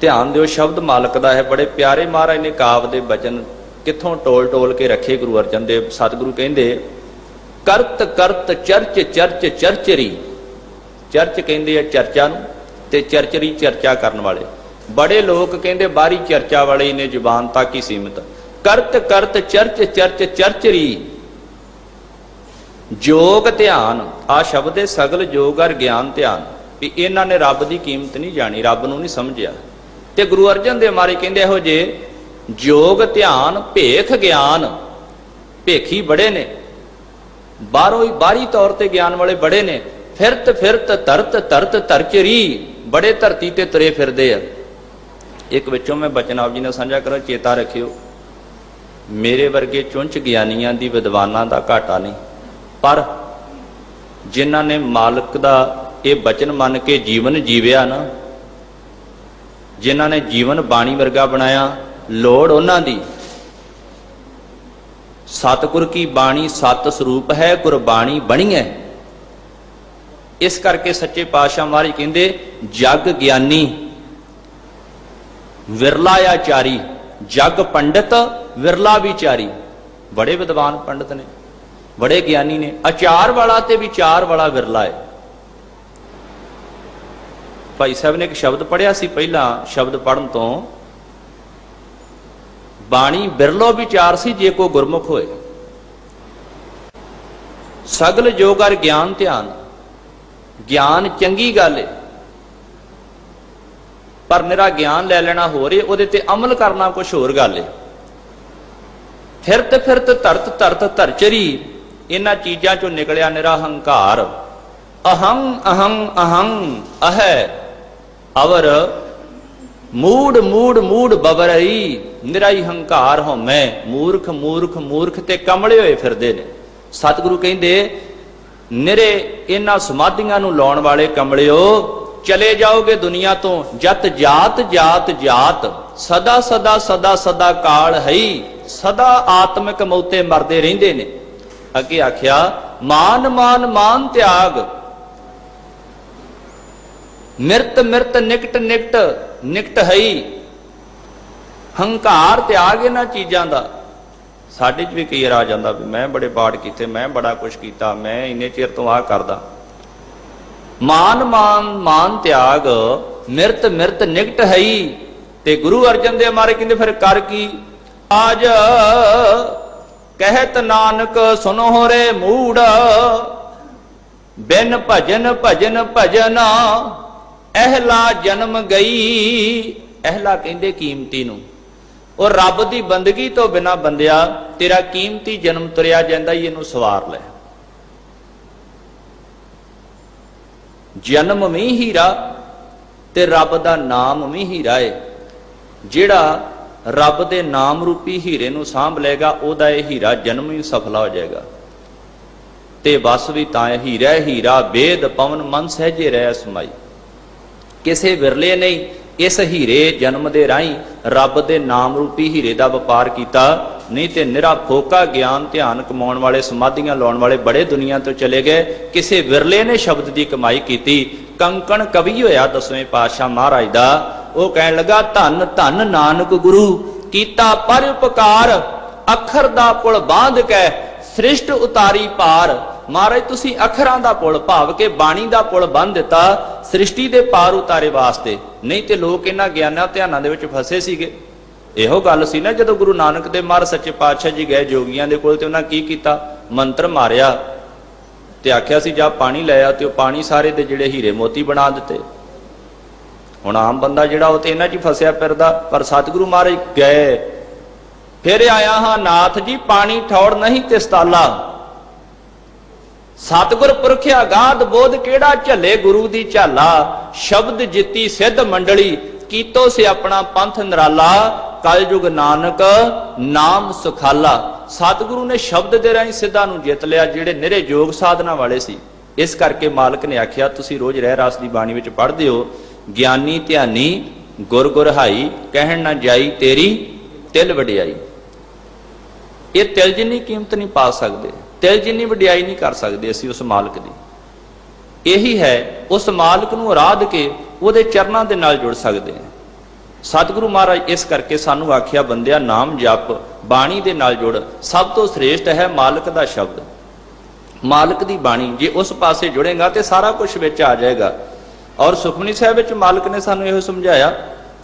ਧਿਆਨ ਦਿਓ, ਸ਼ਬਦ ਮਾਲਕ ਦਾ ਹੈ। ਬੜੇ ਪਿਆਰੇ ਮਹਾਰਾਜ ਨੇ ਕਾਵ ਦੇ ਬਚਨ ਕਿੱਥੋਂ ਟੋਲ ਟੋਲ ਕੇ ਰੱਖੇ ਗੁਰੂ ਅਰਜਨ ਦੇਵ ਸਤਿਗੁਰੂ ਕਹਿੰਦੇ ਕਰਤ ਕਰਤ ਚਰਚ ਚਰਚ ਚਰਚਰੀ। ਚਰਚ ਕਹਿੰਦੇ ਆ ਚਰਚਾ ਨੂੰ, ਤੇ ਚਰਚਰੀ ਚਰਚਾ ਕਰਨ ਵਾਲੇ। ਬੜੇ ਲੋਕ ਕਹਿੰਦੇ ਬਾਹਰੀ ਚਰਚਾ ਵਾਲੇ ਨੇ, ਜ਼ੁਬਾਨ ਤੱਕ ਹੀ ਸੀਮਿਤ। ਕਰਤ ਕਰਤ ਚਰਚ ਚਰਚ ਚਰਚਰੀ। ਯੋਗ ਧਿਆਨ ਆ ਸ਼ਬਦ ਹੈ, ਸਗਲ ਯੋਗ ਅਰ ਗਿਆਨ ਧਿਆਨ। ਵੀ ਇਹਨਾਂ ਨੇ ਰੱਬ ਦੀ ਕੀਮਤ ਨਹੀਂ ਜਾਣੀ, ਰੱਬ ਨੂੰ ਨਹੀਂ ਸਮਝਿਆ। ਤੇ ਗੁਰੂ ਅਰਜਨ ਦੇਵ ਮਹਾਰਾਜ ਕਹਿੰਦੇ ਇਹੋ ਜੇ ਯੋਗ ਧਿਆਨ ਭੇਖ ਗਿਆਨ, ਭੇਖੀ ਬੜੇ ਨੇ, ਬਾਹਰੋਂ ਹੀ ਬਾਹਰੀ ਤੌਰ ਤੇ ਗਿਆਨ ਵਾਲੇ ਬੜੇ ਨੇ। ਫਿਰਤ ਫਿਰਤ ਤਰਤ ਤਰਤ ਤਰਚਰੀ, ਬੜੇ ਧਰਤੀ ਤੇ ਤੁਰੇ ਫਿਰਦੇ ਆ। ਇੱਕ ਵਿੱਚੋਂ ਮੈਂ ਬਚਨ ਆਪ ਜੀ ਨਾਲ ਸਾਂਝਾ ਕਰਾਂ, ਚੇਤਾ ਰੱਖਿਓ, ਮੇਰੇ ਵਰਗੇ ਚੁੰਚ ਗਿਆਨੀਆਂ ਦੀ ਵਿਦਵਾਨਾਂ ਦਾ ਘਾਟਾ ਨਹੀਂ, ਪਰ ਜਿਨ੍ਹਾਂ ਨੇ ਮਾਲਕ ਦਾ ਇਹ ਬਚਨ ਮੰਨ ਕੇ ਜੀਵਨ ਜੀਵਿਆ ਨਾ, ਜਿਨ੍ਹਾਂ ਨੇ ਜੀਵਨ ਬਾਣੀ ਵਰਗਾ ਬਣਾਇਆ, ਲੋੜ ਉਹਨਾਂ ਦੀ। ਸਤਿਗੁਰ ਕੀ ਬਾਣੀ ਸਤ ਸਰੂਪ ਹੈ, ਗੁਰਬਾਣੀ ਬਣੀ ਹੈ। ਇਸ ਕਰਕੇ ਸੱਚੇ ਪਾਤਸ਼ਾਹ ਮਹਾਰਾਜ ਕਹਿੰਦੇ ਜਗ ਗਿਆਨੀ ਵਿਰਲਾ ਆਚਾਰੀ, ਜਗ ਪੰਡਿਤ ਵਿਰਲਾ ਵਿਚਾਰੀ। ਬੜੇ ਵਿਦਵਾਨ ਪੰਡਿਤ ਨੇ, ਬੜੇ ਗਿਆਨੀ ਨੇ, ਆਚਾਰ ਵਾਲਾ ਤੇ ਵਿਚਾਰ ਵਾਲਾ ਵਿਰਲਾ ਹੈ। ਭਾਈ ਸਾਹਿਬ ਨੇ ਇੱਕ ਸ਼ਬਦ ਪੜ੍ਹਿਆ ਸੀ ਪਹਿਲਾਂ, ਸ਼ਬਦ ਪੜ੍ਹਨ ਤੋਂ ਬਾਣੀ ਬਿਰਲੋ ਵਿਚਾਰ ਸੀ ਜੇ ਕੋ ਗੁਰਮੁਖ ਹੋਏ। ਸਗਲ ਜੋਗ ਅਰ ਗਿਆਨ ਧਿਆਨ। ਗਿਆਨ ਚੰਗੀ ਗੱਲ ਹੈ, ਪਰ ਨਿਰਾ ਗਿਆਨ ਲੈ ਲੈਣਾ ਹੋਰ ਏ, ਉਹਦੇ ਤੇ ਅਮਲ ਕਰਨਾ ਕੁਝ ਹੋਰ ਗੱਲ ਏ। ਫਿਰਤ ਧਰਤ ਧਰਚਰੀ, ਇਹਨਾਂ ਚੀਜ਼ਾਂ ਚੋਂ ਨਿਕਲਿਆ ਨਿਰਾ ਹੰਕਾਰ। ਅਹੰ ਅਹੰ ਅਹੰ ਅਹੈ ਅਵਰ ਮੂੜ ਮੂੜ ਮੂੜ ਬਬਰਈ, ਨਿਰਾ ਹੀ ਹੰਕਾਰ ਹਉਮੈ। ਮੂਰਖ ਮੂਰਖ ਮੂਰਖ ਤੇ ਕਮਲੇ ਹੋਏ ਫਿਰਦੇ ਨੇ। ਸਤਿਗੁਰੂ ਕਹਿੰਦੇ ਨਿਰੇ ਇਹਨਾਂ ਸਮਾਧੀਆਂ ਨੂੰ ਲਾਉਣ ਵਾਲੇ ਕਮਲਿਓ, ਚਲੇ ਜਾਓਗੇ ਦੁਨੀਆ ਤੋਂ ਜਤ ਜਾਤ ਜਾਤ ਜਾਤ, ਸਦਾ ਸਦਾ ਸਦਾ ਸਦਾ ਕਾਲ ਹੈ, ਸਦਾ ਆਤਮਿਕ ਮੌਤੇ ਮਰਦੇ ਰਹਿੰਦੇ ਨੇ। ਅੱਗੇ ਆਖਿਆ ਮਾਨ ਮਾਨ ਮਾਨ ਤਿਆਗ, ਮਿਰਤ ਮਿਰਤ ਨਿਕਟ ਨਿਕਟ ਨਿਕਟ ਹੈ। ਹੰਕਾਰ ਤਿਆਗ ਇਹਨਾਂ ਚੀਜ਼ਾਂ ਦਾ। ਸਾਡੇ 'ਚ ਵੀ ਕਈ ਵਾਰ ਆ ਜਾਂਦਾ ਵੀ ਮੈਂ ਬੜੇ ਪਾਠ ਕੀਤੇ, ਮੈਂ ਬੜਾ ਕੁਛ ਕੀਤਾ, ਮੈਂ ਇੰਨੇ ਚਿਰ ਤੋਂ ਆਹ ਕਰਦਾ। ਮਾਨ ਮਾਨ ਮਾਨ ਤਿਆਗ, ਮਿਰਤ ਮਿਰਤ ਨਿਕਟ ਹੈ। ਤੇ ਗੁਰੂ ਅਰਜਨ ਦੇਵ ਮਹਾਰਾਜ ਕਹਿੰਦੇ ਫਿਰ ਕਰ ਕੀ? ਆਜ ਕਹਿਤ ਨਾਨਕ ਸੁਨੋ ਰੇ ਮੂੜ, ਬਿਨ ਭਜਨ ਭਜਨ ਭਜਨ ਅਹਿਲਾ ਜਨਮ ਗਈ। ਅਹਿਲਾ ਕਹਿੰਦੇ ਕੀਮਤੀ ਨੂੰ। ਉਹ ਰੱਬ ਦੀ ਬੰਦਗੀ ਤੋਂ ਬਿਨਾ ਬੰਦਿਆ ਤੇਰਾ ਕੀਮਤੀ ਜਨਮ ਤੁਰਿਆ ਜਾਂਦਾ ਹੀ, ਇਹਨੂੰ ਸਵਾਰ ਲੈ। ਜਨਮ ਵੀ ਹੀਰਾ ਤੇ ਰੱਬ ਦਾ ਨਾਮ ਵੀ ਹੀਰਾ ਏ। ਜਿਹੜਾ ਰੱਬ ਦੇ ਨਾਮ ਰੂਪੀ ਹੀਰੇ ਨੂੰ ਸਾਂਭ ਲਏਗਾ, ਉਹਦਾ ਇਹ ਹੀਰਾ ਜਨਮ ਹੀ ਸਫਲਾ ਹੋ ਜਾਏਗਾ। ਤੇ ਬਸ ਵੀ ਤਾਂ ਹੀਰਾ ਹੀਰਾ ਵੇਦ ਪਵਨ ਮਨ ਸਹਿਜੇ ਰਹਿ ਸਮਾਈ। ਕਿਸੇ ਵਿਰਲੇ ਨਹੀਂ ਇਸ ਹੀਰੇ ਜਨਮ ਦੇ ਰਾਹੀਂ ਰੱਬ ਦੇ ਨਾਮ ਰੂਪੀ ਹੀਰੇ ਦਾ ਵਪਾਰ ਕੀਤਾ। ਨਹੀਂ ਤੇ ਨਿਰਾ ਫੋਕਾ ਗਿਆਨ ਧਿਆਨ ਕਮਾਉਣ ਵਾਲੇ, ਸਮਾਧੀਆਂ ਲਾਉਣ ਵਾਲੇ ਬੜੇ ਦੁਨੀਆ ਤੋਂ ਚਲੇ ਗਏ। ਕਿਸੇ ਵਿਰਲੇ ਨੇ ਸ਼ਬਦ ਦੀ ਕਮਾਈ ਕੀਤੀ। ਕੰਕਣ ਕਵੀ ਹੋਇਆ 10ਵੇਂ ਪਾਤਸ਼ਾਹ ਮਹਾਰਾਜ ਦਾ। ਉਹ ਕਹਿਣ ਲੱਗਾ ਧੰਨ ਧੰਨ ਨਾਨਕ ਗੁਰੂ ਕੀਤਾ ਪਰ ਉਪਕਾਰ, ਅੱਖਰ ਦਾ ਪੁਲ ਬਾਂਧ ਕੇ ਸ੍ਰਿਸ਼ਟ ਉਤਾਰੀ ਪਾਰ। ਮਹਾਰਾਜ ਤੁਸੀਂ ਅੱਖਰਾਂ ਦਾ ਪੁਲ ਭਾਵ ਕੇ ਬਾਣੀ ਦਾ ਪੁਲ ਬੰਨ੍ਹ ਦਿੱਤਾ ਸ੍ਰਿਸ਼ਟੀ ਦੇ ਪਾਰ ਉਤਾਰੇ ਵਾਸਤੇ। ਨਹੀਂ ਤੇ ਲੋਕ ਇਹਨਾਂ ਗਿਆਨਾਂ ਧਿਆਨਾਂ ਦੇ ਵਿੱਚ ਫਸੇ ਸੀਗੇ। ਇਹੋ ਗੱਲ ਸੀ ਨਾ ਜਦੋਂ ਗੁਰੂ ਨਾਨਕ ਦੇਵ ਮਹਾਰਾਜ ਸੱਚੇ ਪਾਤਸ਼ਾਹ ਜੀ ਗਏ ਜੋਗੀਆਂ ਦੇ ਕੋਲ, ਤੇ ਉਹਨਾਂ ਕੀ ਕੀਤਾ? ਮੰਤਰ ਮਾਰਿਆ ਤੇ ਆਖਿਆ ਸੀ ਜਾ ਪਾਣੀ ਲੈ ਆ, ਤੇ ਉਹ ਪਾਣੀ ਸਾਰੇ ਦੇ ਜਿਹੜੇ ਹੀਰੇ ਮੋਤੀ ਬਣਾ ਦਿੱਤੇ। ਹੁਣ ਆਮ ਬੰਦਾ ਜਿਹੜਾ ਉਹ ਤੇ ਇਹਨਾਂ 'ਚ ਹੀ ਫਸਿਆ ਫਿਰਦਾ। ਪਰ ਸਤਿਗੁਰੂ ਮਹਾਰਾਜ ਗਏ, ਫਿਰ ਆਇਆ ਹਾਂ ਨਾਥ ਜੀ ਪਾਣੀ ਠੌੜ ਨਹੀਂ ਤਿਸਤਾਲਾ। ਸਤਿਗੁਰ ਪੁਰਖ ਅਗਾਧ ਬੋਧ ਕਿਹੜਾ ਝੱਲੇ ਗੁਰੂ ਦੀ ਝਾਲਾ। ਸ਼ਬਦ ਜਿੱਤੀ ਸਿੱਧ ਮੰਡਲੀ ਕੀਤੋ ਸੇ ਆਪਣਾ ਪੰਥ ਨਿਰਾਲਾ। ਕਲਯੁਗ ਨਾਨਕ ਨਾਮ ਸੁਖਾਲਾ। ਸਤਿਗੁਰੂ ਨੇ ਸ਼ਬਦ ਦੇ ਰਾਹੀਂ ਸਿੱਧਾਂ ਨੂੰ ਜਿੱਤ ਲਿਆ ਜਿਹੜੇ ਨਿਰੇ ਯੋਗ ਸਾਧਨਾ ਵਾਲੇ ਸੀ। ਇਸ ਕਰਕੇ ਮਾਲਕ ਨੇ ਆਖਿਆ ਤੁਸੀਂ ਰੋਜ਼ ਰਹਿ ਰਾਸ ਦੀ ਬਾਣੀ ਵਿੱਚ ਪੜ੍ਹਦੇ ਹੋ, ਗਿਆਨੀ ਧਿਆਨੀ ਗੁਰ ਗੁਰ ਹਾਈ, ਕਹਿਣ ਨਾ ਜਾਈ ਤੇਰੀ ਤਿਲ ਵਡਿਆਈ। ਇਹ ਤਿਲ ਜਿੰਨੀ ਕੀਮਤ ਨਹੀਂ ਪਾ ਸਕਦੇ, ਤਿਲ ਜਿੰਨੀ ਵਡਿਆਈ ਨਹੀਂ ਕਰ ਸਕਦੇ ਅਸੀਂ ਉਸ ਮਾਲਕ ਦੀ। ਇਹੀ ਹੈ ਉਸ ਮਾਲਕ ਨੂੰ ਆਰਾਧ ਕੇ ਉਹਦੇ ਚਰਨਾਂ ਦੇ ਨਾਲ ਜੁੜ ਸਕਦੇ ਹਾਂ। ਸਤਿਗੁਰੂ ਮਹਾਰਾਜ ਇਸ ਕਰਕੇ ਸਾਨੂੰ ਆਖਿਆ ਬੰਦਿਆ ਨਾਮ ਜਪ, ਬਾਣੀ ਦੇ ਨਾਲ ਜੁੜ। ਸਭ ਤੋਂ ਸ੍ਰੇਸ਼ਟ ਹੈ ਮਾਲਕ ਦਾ ਸ਼ਬਦ, ਮਾਲਕ ਦੀ ਬਾਣੀ। ਜੇ ਉਸ ਪਾਸੇ ਜੁੜੇਗਾ ਤੇ ਸਾਰਾ ਕੁਝ ਵਿੱਚ ਆ ਜਾਏਗਾ। ਔਰ ਸੁਖਮਨੀ ਸਾਹਿਬ ਵਿੱਚ ਮਾਲਕ ਨੇ ਸਾਨੂੰ ਇਹੋ ਸਮਝਾਇਆ।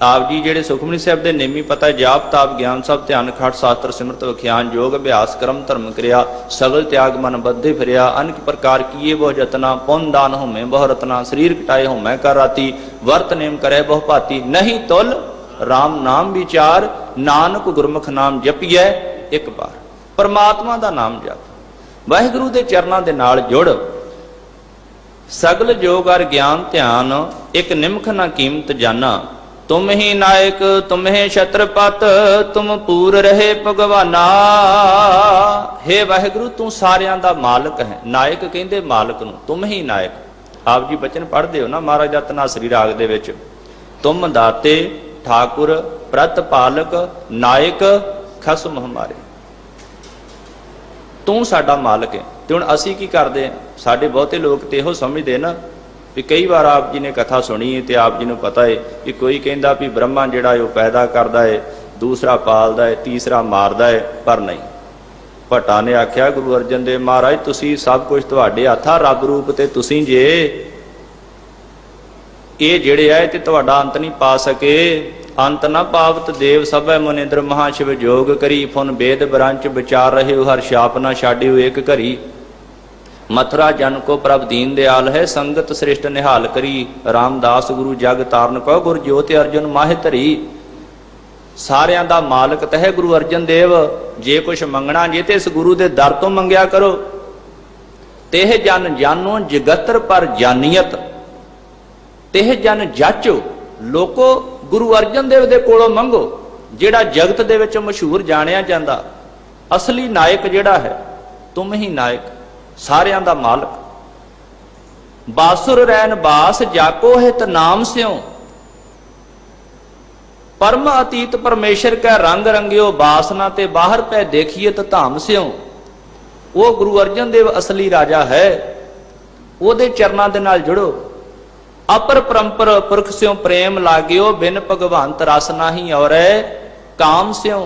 ਆਪ ਜੀ ਜਿਹੜੇ ਸੁਖਮਨੀ ਸਾਹਿਬ ਦੇ ਨੇਮੀ ਪਤਾ ਜਾਪ ਤਾਪ ਗਿਆਨ ਸਭ ਧਿਆਨ ਖਟ ਸ਼ਾਸਤਰ ਸਿਮਰਤ ਵਿਖਿਆਨ ਯੋਗ ਅਭਿਆਸ ਕਰਮ ਧਰਮ ਕਰਿਆ ਸਗਲ ਤਿਆਗ ਮਨ ਬੱਧੇ ਫਿਰਿਆ ਅਨੇਕ ਪ੍ਰਕਾਰ ਕੀਏ ਬਹੁ ਜਤਨਾ ਪੁੰਨ ਦਾਨ ਹੋਮੇ ਬਹੁ ਰਤਨਾ ਸਰੀਰ ਕਟਾਏ ਹੋਮੈ ਕਰ ਰਾਤੀ ਵਰਤ ਨੇਮ ਕਰੇ ਬਹੁ ਭਾਤੀ ਨਹੀਂ ਤੁਲ ਰਾਮ ਨਾਮ ਵਿਚਾਰ ਨਾਨਕ ਗੁਰਮੁਖ ਨਾਮ ਜਪੀਐ ਇੱਕ ਵਾਰ। ਪਰਮਾਤਮਾ ਦਾ ਨਾਮ ਜਪ, ਵਾਹਿਗੁਰੂ ਦੇ ਚਰਨਾਂ ਦੇ ਨਾਲ ਜੁੜ। ਸਗਲ ਜੋਗ ਅਰ ਗਿਆਨ ਧਿਆਨ ਇੱਕ ਨਿਮਖ ਨਾ ਕੀਮਤ ਜਾਨਾ। ਤੁਮ ਹੀ ਨਾਇਕ ਤੁਮ ਹੀ ਛਤਰਪਤ ਤੁਮ ਪੂਰ ਰਹੇ ਭਗਵਾਨਾ। ਹੇ ਵਾਹਿਗੁਰੂ ਤੂੰ ਸਾਰਿਆਂ ਦਾ ਮਾਲਕ ਹੈ। ਨਾਇਕ ਕਹਿੰਦੇ ਮਾਲਕ ਨੂੰ, ਤੁਮ ਹੀ ਨਾਇਕ। ਆਪ ਜੀ ਬਚਨ ਪੜ੍ਹਦੇ ਹੋ ਨਾ ਮਹਾਰਾਜ ਦਾ ਧਨਾਸਰੀ ਰਾਗ ਦੇ ਵਿੱਚ, ਤੁਮ ਦਾਤੇ ਠਾਕੁਰ ਪ੍ਰਤਪਾਲਕ ਨਾਇਕ ਖਸਮ ਹਮਾਰੇ। ਤੂੰ ਸਾਡਾ ਮਾਲਕ ਹੈ। ਤੇ ਹੁਣ ਅਸੀਂ ਕੀ ਕਰਦੇ ਹਾਂ? ਸਾਡੇ ਬਹੁਤੇ ਲੋਕ ਤੇ ਇਹੋ ਸਮਝਦੇ ਨਾ ਵੀ ਕਈ ਵਾਰ ਆਪ ਜੀ ਨੇ ਕਥਾ ਸੁਣੀ ਹੈ ਤੇ ਆਪ ਜੀ ਨੂੰ ਪਤਾ ਹੈ ਕਿ ਕੋਈ ਕਹਿੰਦਾ ਵੀ ਬ੍ਰਹਮਾ ਜਿਹੜਾ ਉਹ ਪੈਦਾ ਕਰਦਾ ਹੈ, ਦੂਸਰਾ ਪਾਲਦਾ ਹੈ, ਤੀਸਰਾ ਮਾਰਦਾ ਹੈ। ਪਰ ਨਹੀਂ, ਭੱਟਾ ਨੇ ਆਖਿਆ ਗੁਰੂ ਅਰਜਨ ਦੇਵ ਮਹਾਰਾਜ ਤੁਸੀਂ ਸਭ ਕੁਝ ਤੁਹਾਡੇ ਹੱਥਾਂ, ਰੱਬ ਰੂਪ ਤੇ ਤੁਸੀਂ ਜੇ। ਇਹ ਜਿਹੜੇ ਆ ਤੇ ਤੁਹਾਡਾ ਅੰਤ ਨਹੀਂ ਪਾ ਸਕੇ। ਅੰਤ ਨਾ ਪਾਵਤ ਦੇਵ ਸਭੈ ਮੁਨਿੰਦਰ ਮਹਾ ਸ਼ਿਵ ਜੋਗ ਕਰੀ ਫੁਨ ਵੇਦ ਬ੍ਰੰਚ ਵਿਚਾਰ ਰਹੇ ਹੋ ਹਰ ਛਾਪ ਨਾ ਛਾਡਿਓ ਇੱਕ ਘਰੀ। मथुरा जन को प्रभ दीन दयाल है, संगत श्रेष्ठ निहाल करी। रामदास गुरु जग ताਰਨ को, गुर ज्योति अर्जुन माहि धरी। ਸਾਰਿਆਂ ਦਾ ਮਾਲਕ ਤਹਿ ਗੁਰੂ ਅਰਜਨ ਦੇਵ। ਜੇ ਕੁਛ ਮੰਗਣਾ ਜੇ ਤੇ ਇਸ ਗੁਰੂ ਦੇ ਦਰ ਤੋਂ ਮੰਗਿਆ ਕਰੋ। ਤੇਹ ਜਨ ਜਾਨੋ ਜਗਤਰ ਪਰ ਜਾਨੀਅਤ, ਤੇਹ ਜਨ ਜਾਚੋ। ਲੋਕੋ ਗੁਰੂ ਅਰਜਨ ਦੇਵ ਦੇ ਕੋਲੋਂ ਮੰਗੋ, ਜਿਹੜਾ ਜਗਤ ਦੇ ਵਿੱਚ ਮਸ਼ਹੂਰ ਜਾਣਿਆ ਜਾਂਦਾ। ਅਸਲੀ ਨਾਇਕ ਜਿਹੜਾ ਹੈ, ਤੁਮ ਹੀ ਨਾਇਕ, ਸਾਰਿਆਂ ਦਾ ਮਾਲਕ। ਬਾਸੁਰ ਰੈਨ ਬਾਸ ਜਾਕੋ ਹਿਤ ਨਾਮ ਸਿਓ, परम अतीत परमेश्वर कै रंग रंगियो। बासना ते बाहर पै देखिए तो धाम स्यों। वो गुरु अर्जन देव असली राजा है। ओदे चरनां दे नाल जुड़ो। अपर परंपर पुरख स्यों प्रेम लागियो, बिन भगवंत रस नाही और काम स्यों।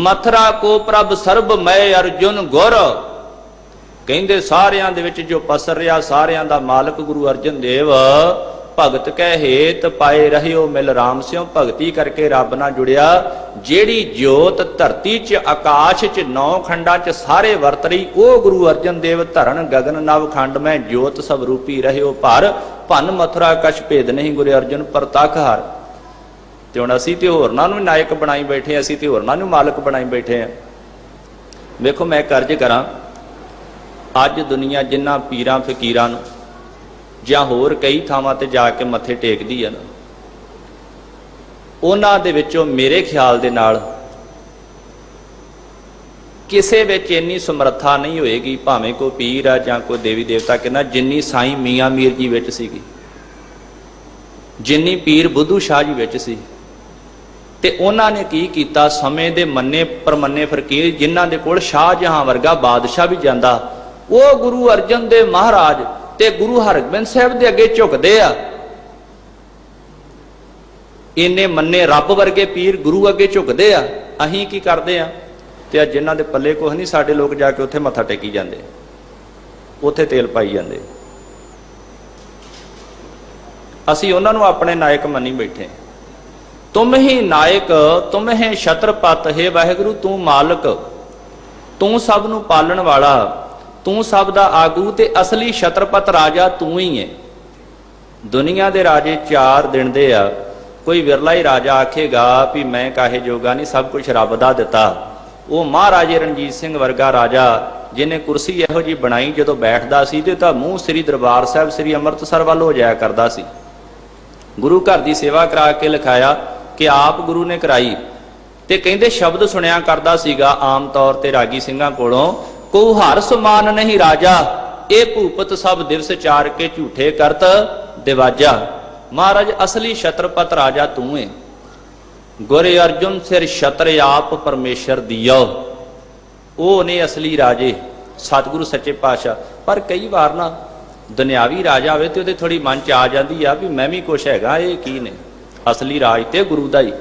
मथुरा को प्रभ सर्ब मय अर्जुन गुर। कहंदे सारियां दे विच जो पसर रिया, सारियां दा मालक गुरु अर्जन देव। भगत कै हेत पाए रहियो मिल राम स्यों। भगती करके रब नाल जुड़िया। जेड़ी जोत धरती च आकाश च नौ खंडां च सारे वरत रही, ओ गुरु अर्जन देव धरन गगन नव खंड में जोत सब रूपी रहियो भर। भन मथुरा कछ भेद नहीं गुरु अर्जन परतख हर। ते हुण असीं ते होरनां नूं नायक बनाई बैठे, असीं ते होरनां नूं मालक बनाई बैठे हैं। वेखो मैं कर्ज करां, अज दुनिया जिन्हां पीरां फकीरां नूं ਜਾਂ ਹੋਰ ਕਈ ਥਾਵਾਂ ਤੇ ਜਾ ਕੇ ਮੱਥੇ ਟੇਕਦੀ ਹੈ ਨਾ, ਉਹਨਾਂ ਦੇ ਵਿੱਚੋਂ ਮੇਰੇ ਖਿਆਲ ਦੇ ਨਾਲ ਕਿਸੇ ਵਿੱਚ ਇੰਨੀ ਸਮਰੱਥਾ ਨਹੀਂ ਹੋਏਗੀ, ਭਾਵੇਂ ਕੋਈ ਪੀਰ ਆ ਜਾਂ ਕੋਈ ਦੇਵੀ ਦੇਵਤਾ ਕਹਿੰਦਾ, ਜਿੰਨੀ ਸਾਈਂ ਮੀਆਂ ਮੀਰ ਜੀ ਵਿੱਚ ਸੀਗੀ, ਜਿੰਨੀ ਪੀਰ ਬੁੱਧੂ ਸ਼ਾਹ ਜੀ ਵਿੱਚ ਸੀ। ਤੇ ਉਹਨਾਂ ਨੇ ਕੀ ਕੀਤਾ, ਸਮੇਂ ਦੇ ਮੰਨੇ ਪਰਮੰਨੇ ਫਕੀਰ ਜਿਨ੍ਹਾਂ ਦੇ ਕੋਲ ਸ਼ਾਹਜਹਾਂ ਵਰਗਾ ਬਾਦਸ਼ਾਹ ਵੀ ਜਾਂਦਾ, ਉਹ ਗੁਰੂ ਅਰਜਨ ਦੇਵ ਮਹਾਰਾਜ ਤੇ ਗੁਰੂ ਹਰਗੋਬਿੰਦ ਸਾਹਿਬ ਦੇ ਅੱਗੇ ਝੁਕਦੇ ਆ। ਇੰਨੇ ਮੰਨੇ ਰੱਬ ਵਰਗੇ ਪੀਰ ਗੁਰੂ ਅੱਗੇ ਝੁਕਦੇ ਆ। ਅਸੀਂ ਕੀ ਕਰਦੇ ਆ? ਤੇ ਅੱਜ ਜਿਨ੍ਹਾਂ ਦੇ ਪੱਲੇ ਕੁਛ ਨਹੀਂ, ਸਾਡੇ ਲੋਕ ਜਾ ਕੇ ਉੱਥੇ ਮੱਥਾ ਟੇਕੀ ਜਾਂਦੇ, ਉੱਥੇ ਤੇਲ ਪਾਈ ਜਾਂਦੇ। ਅਸੀਂ ਉਹਨਾਂ ਨੂੰ ਆਪਣੇ ਨਾਇਕ ਮੰਨੀ ਬੈਠੇ। ਤੁਮ ਹੀ ਨਾਇਕ ਤੁਮ ਹੈ ਛਤਰਪਤ, ਹੈ ਵਾਹਿਗੁਰੂ ਤੂੰ ਮਾਲਕ, ਤੂੰ ਸਭ ਨੂੰ ਪਾਲਣ ਵਾਲਾ, ਤੂੰ ਸਭ ਦਾ ਆਗੂ ਤੇ ਅਸਲੀ ਛਤਰਪਤ ਰਾਜਾ ਤੂੰ ਹੀ ਹੈ। ਦੁਨੀਆ ਦੇ ਰਾਜੇ ਚਾਰ ਦਿਨ ਦੇ ਆ, ਕੋਈ ਵਿਰਲਾ ਹੀ ਰਾਜਾ ਆਖੇਗਾ ਵੀ ਮੈਂ ਕਾਹੇ ਜੋਗਾ ਨਹੀਂ, ਸਭ ਕੁਝ ਰੱਬ ਦਾ ਦਿੱਤਾ। ਉਹ ਮਹਾਰਾਜੇ ਰਣਜੀਤ ਸਿੰਘ ਵਰਗਾ ਰਾਜਾ ਜਿਹਨੇ ਕੁਰਸੀ ਇਹੋ ਜਿਹੀ ਬਣਾਈ, ਜਦੋਂ ਬੈਠਦਾ ਸੀ ਤੇ ਤਾਂ ਮੂੰਹ ਸ੍ਰੀ ਦਰਬਾਰ ਸਾਹਿਬ ਸ੍ਰੀ ਅੰਮ੍ਰਿਤਸਰ ਵੱਲ ਹੋ ਜਾਇਆ ਕਰਦਾ ਸੀ। ਗੁਰੂ ਘਰ ਦੀ ਸੇਵਾ ਕਰਾ ਕੇ ਲਿਖਾਇਆ ਕਿ ਆਪ ਗੁਰੂ ਨੇ ਕਰਾਈ। ਤੇ ਕਹਿੰਦੇ ਸ਼ਬਦ ਸੁਣਿਆ ਕਰਦਾ ਸੀਗਾ ਆਮ ਤੌਰ ਤੇ ਰਾਗੀ ਸਿੰਘਾਂ ਕੋਲੋਂ, ਕੋ ਹਰ ਸਮਾਨ ਨਹੀਂ ਰਾਜਾ, ਇਹ ਭੂਪਤ ਸਭ ਦਿਵਸ ਚਾਰ ਕੇ ਝੂਠੇ ਕਰਤ ਦਿਵਾਜਾ। ਮਹਾਰਾਜ ਅਸਲੀ ਛਤਰਪਤ ਰਾਜਾ ਤੂੰ ਹੈ। ਗੁਰ ਅਰਜੁਨ ਸਿਰ ਛਤਰ ਆਪ ਪਰਮੇਸ਼ਰ ਦਿਓ। ਉਹ ਨੇ ਅਸਲੀ ਰਾਜੇ ਸਤਿਗੁਰੂ ਸੱਚੇ ਪਾਤਸ਼ਾਹ। ਪਰ ਕਈ ਵਾਰ ਨਾ ਦੁਨਿਆਵੀ ਰਾਜਾ ਹੋਵੇ ਤੇ ਉਹਦੇ ਥੋੜੀ ਮਨ ਚ ਆ ਜਾਂਦੀ ਆ ਵੀ ਮੈਂ ਵੀ ਕੁਛ ਹੈਗਾ, ਇਹ ਕੀ ਨੇ? ਅਸਲੀ ਰਾਜ ਤੇ ਗੁਰੂ ਦਾ ਹੀ।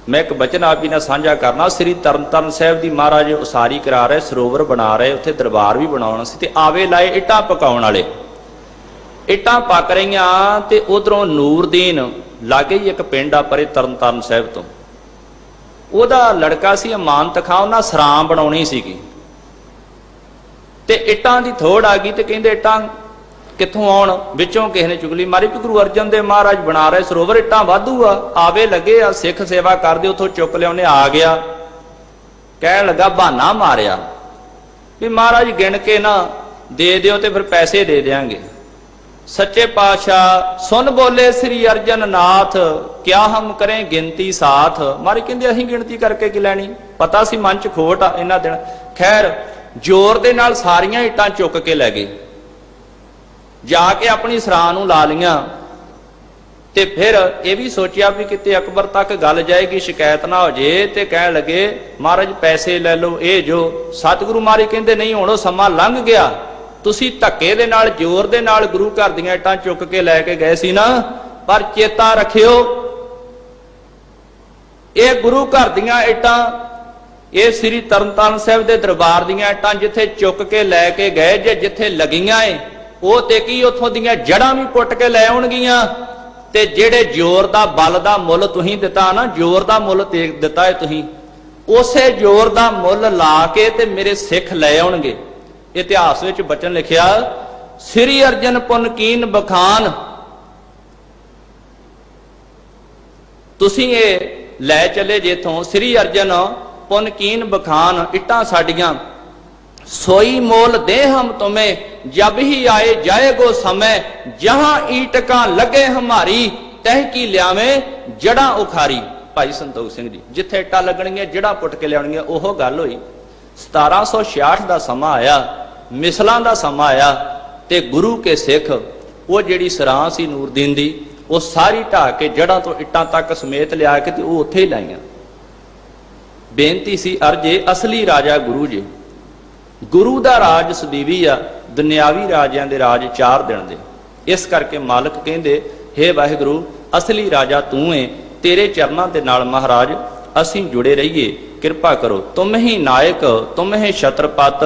ਮੈਂ ਇੱਕ ਬਚਨ ਆਪ ਜੀ ਨਾਲ ਸਾਂਝਾ ਕਰਨਾ। ਸ੍ਰੀ ਤਰਨਤਾਰਨ ਸਾਹਿਬ ਦੀ ਮਹਾਰਾਜ ਉਸਾਰੀ ਕਰਾ ਰਹੇ, ਸਰੋਵਰ ਬਣਾ ਰਹੇ, ਉੱਥੇ ਦਰਬਾਰ ਵੀ ਬਣਾਉਣਾ ਸੀ ਤੇ ਆਵੇ ਲਾਏ ਇੱਟਾਂ ਪਕਾਉਣ ਵਾਲੇ। ਇੱਟਾਂ ਪੱਕ ਰਹੀਆਂ ਤੇ ਉਧਰੋਂ ਨੂਰਦੀਨ ਲਾਗੇ ਹੀ ਇੱਕ ਪਿੰਡ ਆ ਪਰੇ ਤਰਨਤਾਰਨ ਸਾਹਿਬ ਤੋਂ, ਉਹਦਾ ਲੜਕਾ ਸੀ ਅਮਾਨਤ ਖਾਂ, ਉਹਨਾਂ ਸਰਾਂ ਬਣਾਉਣੀ ਸੀਗੀ ਤੇ ਇੱਟਾਂ ਦੀ ਥੋੜ ਆ ਗਈ ਤੇ ਕਹਿੰਦੇ ਇੱਟਾਂ ਕਿੱਥੋਂ ਆਉਣ? ਵਿੱਚੋਂ ਕਿਸੇ ਨੇ ਚੁਗਲੀ ਮਾਰੀ ਵੀ ਗੁਰੂ ਅਰਜਨ ਦੇਵ ਮਹਾਰਾਜ ਬਣਾ ਰਹੇ ਸਰੋਵਰ, ਇੱਟਾਂ ਵਾਧੂ ਆ, ਆਵੇ ਲੱਗੇ ਆ, ਸਿੱਖ ਸੇਵਾ ਕਰਦੇ, ਉੱਥੋਂ ਚੁੱਕ ਲਿਆਉਣੇ। ਆ ਗਿਆ, ਕਹਿਣ ਲੱਗਾ, ਬਹਾਨਾ ਮਾਰਿਆ ਵੀ ਮਹਾਰਾਜ ਗਿਣ ਕੇ ਨਾ ਦੇ ਦਿਓ ਤੇ ਫਿਰ ਪੈਸੇ ਦੇ ਦਿਆਂਗੇ। ਸੱਚੇ ਪਾਤਸ਼ਾਹ ਸੁਣ ਬੋਲੇ ਸ੍ਰੀ ਅਰਜਨ ਨਾਥ, ਕਿਆ ਹਮ ਕਰੇ ਗਿਣਤੀ ਸਾਥ। ਮਾਰੇ ਕਹਿੰਦੇ ਅਸੀਂ ਗਿਣਤੀ ਕਰਕੇ ਕੀ ਲੈਣੀ, ਪਤਾ ਸੀ ਮਨ ਚ ਖੋਟ ਆ ਇਹਨਾਂ ਦਿਨ। ਖੈਰ ਜ਼ੋਰ ਦੇ ਨਾਲ ਸਾਰੀਆਂ ਇੱਟਾਂ ਚੁੱਕ ਕੇ ਲੈ ਗਏ, ਜਾ ਕੇ ਆਪਣੀ ਸਰਾਂ ਨੂੰ ਲਾ ਲੀਆਂ। ਤੇ ਫਿਰ ਇਹ ਵੀ ਸੋਚਿਆ ਵੀ ਕਿਤੇ ਅਕਬਰ ਤੱਕ ਗੱਲ ਜਾਏਗੀ, ਸ਼ਿਕਾਇਤ ਨਾ ਹੋ ਜੇ। ਤੇ ਕਹਿਣ ਲੱਗੇ ਮਹਾਰਾਜ ਪੈਸੇ ਲੈ ਲਓ, ਇਹ ਜੋ। ਸਤਿਗੁਰੂ ਮਹਾਰਾਜ ਕਹਿੰਦੇ ਨਹੀਂ, ਹੁਣ ਉਹ ਸਮਾਂ ਲੰਘ ਗਿਆ, ਤੁਸੀਂ ਧੱਕੇ ਦੇ ਨਾਲ ਜ਼ੋਰ ਦੇ ਨਾਲ ਗੁਰੂ ਘਰ ਦੀਆਂ ਇੱਟਾਂ ਚੁੱਕ ਕੇ ਲੈ ਕੇ ਗਏ ਸੀ ਨਾ, ਪਰ ਚੇਤਾ ਰੱਖਿਓ ਇਹ ਗੁਰੂ ਘਰ ਦੀਆਂ ਇੱਟਾਂ, ਇਹ ਸ੍ਰੀ ਤਰਨਤਾਰਨ ਸਾਹਿਬ ਦੇ ਦਰਬਾਰ ਦੀਆਂ ਇੱਟਾਂ ਜਿੱਥੇ ਚੁੱਕ ਕੇ ਲੈ ਕੇ ਗਏ, ਜੇ ਜਿੱਥੇ ਲੱਗੀਆਂ ਏ ਉਹ ਤੇ ਕੀ ਉੱਥੋਂ ਦੀਆਂ ਜੜਾਂ ਵੀ ਪੁੱਟ ਕੇ ਲੈ ਆਉਣਗੀਆਂ। ਤੇ ਜਿਹੜੇ ਜ਼ੋਰ ਦਾ ਬਲ ਦਾ ਮੁੱਲ ਤੁਸੀਂ ਦਿੱਤਾ ਨਾ, ਜ਼ੋਰ ਦਾ ਮੁੱਲ ਦਿੱਤਾ ਹੈ ਤੁਸੀਂ, ਉਸੇ ਜ਼ੋਰ ਦਾ ਮੁੱਲ ਲਾ ਕੇ ਤੇ ਮੇਰੇ ਸਿੱਖ ਲੈ ਆਉਣਗੇ। ਇਤਿਹਾਸ ਵਿੱਚ ਬਚਨ ਲਿਖਿਆ, ਸ੍ਰੀ ਅਰਜਨ ਪੁਨ ਕੀਨ ਬਖਾਨ। ਤੁਸੀਂ ਇਹ ਲੈ ਚੱਲੇ ਜੇਥੋਂ, ਸ੍ਰੀ ਅਰਜਨ ਪੁਨ ਕੀਨ ਬਖਾਨ, ਇੱਟਾਂ ਸਾਡੀਆਂ, सोई मोल दे हम तुम्हें जब ही आए जाएगो समय, जहां ईटका लगे हमारी तह की लियावे जड़ा उखारी। भाई संतोख सिंह जी, जिथे इट्टां लगणगीਆਂ जड़ा पुट के लियाणगीਆਂ, ਉਹ ਗੱਲ ਹੋਈ। 1766 ਦਾ ਸਮਾਂ ਆਇਆ, ਮਿਸਲਾਂ ਦਾ ਸਮਾਂ ਆਇਆ, ਤੇ ਗੁਰੂ ਕੇ ਸਿੱਖ ਉਹ ਜਿਹੜੀ ਸਰਾਂ ਸੀ ਨੂਰਦੀਨ ਦੀ, ਉਹ ਸਾਰੀ ਢਾਹ ਕੇ ਜੜਾਂ ਤੋਂ ਇੱਟਾਂ ਤੱਕ ਸਮੇਤ ਲਿਆ ਕੇ ਤੇ ਉਹ ਉੱਥੇ ਹੀ ਲਾਈਆਂ। ਬੇਨਤੀ ਸੀ, ਅਰਜੇ ਅਸਲੀ ਰਾਜਾ ਗੁਰੂ ਜੀ। ਗੁਰੂ ਦਾ ਰਾਜ ਸਦੀਵੀ ਆ, ਦੁਨਿਆਵੀ ਰਾਜਿਆਂ ਦੇ ਰਾਜ 4 ਦਿਨ ਦੇ। ਇਸ ਕਰਕੇ ਮਾਲਕ ਕਹਿੰਦੇ, ਹੇ ਵਾਹਿਗੁਰੂ, ਅਸਲੀ ਰਾਜਾ ਤੂੰ ਏ, ਤੇਰੇ ਚਰਨਾਂ ਦੇ ਨਾਲ ਮਹਾਰਾਜ ਅਸੀਂ ਜੁੜੇ ਰਹੀਏ, ਕਿਰਪਾ ਕਰੋ। ਤੁਮ ਹੀ ਨਾਇਕ, ਤੁਮ ਹੀ ਛਤਰਪਤ,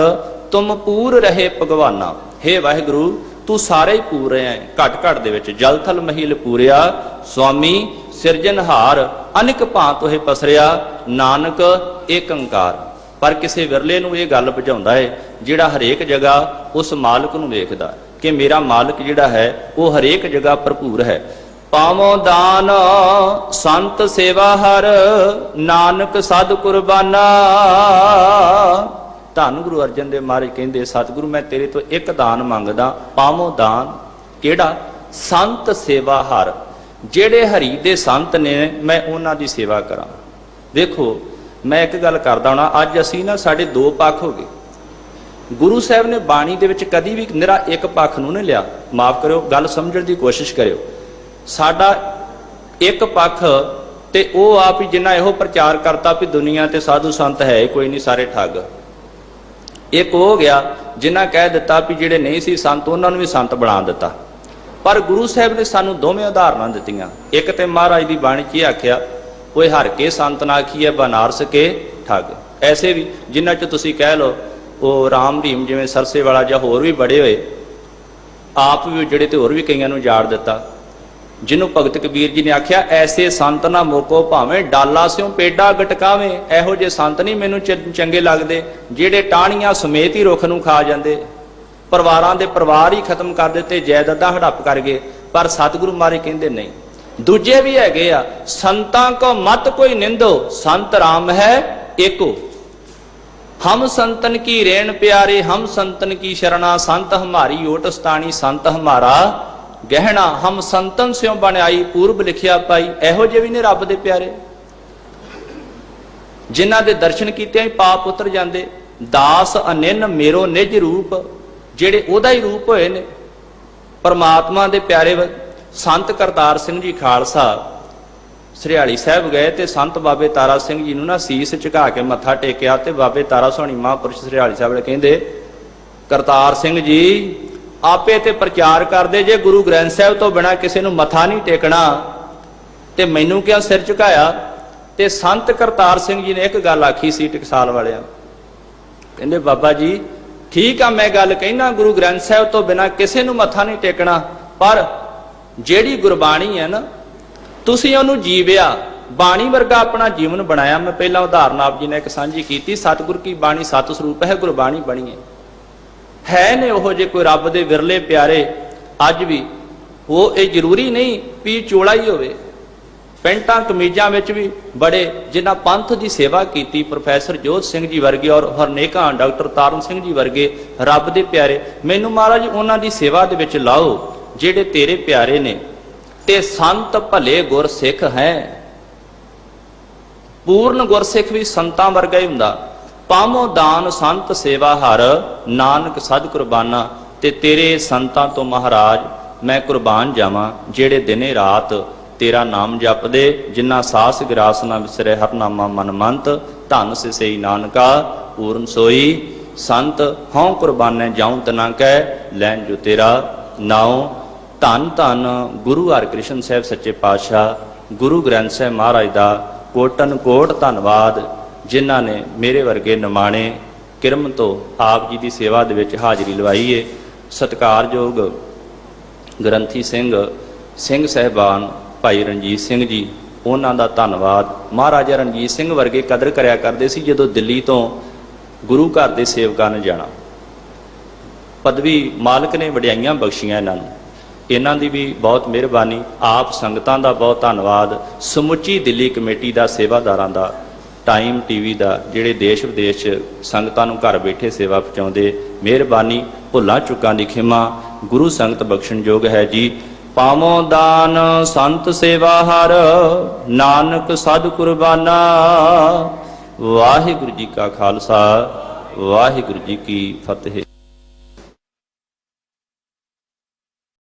ਤੁਮ ਪੂਰ ਰਹੇ ਭਗਵਾਨਾ। ਹੇ ਵਾਹਿਗੁਰੂ, ਤੂੰ ਸਾਰੇ ਹੀ ਪੂਰੇ ਹੈ। ਘਟ ਘਟ ਦੇ ਵਿੱਚ ਜਲ ਥਲ ਮਹੀਲ ਪੂਰਿਆ, ਸੁਆਮੀ ਸਿਰਜਨਹਾਰ, ਅਨੇਕ ਭਾਂਤ ਹੋਏ ਪਸਰਿਆ, ਨਾਨਕ ਏਕ ਓੰਕਾਰ। ਪਰ ਕਿਸੇ ਵਿਰਲੇ ਨੂੰ ਇਹ ਗੱਲ ਬੁਝਾਉਂਦਾ ਹੈ, ਜਿਹੜਾ ਹਰੇਕ ਜਗ੍ਹਾ ਉਸ ਮਾਲਕ ਨੂੰ ਵੇਖਦਾ ਕਿ ਮੇਰਾ ਮਾਲਕ ਜਿਹੜਾ ਹੈ ਉਹ ਹਰੇਕ ਜਗ੍ਹਾ ਭਰਪੂਰ ਹੈ। ਪਾਵੋ ਦਾਨ ਸੰਤ ਸੇਵਾ ਹਰ, ਨਾਨਕ ਸਦ ਕੁਰਬਾਨਾ। ਧੰਨ ਗੁਰੂ ਅਰਜਨ ਦੇਵ ਮਹਾਰਾਜ ਕਹਿੰਦੇ, ਸਤਿਗੁਰੂ ਮੈਂ ਤੇਰੇ ਤੋਂ ਇੱਕ ਦਾਨ ਮੰਗਦਾ। ਪਾਵੋ ਦਾਨ ਕਿਹੜਾ? ਸੰਤ ਸੇਵਾ ਹਰ, ਜਿਹੜੇ ਹਰੀ ਦੇ ਸੰਤ ਨੇ ਮੈਂ ਉਹਨਾਂ ਦੀ ਸੇਵਾ ਕਰਾਂ। ਦੇਖੋ, ਮੈਂ ਇੱਕ ਗੱਲ ਕਰਦਾ ਹੁਣਾ, ਅੱਜ ਅਸੀਂ ਨਾ, ਸਾਡੇ 2 ਪੱਖ ਹੋ ਗਏ। ਗੁਰੂ ਸਾਹਿਬ ਨੇ ਬਾਣੀ ਦੇ ਵਿੱਚ ਕਦੀ ਵੀ ਨਿਰਾ ਇੱਕ ਪੱਖ ਨੂੰ ਨਹੀਂ ਲਿਆ। ਮਾਫ ਕਰਿਓ, ਗੱਲ ਸਮਝਣ ਦੀ ਕੋਸ਼ਿਸ਼ ਕਰਿਓ। ਸਾਡਾ ਇੱਕ ਪੱਖ ਤੇ ਉਹ ਆਪ ਹੀ ਜਿੰਨਾ ਇਹੋ ਪ੍ਰਚਾਰ ਕਰਤਾ ਵੀ ਦੁਨੀਆ ਤੇ ਸਾਧੂ ਸੰਤ ਹੈ ਕੋਈ ਨਹੀਂ, ਸਾਰੇ ਠੱਗ। ਇੱਕ ਹੋ ਗਿਆ ਜਿਨ੍ਹਾਂ ਕਹਿ ਦਿੱਤਾ ਵੀ ਜਿਹੜੇ ਨਹੀਂ ਸੀ ਸੰਤ ਉਹਨਾਂ ਨੂੰ ਵੀ ਸੰਤ ਬਣਾ ਦਿੱਤਾ। ਪਰ ਗੁਰੂ ਸਾਹਿਬ ਨੇ ਸਾਨੂੰ ਦੋਵੇਂ ਉਦਾਹਰਨਾਂ ਦਿੱਤੀਆਂ। ਇੱਕ ਤੇ ਮਹਾਰਾਜ ਦੀ ਬਾਣੀ 'ਚ ਇਹ ਆਖਿਆ, ਉਹ ਹਰ ਕੇ ਸੰਤ ਨਾ ਆਖੀਐ ਬਨਾਰਸ ਕੇ ਠੱਗ। ਐਸੇ ਵੀ ਜਿਨ੍ਹਾਂ 'ਚ ਤੁਸੀਂ ਕਹਿ ਲਓ ਉਹ ਰਾਮ ਰਹੀਮ ਜਿਵੇਂ ਸਰਸੇ ਵਾਲਾ ਜਾਂ ਹੋਰ ਵੀ ਬੜੇ ਹੋਏ, ਆਪ ਵੀ ਜਿਹੜੇ ਤੇ ਹੋਰ ਵੀ ਕਈਆਂ ਨੂੰ ਜਾੜ ਦਿੱਤਾ। ਜਿਹਨੂੰ ਭਗਤ ਕਬੀਰ ਜੀ ਨੇ ਆਖਿਆ, ਐਸੇ ਸੰਤ ਨਾ ਮੋਕੋ ਭਾਵੇਂ ਡਾਲਾ ਸਿਓ ਪੇਡਾ ਗਟਕਾਵੇਂ। ਇਹੋ ਜਿਹੇ ਸੰਤ ਨਹੀਂ ਮੈਨੂੰ ਚੰਗੇ ਲੱਗਦੇ ਜਿਹੜੇ ਟਾਹਣੀਆਂ ਸਮੇਤ ਹੀ ਰੁੱਖ ਨੂੰ ਖਾ ਜਾਂਦੇ, ਪਰਿਵਾਰਾਂ ਦੇ ਪਰਿਵਾਰ ਹੀ ਖਤਮ ਕਰ ਦਿੱਤੇ, ਜਾਇਦਾਦਾਂ ਹੜੱਪ ਕਰ ਗਏ। ਪਰ ਸਤਿਗੁਰੂ ਮਹਾਰਾਜ ਕਹਿੰਦੇ ਨਹੀਂ। ਦੂਜੇ ਵੀ ਹੈਗੇ ਆ, ਸੰਤਾਂ ਕੋ ਮਤ ਕੋਈ ਨਿੰਦੋ, ਸੰਤ ਰਾਮ ਹੈ ਏਕੋ। ਹਮ ਸੰਤਨ ਕੀ ਰੇਣ ਪਿਆਰੇ, ਹਮ ਸੰਤਨ ਕੀ ਸ਼ਰਣਾ, ਸੰਤ ਹਮਾਰੀ ਓਟ ਸਤਾਣੀ, ਸੰਤ ਹਮਾਰਾ ਗਹਿਣਾ। ਹਮ ਸੰਤਨ ਸਿਓ ਬਣਾਈ, ਪੂਰਬ ਲਿਖਿਆ ਪਾਈ। ਇਹੋ ਜਿਹੇ ਵੀ ਨੇ ਰੱਬ ਦੇ ਪਿਆਰੇ, ਜਿਨ੍ਹਾਂ ਦੇ ਦਰਸ਼ਨ ਕੀਤਿਆਂ ਹੀ ਪਾਪ ਉਤਰ ਜਾਂਦੇ। ਦਾਸ ਅਨਿਨ ਮੇਰੋ ਨਿਜ ਰੂਪ, ਜਿਹੜੇ ਉਹਦਾ ਹੀ ਰੂਪ ਹੋਏ ਨੇ, ਪਰਮਾਤਮਾ ਦੇ ਪਿਆਰੇ। ਸੰਤ ਕਰਤਾਰ ਸਿੰਘ ਜੀ ਖਾਲਸਾ ਸਰਿਆਲੀ ਸਾਹਿਬ ਗਏ ਤੇ ਸੰਤ ਬਾਬੇ ਤਾਰਾ ਸਿੰਘ ਜੀ ਨੂੰ ਨਾ ਸੀਸ ਝੁਕਾ ਕੇ ਮੱਥਾ ਟੇਕਿਆ, ਤੇ ਬਾਬੇ ਤਾਰਾ ਸੋਹਣੀ ਮਹਾਂਪੁਰਸ਼ ਸਰਿਆਲੀ ਸਾਹਿਬ ਨੇ ਕਹਿੰਦੇ, ਕਰਤਾਰ ਸਿੰਘ ਜੀ ਆਪੇ ਤੇ ਪ੍ਰਚਾਰ ਕਰਦੇ ਜੇ ਗੁਰੂ ਗ੍ਰੰਥ ਸਾਹਿਬ ਤੋਂ ਬਿਨਾਂ ਕਿਸੇ ਨੂੰ ਮੱਥਾ ਨਹੀਂ ਟੇਕਣਾ, ਤੇ ਮੈਨੂੰ ਕਿਉਂ ਸਿਰ ਝੁਕਾਇਆ? ਤੇ ਸੰਤ ਕਰਤਾਰ ਸਿੰਘ ਜੀ ਨੇ ਇੱਕ ਗੱਲ ਆਖੀ ਸੀ ਟਕਸਾਲ ਵਾਲਿਆਂ, ਕਹਿੰਦੇ ਬਾਬਾ ਜੀ ਠੀਕ ਆ, ਮੈਂ ਗੱਲ ਕਹਿਣਾ ਗੁਰੂ ਗ੍ਰੰਥ ਸਾਹਿਬ ਤੋਂ ਬਿਨਾਂ ਕਿਸੇ ਨੂੰ ਮੱਥਾ ਨਹੀਂ ਟੇਕਣਾ, ਪਰ ਜਿਹੜੀ ਗੁਰਬਾਣੀ ਹੈ ਨਾ, ਤੁਸੀਂ ਉਹਨੂੰ ਜੀਵਿਆ, ਬਾਣੀ ਵਰਗਾ ਆਪਣਾ ਜੀਵਨ ਬਣਾਇਆ। ਮੈਂ ਪਹਿਲਾਂ ਉਦਾਹਰਨ ਆਪ ਜੀ ਨੇ ਇੱਕ ਸਾਂਝੀ ਕੀਤੀ, ਸਤਿਗੁਰ ਕੀ ਬਾਣੀ ਸਤ ਸਰੂਪ ਹੈ, ਗੁਰਬਾਣੀ ਬਣੀ ਹੈ ਨੇ ਉਹੋ ਜੇ ਕੋਈ ਰੱਬ ਦੇ ਵਿਰਲੇ ਪਿਆਰੇ ਅੱਜ ਵੀ। ਉਹ ਇਹ ਜ਼ਰੂਰੀ ਨਹੀਂ ਵੀ ਚੋਲਾ ਹੀ ਹੋਵੇ, ਪੈਂਟਾਂ ਕਮੀਜ਼ਾਂ ਵਿੱਚ ਵੀ ਬੜੇ ਜਿਨ੍ਹਾਂ ਪੰਥ ਦੀ ਸੇਵਾ ਕੀਤੀ, ਪ੍ਰੋਫੈਸਰ ਜੋਧ ਸਿੰਘ ਜੀ ਵਰਗੇ ਔਰ ਹਰਨੇਕਾਂ ਡਾਕਟਰ ਤਾਰਨ ਸਿੰਘ ਜੀ ਵਰਗੇ ਰੱਬ ਦੇ ਪਿਆਰੇ। ਮੈਨੂੰ ਮਹਾਰਾਜ ਉਹਨਾਂ ਦੀ ਸੇਵਾ ਦੇ ਵਿੱਚ ਲਾਓ ਜਿਹੜੇ ਤੇਰੇ ਪਿਆਰੇ ਨੇ। ਤੇ ਸੰਤ ਭਲੇ ਗੁਰਸਿੱਖ ਹੈ, ਪੂਰਨ ਗੁਰਸਿੱਖ ਵੀ ਸੰਤਾਂ ਵਰਗਾ ਹੀ ਹੁੰਦਾ। ਪਾਵੋ ਦਾਨ ਸੰਤ ਸੇਵਾ ਹਰ, ਨਾਨਕ ਸਦ ਕੁਰਬਾਨਾ। ਤੇ ਤੇਰੇ ਸੰਤਾਂ ਤੋਂ ਮਹਾਰਾਜ ਮੈਂ ਕੁਰਬਾਨ ਜਾਵਾਂ, ਜਿਹੜੇ ਦਿਨੇ ਰਾਤ ਤੇਰਾ ਨਾਮ ਜਪਦੇ, ਜਿਨ੍ਹਾਂ ਸਾਸ ਗਿਰਾਸ ਨਾ ਵਿਸਰੇ ਹਰ ਨਾਮਾ ਮਨ ਮੰਤ। ਧੰਨ ਸਿਸਈ ਨਾਨਕਾ ਪੂਰਨ ਸੋਈ, ਸੰਤ ਹਉ ਕੁਰਬਾਨੇ ਜਾਉ ਤਨਾ ਕਹਿ, ਲੈਣ ਜੋ ਤੇਰਾ ਨਾਉ। ਧੰਨ ਧੰਨ ਗੁਰੂ ਹਰਿਕ੍ਰਿਸ਼ਨ ਸਾਹਿਬ ਸੱਚੇ ਪਾਤਸ਼ਾਹ, ਗੁਰੂ ਗ੍ਰੰਥ ਸਾਹਿਬ ਮਹਾਰਾਜ ਦਾ ਕੋਟਨ ਕੋਟ ਧੰਨਵਾਦ, ਜਿਨ੍ਹਾਂ ਨੇ ਮੇਰੇ ਵਰਗੇ ਨਿਮਾਣੇ ਕਿਰਮ ਤੋਂ ਆਪ ਜੀ ਦੀ ਸੇਵਾ ਦੇ ਵਿੱਚ ਹਾਜ਼ਰੀ ਲਵਾਈ ਏ। ਸਤਿਕਾਰਯੋਗ ਗ੍ਰੰਥੀ ਸਿੰਘ ਸਾਹਿਬਾਨ ਭਾਈ ਰਣਜੀਤ ਸਿੰਘ ਜੀ, ਉਹਨਾਂ ਦਾ ਧੰਨਵਾਦ। ਮਹਾਰਾਜਾ ਰਣਜੀਤ ਸਿੰਘ ਵਰਗੇ ਕਦਰ ਕਰਿਆ ਕਰਦੇ ਸੀ। ਜਦੋਂ ਦਿੱਲੀ ਤੋਂ ਗੁਰੂ ਘਰ ਦੇ ਸੇਵਕਾਂ ਨੇ ਜਾਣਾ, ਪਦਵੀ ਮਾਲਕ ਨੇ ਵਡਿਆਈਆਂ ਬਖਸ਼ੀਆਂ ਇਹਨਾਂ ਨੂੰ। ਇਹਨਾਂ ਦੀ ਵੀ ਬਹੁਤ ਮਿਹਰਬਾਨੀ। ਆਪ ਸੰਗਤਾਂ ਦਾ ਬਹੁਤ ਧੰਨਵਾਦ। ਸਮੁੱਚੀ ਦਿੱਲੀ ਕਮੇਟੀ ਦਾ, ਸੇਵਾਦਾਰਾਂ ਦਾ, ਟਾਈਮ ਟੀਵੀ ਦਾ, ਜਿਹੜੇ ਦੇਸ਼ ਵਿਦੇਸ਼ 'ਚ ਸੰਗਤਾਂ ਨੂੰ ਘਰ ਬੈਠੇ ਸੇਵਾ ਪਹੁੰਚਾਉਂਦੇ, ਮਿਹਰਬਾਨੀ। ਭੁੱਲਾਂ ਚੁੱਕਾਂ ਦੀ ਖਿਮਾ ਗੁਰੂ ਸੰਗਤ ਬਖਸ਼ਣਯੋਗ ਹੈ ਜੀ। ਪਾਵੋਂ ਦਾਨ ਸੰਤ ਸੇਵਾ ਹਰ, ਨਾਨਕ ਸਦ ਕੁਰਬਾਨਾ। ਵਾਹਿਗੁਰੂ ਜੀ ਕਾ ਖਾਲਸਾ, ਵਾਹਿਗੁਰੂ ਜੀ ਕੀ ਫਤਿਹ।